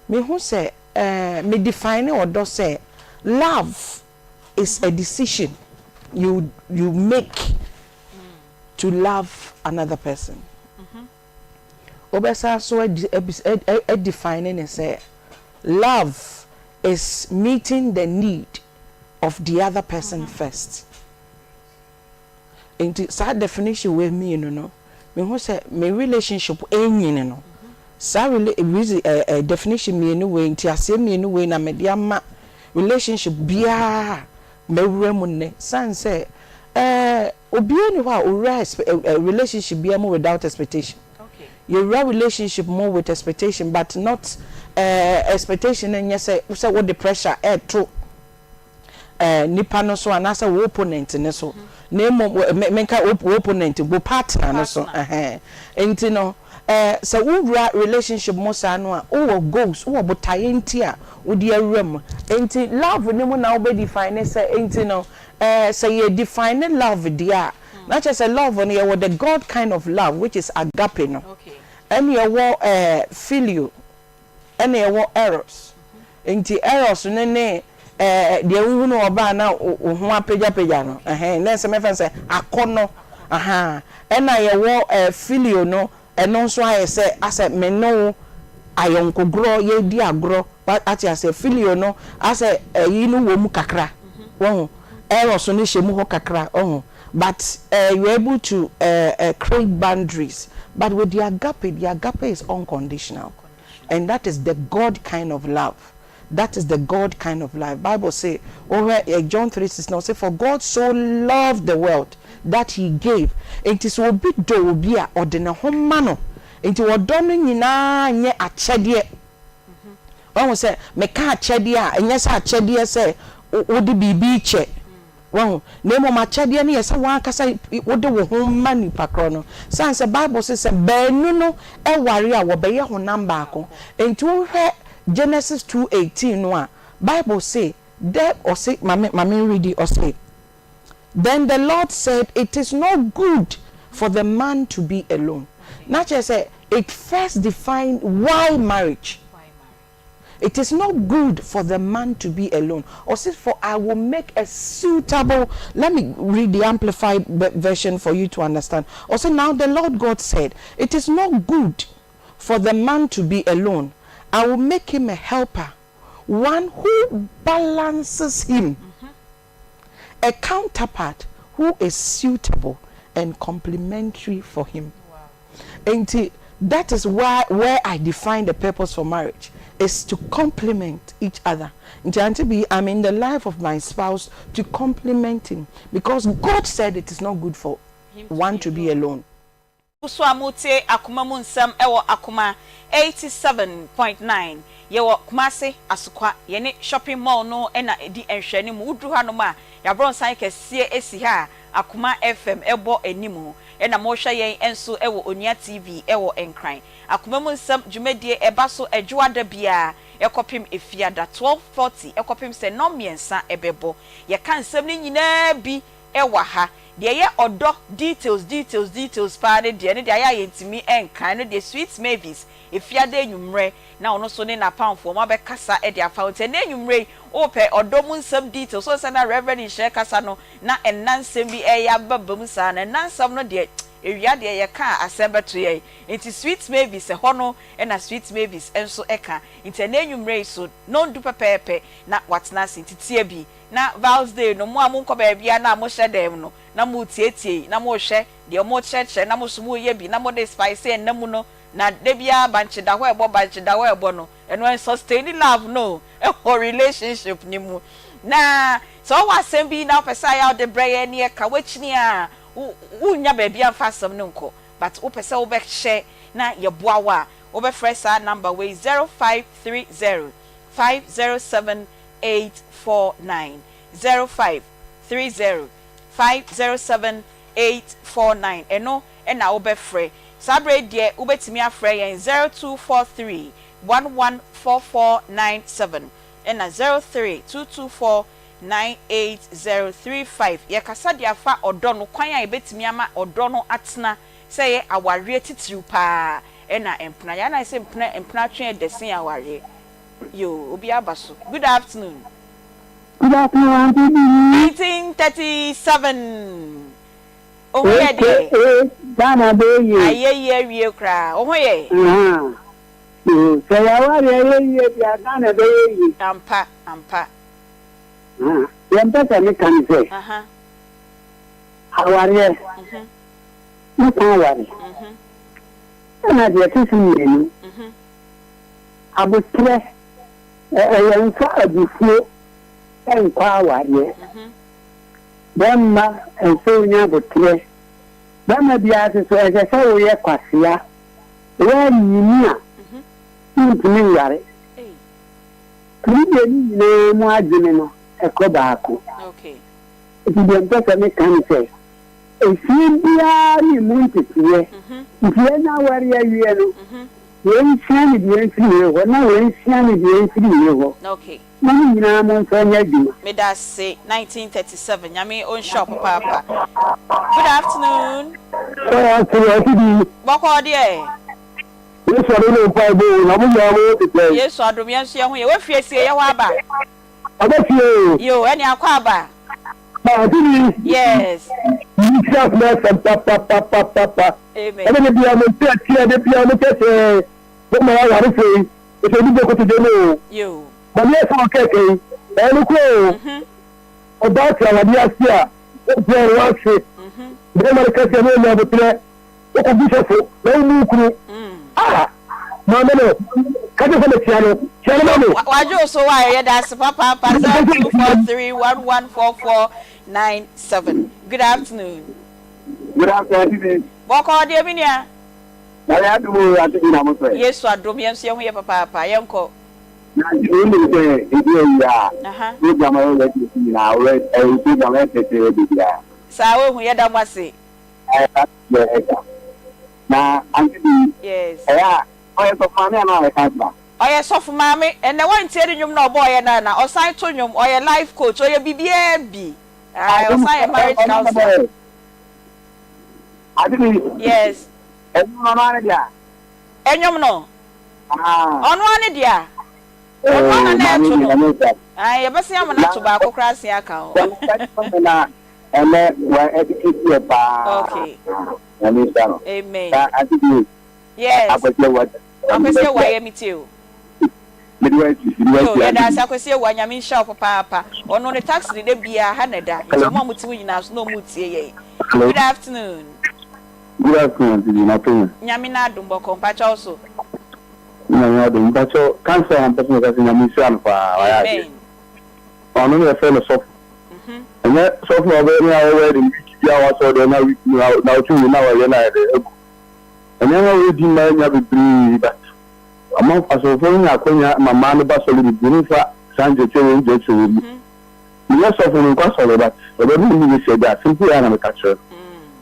me hu se me define odo say love is a decision you make to love another person obesa so defining and say love is meeting the need of the other person first. Into that definition with me, no. Me who say my relationship any no. Sa definition me anyway. Into I say me anyway na mediama relationship biya me remune. San say obi anywhere or relationship biya more without expectation. Okay. Your relationship more with expectation, but not. Expectation and yes say what the pressure to nipa no so anasa wo opponent ne so na menka opponent go partner no so enti no so wo relationship mo sa no a wo goals wo botaye nti a wo de awram enti love ne mo na wo be define say enti no say you define love dia not just a love on you the God kind of love which is agape no okay and you filial ene ewo errors enti errors ne de wu no oba na ho apegya no na se me fa se akono ena yewo filio no eno so aye se ase me no ayonkogro ye di agro ati ase filio no ase yi no wo mu kakra wo errors no hye mu ho kakra but you able to create boundaries but with the agape is unconditional. And that is the God kind of love. That is the God kind of love. Bible say over John 3:16 say for God so loved the world that he gave. It is obi do obi a odene homma no. Enti wodono nyina nye achede. Won say me ka achede a enye say achede say wodi bibi che. Won nemo machede ne yesa wan kasa wodi wo homma ni pakro no. Say Bible say benu no e ware a wo beye honam baako. Enti wo hwe Genesis 2:18 no a Bible say there or say mama read it or say then the Lord said it is not good for the man to be alone. Not just say it first defined why marriage. It is not good for the man to be alone. Or says, for I will make a suitable. Let me read the amplified version for you to understand. Or say, now the Lord God said, it is not good for the man to be alone. I will make him a helper, one who balances him, a counterpart who is suitable and complementary for him. Wow. And that is where I define the purpose for marriage. Is to complement each other. Aunty Bea, I'm in the life of my spouse to complement him because God said it is not good for one to be alone. Uswamute Akoma munsam ewo Akoma 87.9 yewo Kumase asukwa yene shopping mall no ena edi enhwani mu udu hanom a ya bronsan kese esi ha Akoma FM ebo enimu ena mo hwa yen enso ewo Onia TV ewo Enkran Akoma munsam dwumadie eba so adwoada bia ekopim efiada 12:40 ekopim se no miensa ebebo ye kan sem ni nyina bi ewa ha de ye odo details pa ne de ya yentimi enkan no de sweet mavis efiada enwumre na ono so ne na pamfo ma be kasa e de afaunte na enwumre ope odo mu nsem details so se na reverend share kasa no na enansem bi eya babam sa na enansam no de ewia de ye ka asembeto ye enti sweet mavis e hono e na sweet mavis enso eka enti na enwumre so no ndu pepepe na watna sintitie bi na Val's Day no mo amunko ba bia na mo hyedem no na mo tietie na mo hwe de mo cheche na mo so mo ye bi na mo de spice en namu no na de bia banche da ho ebo no eno en sustain love no e ho relationship ni mu na so wa sem bi na pesa ya de breye ne ka wachini a unya ba bia fasam no nko but wo pesa wo be share na ye boawa wo be fresh number way 0530 507 849 0530 507 849 eno ena obefre sabre die ubetimi afre yen 0243 114497 ena 0322498035 ye kasa dia fa odo no kwan a ebetimi ama odo no atena seye aware titiriu pa ena empna ya na se empna twen desin aware yo obi abaso. Good afternoon. Good afternoon, 1937. Oh yeah, dear. Dana Bea. Aye, we cry. Oh yeah. So I want Dana Bea. Ampa. Yampa, I can say. How are you? No power. And I get to see you. I was stressed. I'm sorry before. And power, yes. Bama and so near the place. Bama be as I say, we are Quasia. When you know, no more general, a cobaco. Okay. If you don't talk, I can say. If you be a mounted here, if you are now where you are, when Sandy be entry, or now when Sandy be entry. Okay. Me that say 1937. Yami own shop, Papa. Good afternoon. Boko dear. Yes, I don't know if I do. Yes, I do. Yes, you are fierce. You are back. I bet you. You any aquaba? Yes. Papa. Amen. I don't know you. But yes, okay. And about our dear Sia, very well said. Then I can say, no, what a beautiful, no new. Ah, no, can you the channel? Why you so why that's Papa 0243114497. Good afternoon. Good afternoon. Walk on dear Minia. I had to go at the number. Yes, so I do me and see you, Papa, Yanko. Sawe hu yeda mwase. Na Aunty yes. Oye so mama na kanba. Oye sofu mama and the one tell nyum na boy na osan to nyum oye life coach oye bibia bi. Osan marriage counselor. Aunty yes. Enyo na dia. Enyum no. Onu ani dia. Onu na etu no. Ai yebese am na to ba akokra se aka o. Na ene wa educate pa. Okay. Amen. Yes. Akwese wa ye mitio. Yo, that's akwese wa nyame sha papa. Ono ne taxi de bia ha na da. Nti mo amuti nyina so no mutie ye. Good afternoon. Good afternoon, Nato. Nyame na adumbo kompacha also. Na adum bacho cancer and person that nyame sha pa. Amen. Ono ne fe no so. And that so for very already ya was order now to now we na and then we did my be but among us of akonya mama no ba so be binifa sanje chewe je chewe yes of no kwa so but we need to say that simply ana catch you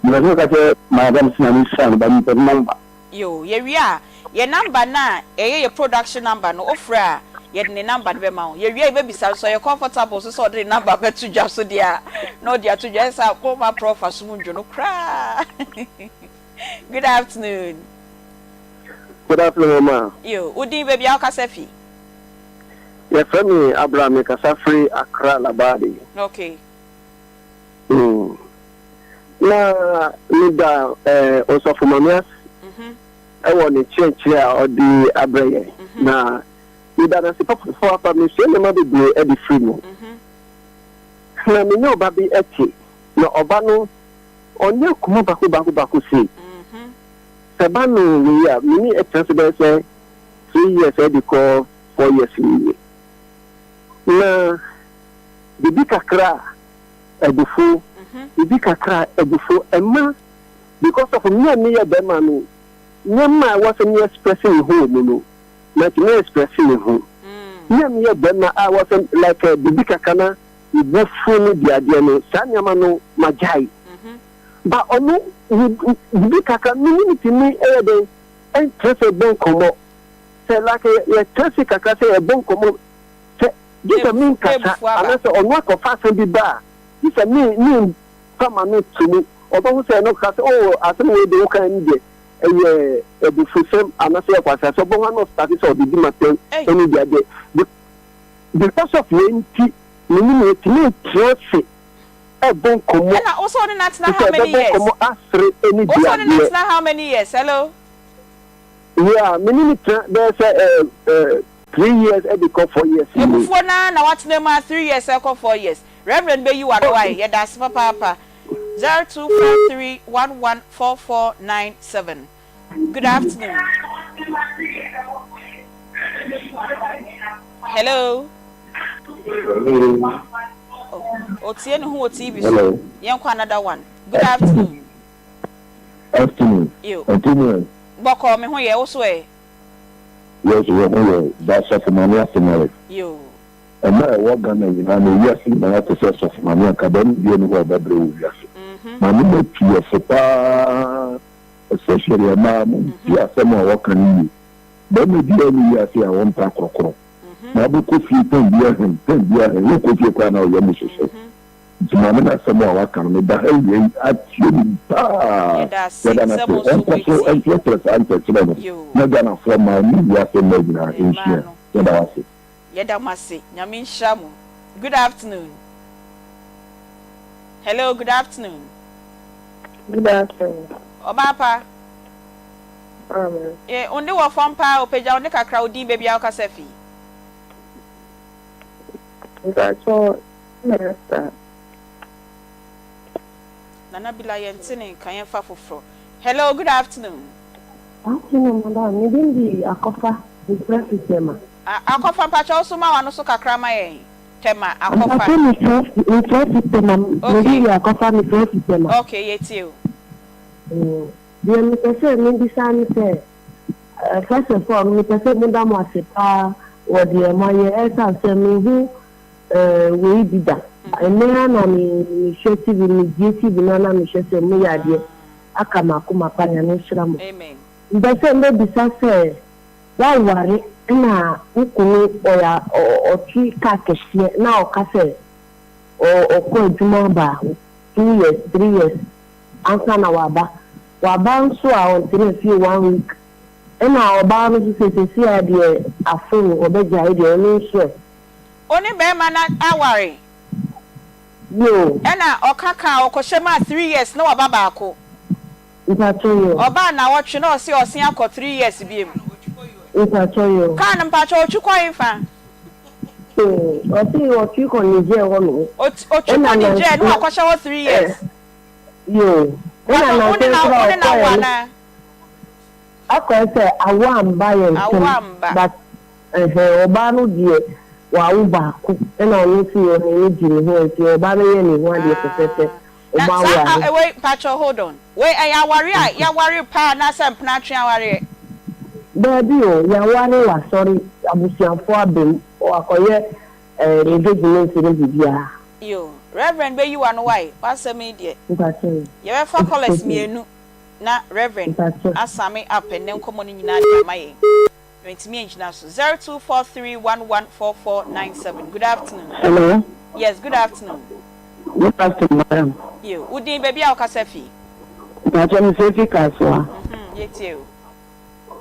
know catch madam sinami shan ba mi number yo ye wi a ye number na ye production number no ofra ye the number be ma ye wie be bisa so ye comfortable so the number be to just so dia no dia to just ko ma prof asumudwo no kra. Good afternoon. Good afternoon, ma. Yo, udi baby akasafi. Yes, me Abraham Kasafri Accra Labadi. Okay. Na nida osofu mamias. I want to change here or the abreye. Na nida na si papa for apa me se ma be be e di free mo. Na me no ba bi eti. Na oba no onye kuma baku si. Sebanu we ya me e president say 3 years e di ko 4 years. Na bibi kakra ebufu bibi kakra ebufu emma because of me be man no nyama was me expressing home no like me expressing home me be man I was like bibi kakana ebufu no dia dia no sa nyama no majai ba onu bibi kakana me ni den en trese bon komo c'est là que les trese kakra c'est bon komo. This a mean kasa, and I on what of fashion be bar. This a mean come to me. Although say no kasa, oh, as we do can get a buffet, and I say what I saw, but one of studies or the matter any day. Because of Yenty, meaning trust a bon come. And also the national how many years? Also the national how many years? Hello? Yeah, meaning there's 3 years every 4 years. Before now, what's the name? 3 years, 4 years. Reverend Bea, you are why? Yeah, that's Papa. 0243114497. Good afternoon. Hello. Oh, TV. Hello. Young another one. Good afternoon. Afternoon. You. Afternoon. Boko me ho ye also eh. Yes, we know that's of money after You. And now what Ghana, you know, yes, you have to say of money, and can be anywhere but blue. Yes. Mammy, you are especially a man, you are someone walking you. Then maybe any year, I won't talk or now, because you can be a him, look at your crown or your missus. Mamma, someone walking with the hell, actually, that's you. Not gonna form my media in here. Yedamasi, Yamin Shamu. Good afternoon. Hello, good afternoon. Good afternoon. Obapa. Yeah, only one from Pa or Peja on the crowdy baby Alcasefi. That's all. Minister. Nana Bilayan Tini, Kayan Fafufro. Hello, good afternoon. Afternoon, madam. You didn't be a coffee with Tema. A coffee patch also, my one also crama. Tema, a coffee. Okay, it's you. The Mr. Mindy San said, first of all, Mr. Madam was a pa or the Maya Elsa said me who we did that. And then I'm initiative in GC Banana Michelle me idea. Akama Kuma Panya no Shram. Amen. The same baby say, why worry? Na ukuni or 3 kakesh now kase or ko juma ba 2 years 3 years ansa na waba nso a on 1 week na oba no se see ade afun obeja ide no so oni be ma na aware yo na okaka okoshema 3 years na waba ba ko mpacho oba na wotwe na osi osia akọ 3 years biem mpacho kan mpacho ochukọ ifa osi ochukọ nije wono ochukọ nije no akọsha 3 years yo na wana akọse awamba yen but oba no die wa uba ko na onu si yo ni jiri ho ti oba no ye ni ho ade pesese oba wa wait pacho hold on wait ya wari pa na sempna twa wari baby ya wari wa sorry abusianfo abem o akoye engagement ni bibia yo Reverend Bea, you are no why? What's the media? You have 4 callers, me, na Reverend. Asami up and then come on in my. me engineer 0243114497. Good afternoon. Hello. Yes, good afternoon. Good afternoon, madam. You Udin baby ao kasefi. Mpacho mi sefi kaswa. Yeti o.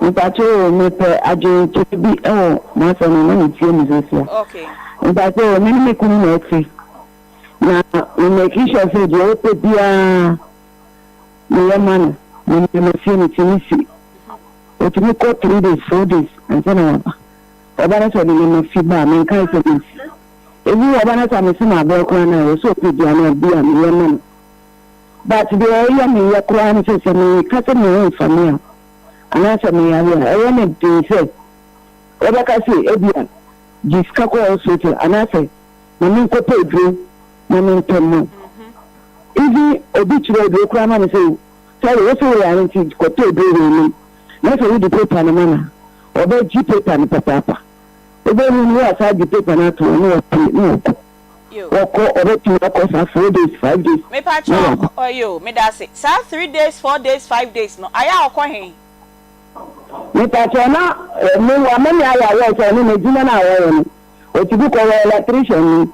Mpacho mi pe aje bi ma so no na tie mi sefi. Okay. Mpacho mi mi kunu na eti. Na mi make sure say je o pe bia mi yamana. Mi me fi mi tinisi. O ti mi ko 3 days 4 days and then ọba na so ni me fi ba mi kan se this. Ebi ọba na so mi si ma bo ko na o so pe bia na bia mi yamana. But the area me ya kura ni se me kase me family ana se me ya ya ne de se oba ka se ebia jiska ko also te ana se na me ko pe dru na me temo izi obi chiro de kura ma me se sorry we so ya ni ko pe dru ni na se we di paper na mana oba ji paper ni papa oba ni wa sa di paper na to no Oko already oko 4 days 5 days. Me pacho oyo me da say 3 days 4 days 5 days no aya oko hen. Me pacho na me wa me aya wa so ni me jina na wa ni. O ti bu ko electrician ni.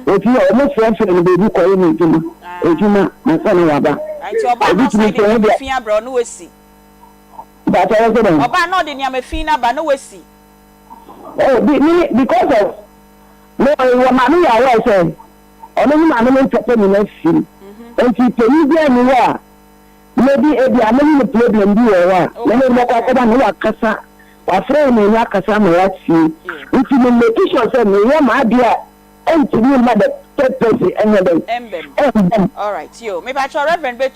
O ti o mo friend ni be bu ko ni jina. Ejuma na so ni wa ba. Anti oba no say ni fi abro no wesi. But I was there. Oba no de ni amfi na ba no wesi. Oh because of no, mami ya wa say. Ono ni mami no tete mi na fi. Enti temi bi ani wa. Maybe e bi amani no problem bi wa. Na me mo kwa ba no wa kasa. Wa frɛ me ya kasa ma ya ti. Enti me make sure say me ya ma dia. Enti ni ma the third person enebe. Embem. All right, yo. Me ba cho reverend be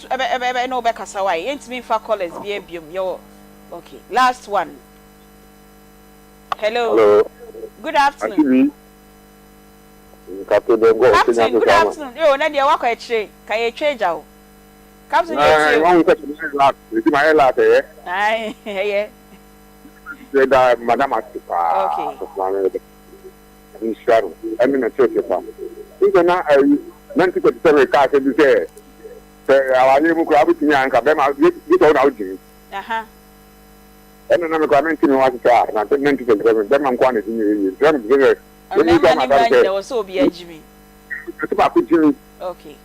no be kasa why. Enti me fa callers bi ebiom yo. Okay, last one. Hello. Good afternoon. Captain, good afternoon. Yo, na dia wako eche. Ka ye treja o. Captain, yes. One question is last. It's my last eh. Aye, yeah. The madam Asipa. Okay. In Sharon. I mean a church farm. Think na nanti ko tell ka se bi say. Say awale mu kra bi nya nka be ma bi to na ojin. Aha. Ena na me kwa nanti me wa ta na nanti ko be ma nkwa na tinye yi. Drum bi there was so be a Jimmy. Okay.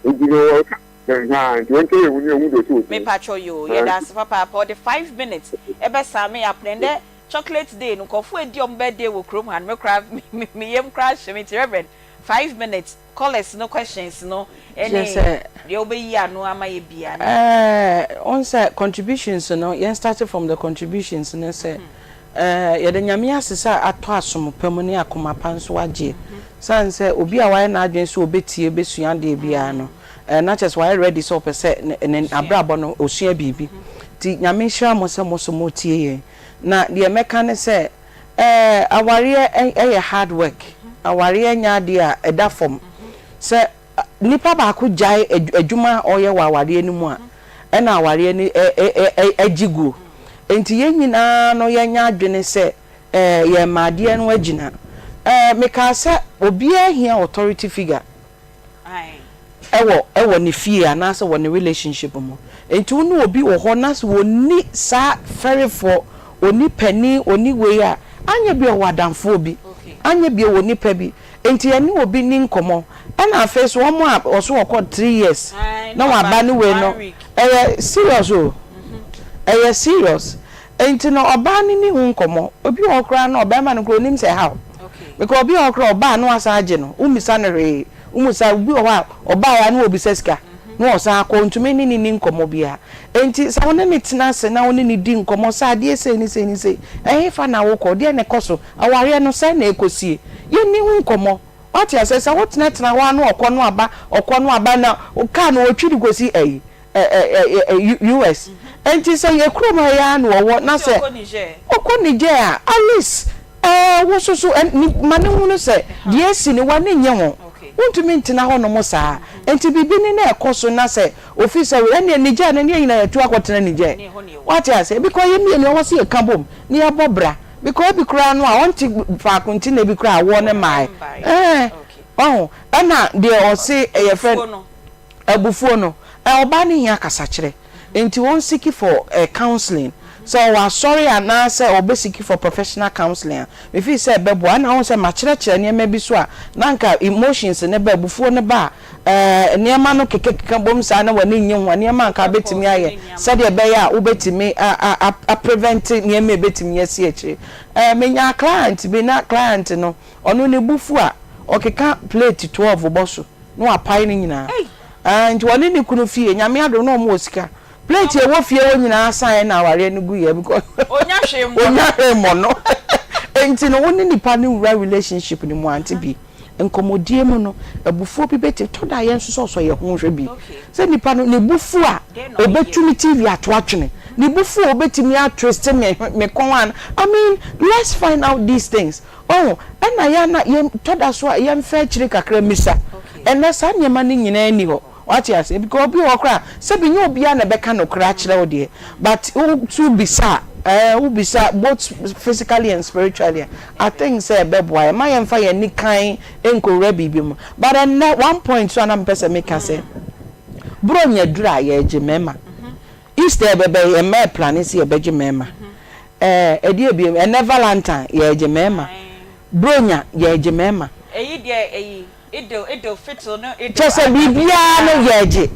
Me patrol you. Yeah, that's papa for the 5 minutes. Ebe sami aprende chocolate day no kofu edi on birthday wo krom han me craft me yem crash me reverend 5 minutes. Callers no questions no. Any the obe ya no ama ye bia. On say contributions no. You started from the contributions no say ye de nyame asesa ato asom pamuni akoma panso age san se obi a waye na adwen so obetie besua de bia no na chese waye ready so pese ne abrabo no osua bibi ti nyame hira mo se mo so motie ye na de meka ne se aware eye hard work aware nya de a eda form se nipa ba ko jai adwuma oye wa aware ni mu a na aware ni ajigu enti yenyina no yenya adwene se ye maade no agina meka se obi ahia authority figure ewo ne fie anase wo ne relationship mo enti unu obi wo ho na se woni sa ferifo oni pani oni we a anya bi owadamfo obi anya bi woni pa bi enti eni obi ni nkomo na afeso wo mo a oso wo 3 years na wa ba ni we no serious o serious enti no oba ni hu nkomo obi okra na oba ma no kro nim se how because obi okra oba no asa age no umisa na re umusa obi oba ya na obi seska no osa ko ntumi ni nkomo bia enti sa wona ni tina se na wona ni di nkomo sa de ese ni se fa na wo ko de ne koso aware no sai na ekosie ye ni hu nkomo wati asesa wotina wa no okono aba na ka no otwiri kosi US enti say ye krom ya na wo na say okoniger at least wo so mane hu no say de si ni wa ne nye ho untumi ntina ho no mo saa enti bibi ni na ekoso na say officer we ne niger na ne nyina yatu akotena niger wati ase because ye mi ne wo se kabom ni abobra because bi kra no a wonti fa konti na bi kra wo ne mai na de o se ye friend abufuo no oba ni hia kasa kire enti won seek for counseling so wa sorry and na say obesiki for professional counseling me feel say bebo na won say ma kire niam bi so a nanka emotions ne babufuo ne ba niam no keke bom sa na wani nyim wa niam anka betimi aye said e be ya ubetimi a prevent niam e betimi yesi echi menya client bi na client no ono ne bufu a okeka plate 12 boso no apai ni nyina and wani ni kunu fie nyame ado no mo osika plate e wo fie wo nyina asan na aware no gu ye because onya hwemo no enti no woni nipa ni relationship ni mo Aunty Bea enkomodie mu no abufuo bi beti to da ye nso so ye ho hwe bi se nipa no ne bufu a obetumi TV atwatwene ne bufu obetumi atrust me konwan I mean let's find out these things oh ena ya na ye to da so ye mfa chiri kakra misa ena sa nyema ni nyina ani ho what you say because obi okra se bi nye obi a na beka no kra kire wo de but to bisa ubisa both physically and spiritually I think say beboy my emfa ye ni kan enkore bibim but at one point so na mpese make say bro nya dura ye je mema Easter bebe ye me plan si ye beje mema edi ebi Valentine ye je mema bro nya ye je mema eyi de eyi Edo fittle no Edo just a bibia no yeje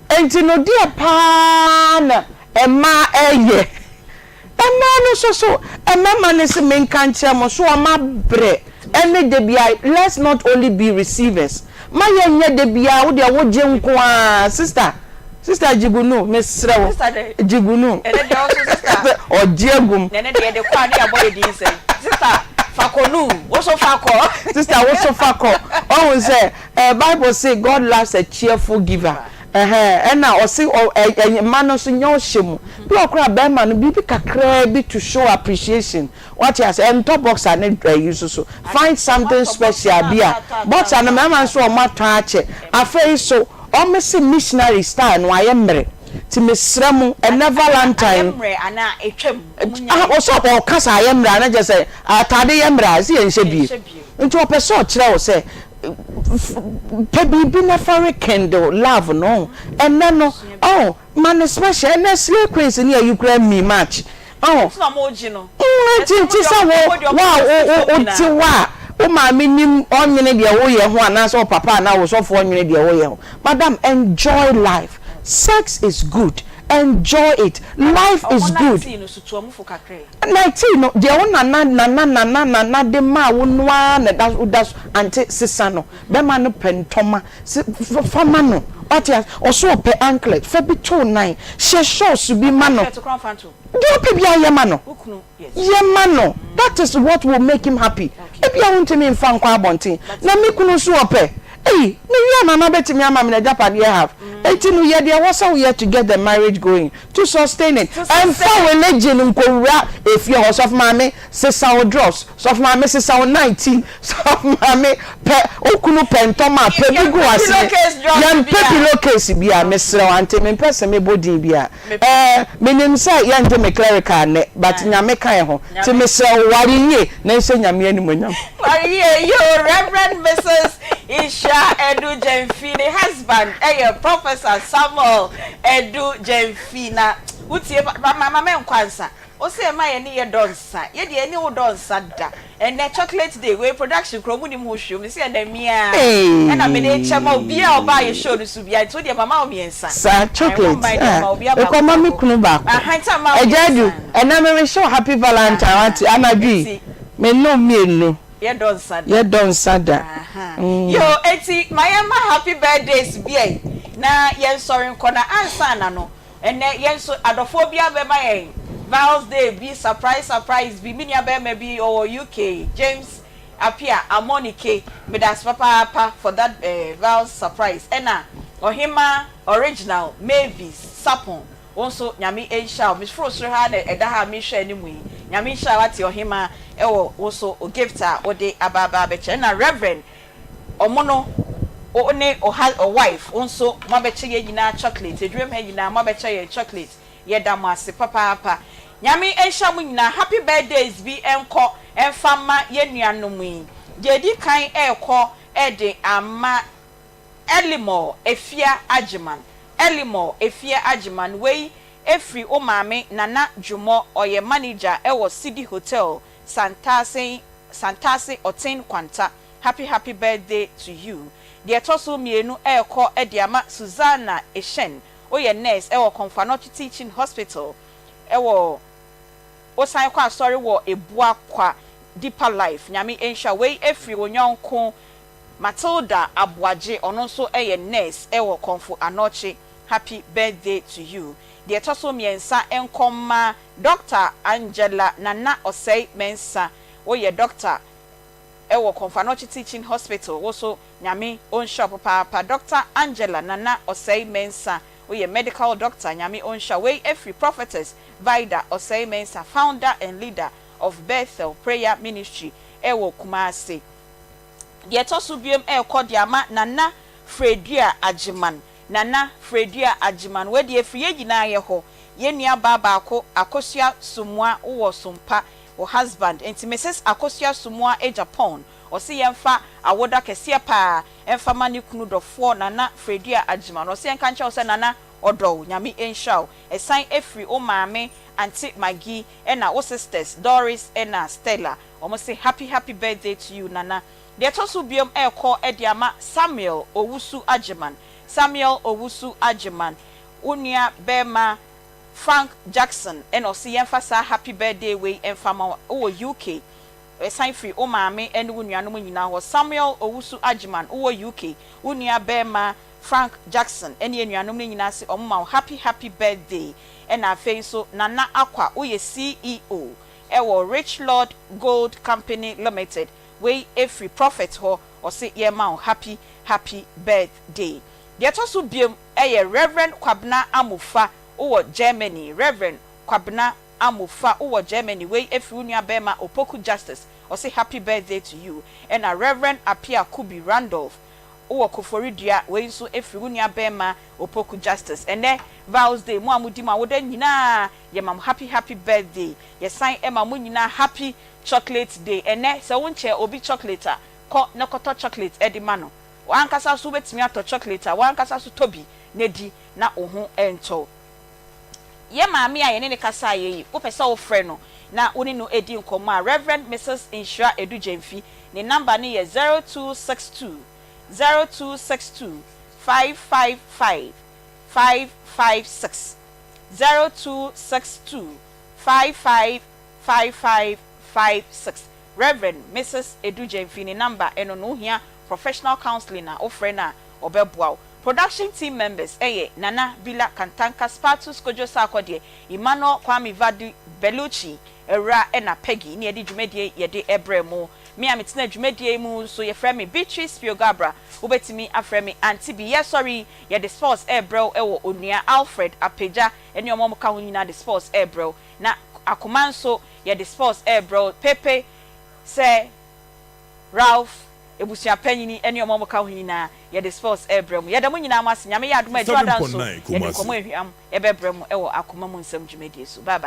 enti no dia pa na ema eye ema no so ema ne se menkanche mo so ama bre ene de bia let's not only be receivers ma ye de bia wo de wo je nko a sister jibunu mesre wo jibunu ene de also sister ojiegum ene de kwa de aboye di say sister Fakonu, also Fako. Sister, also Fako. Oh, say, Bible say God loves a cheerful giver. And now, or say, a man of your shame. Block crab, man, be kakra to show appreciation. What you say, and top box and use so. Find something special, beer. But an man so much touch it. I face so, almost missionary style, no, I am ti mesremu ene Valentine ana etwam also o kasa ayemra na je say atade yemra si enhye bi nti opeso o kire wo say pebi na for candle love no ene no oh man special ene slay queens ni ayukra me match oh so mo gi no ti sa wo o ti wa o ma me nim onyene de wo ye ho ana so papa na wo so fo onyene de wo ye ho madam enjoy life. Sex is good. Enjoy it. Life is good. 19 no de wona na de ma wonwa na das anti sisano be ma no pentoma fama no otia oso pe anklet fa bi to 9 she shows bi ma no do pe bia ye ma no ye ma no that is what will make him happy e bia won temi mfa nkwa abonten na me kunu so ope hey, no, you bet me, I'm in Japan. You have 18 years. There was how to get the marriage going to sustain it. And for religion, if you are of mammy, says our dross, soft mammy says our 19, soft mammy, Okuno Pentoma, Pebigo, young Pepi case be a Mr. Aunty, me person me body be a meaning say young Jimmy clerical, but Yameka to Mr. Wadi, Nelson Yamian. You Reverend Mrs. Isha Edu Jemfi, the husband, Professor Samuel Edu Jemfi. Na uti mama me nkwansa. O say ma ye ne ye donsa. Ye de any wo donsa da. And the chocolate day we production kro mu ni mu hwem. Me say na mia. E na me de chema obi a oba ye show no su bia. So de mama o miensa. Sa chocolate. E ko mama kunu ba. Ahanta ma. Ejadu. E na me show happy Valentine Aunty Anabi. Me no me no. Ye don sada. Ye don sada. Yo, eti my happy birthdays bia. Na yen sorry nkona ansa na no. Ene yen so adophobia be my yen. Val's Day be surprise be minia be maybe or UK. James appear Amonike me das papa for that Val's surprise. Ena Ohima original Mavis Sapon. Also nyami ensha Miss Frosro ha na eda ha mi hwe animu yi nyami ensha wati Ohima ewo also o gifter ode ababa beche na Reverend omono one o wife also mabeche ye nyina chocolate edwem ha nyina mabeche ye chocolate ye damase papa nyami ensha mu nyina happy birthdays bi enko enfama ye nuanom yi jedi kan ekọ ede ama Elimo efia ajiman we efri o maame Nana Jumo oye manager ewo City Hotel Santase Otin Kwanta. Happy birthday to you. The toso mienu eko ediama Susanna Eshen oye nurse ewo Konfanochi Teaching Hospital ewo osan kwa sorry wo ebua kwa Deeper Life nyame ensha we efri wonyonko Matilda Abuaje ononso eye nurse ewo Konfu Anochi. Happy birthday to you. The toso miensa enkoma Dr. Angela Nana Osei Mensa oye doctor ewo Konfanochi Teaching Hospital also nyame onsha papa Dr. Angela Nana Osei Mensa oye medical doctor nyame onsha we every prophetess Vida Osei Mensa founder and leader of Bethel Prayer Ministry ewo Kumasi. The toso biem kodiama Nana Fredia Ajiman we de efie gina ye ho ye nua baba ako Akosua Sumwa wo Sumpa o husband enti Mrs. Akosua Sumwa e Japan o se yemfa awoda kese pa emfa mani kunu dofo Nana Fredia Ajiman o se enka nche o se Nana odo nyame enshaw esan efri o maame Aunty Maggie ena o sisters Doris ena Stella o mo say happy birthday to you Nana. De toso biom ediama Samuel Owusu Ajiman unia bema Frank Jackson and osi yemfasa happy birthday we enfama o UK sign free o maame and unia no nyina ho Samuel Owusu Ajiman o UK unia bema Frank Jackson and yenua no nyina se omma happy birthday and afei so Nana Akwa o ye CEO ewo Rich Lord Gold Company Limited we every prophet ho or say yema happy birthday. The toso biem Reverend Kwabna Amufa o Germany. Reverend Kwabna Amufa o Germany we efunia bema opoku justice or say happy birthday to you. And a Reverend Apia Kubi Randolph o Koforidia we so efunia bema opoku justice. And then vows day mo amudima woden nyina ye mam happy birthday. Ye sign Emma mo nyina happy chocolate day. And then se wonche obi chocolate ko nokoto chocolate edimano. Wan kasa so betimi ato chocolate wan kasa so tobi nedi na ohu ento ye maami a ye ne kasa ye wo pese wo frɛ no na woni no edi nkoma Reverend Mrs. Insura Edujemfi ne number ne ye 0262 555 556 0262 555556 Reverend Mrs. Edujemfi ne number eno no hia professional counseling na ofrena obebua production team members Nana Bila Kantanka Spatus Kojosa Akodie Emmanuel Kwame Vadi Beluchi Era ena Peggy ni edi dwumedie yede ebremo me ametina dwumedie mu so ye frɛ me Beatrice Piogabra ubetimi afrɛ me Aunty Bea sorry ye the sports ebro ewo onua Alfred Apeja eni omo ka ho nyina the sports ebro na Akoma nso ye the sports ebro Pepe say Ralph ebusia panyini ene omo ka ho nyina ye the sports ebrem ye da mo nyina amase nyame ya adoma adwa danso ye komo ehwiam ebebrem ewo Akoma mu nsam dwumedie so bye bye.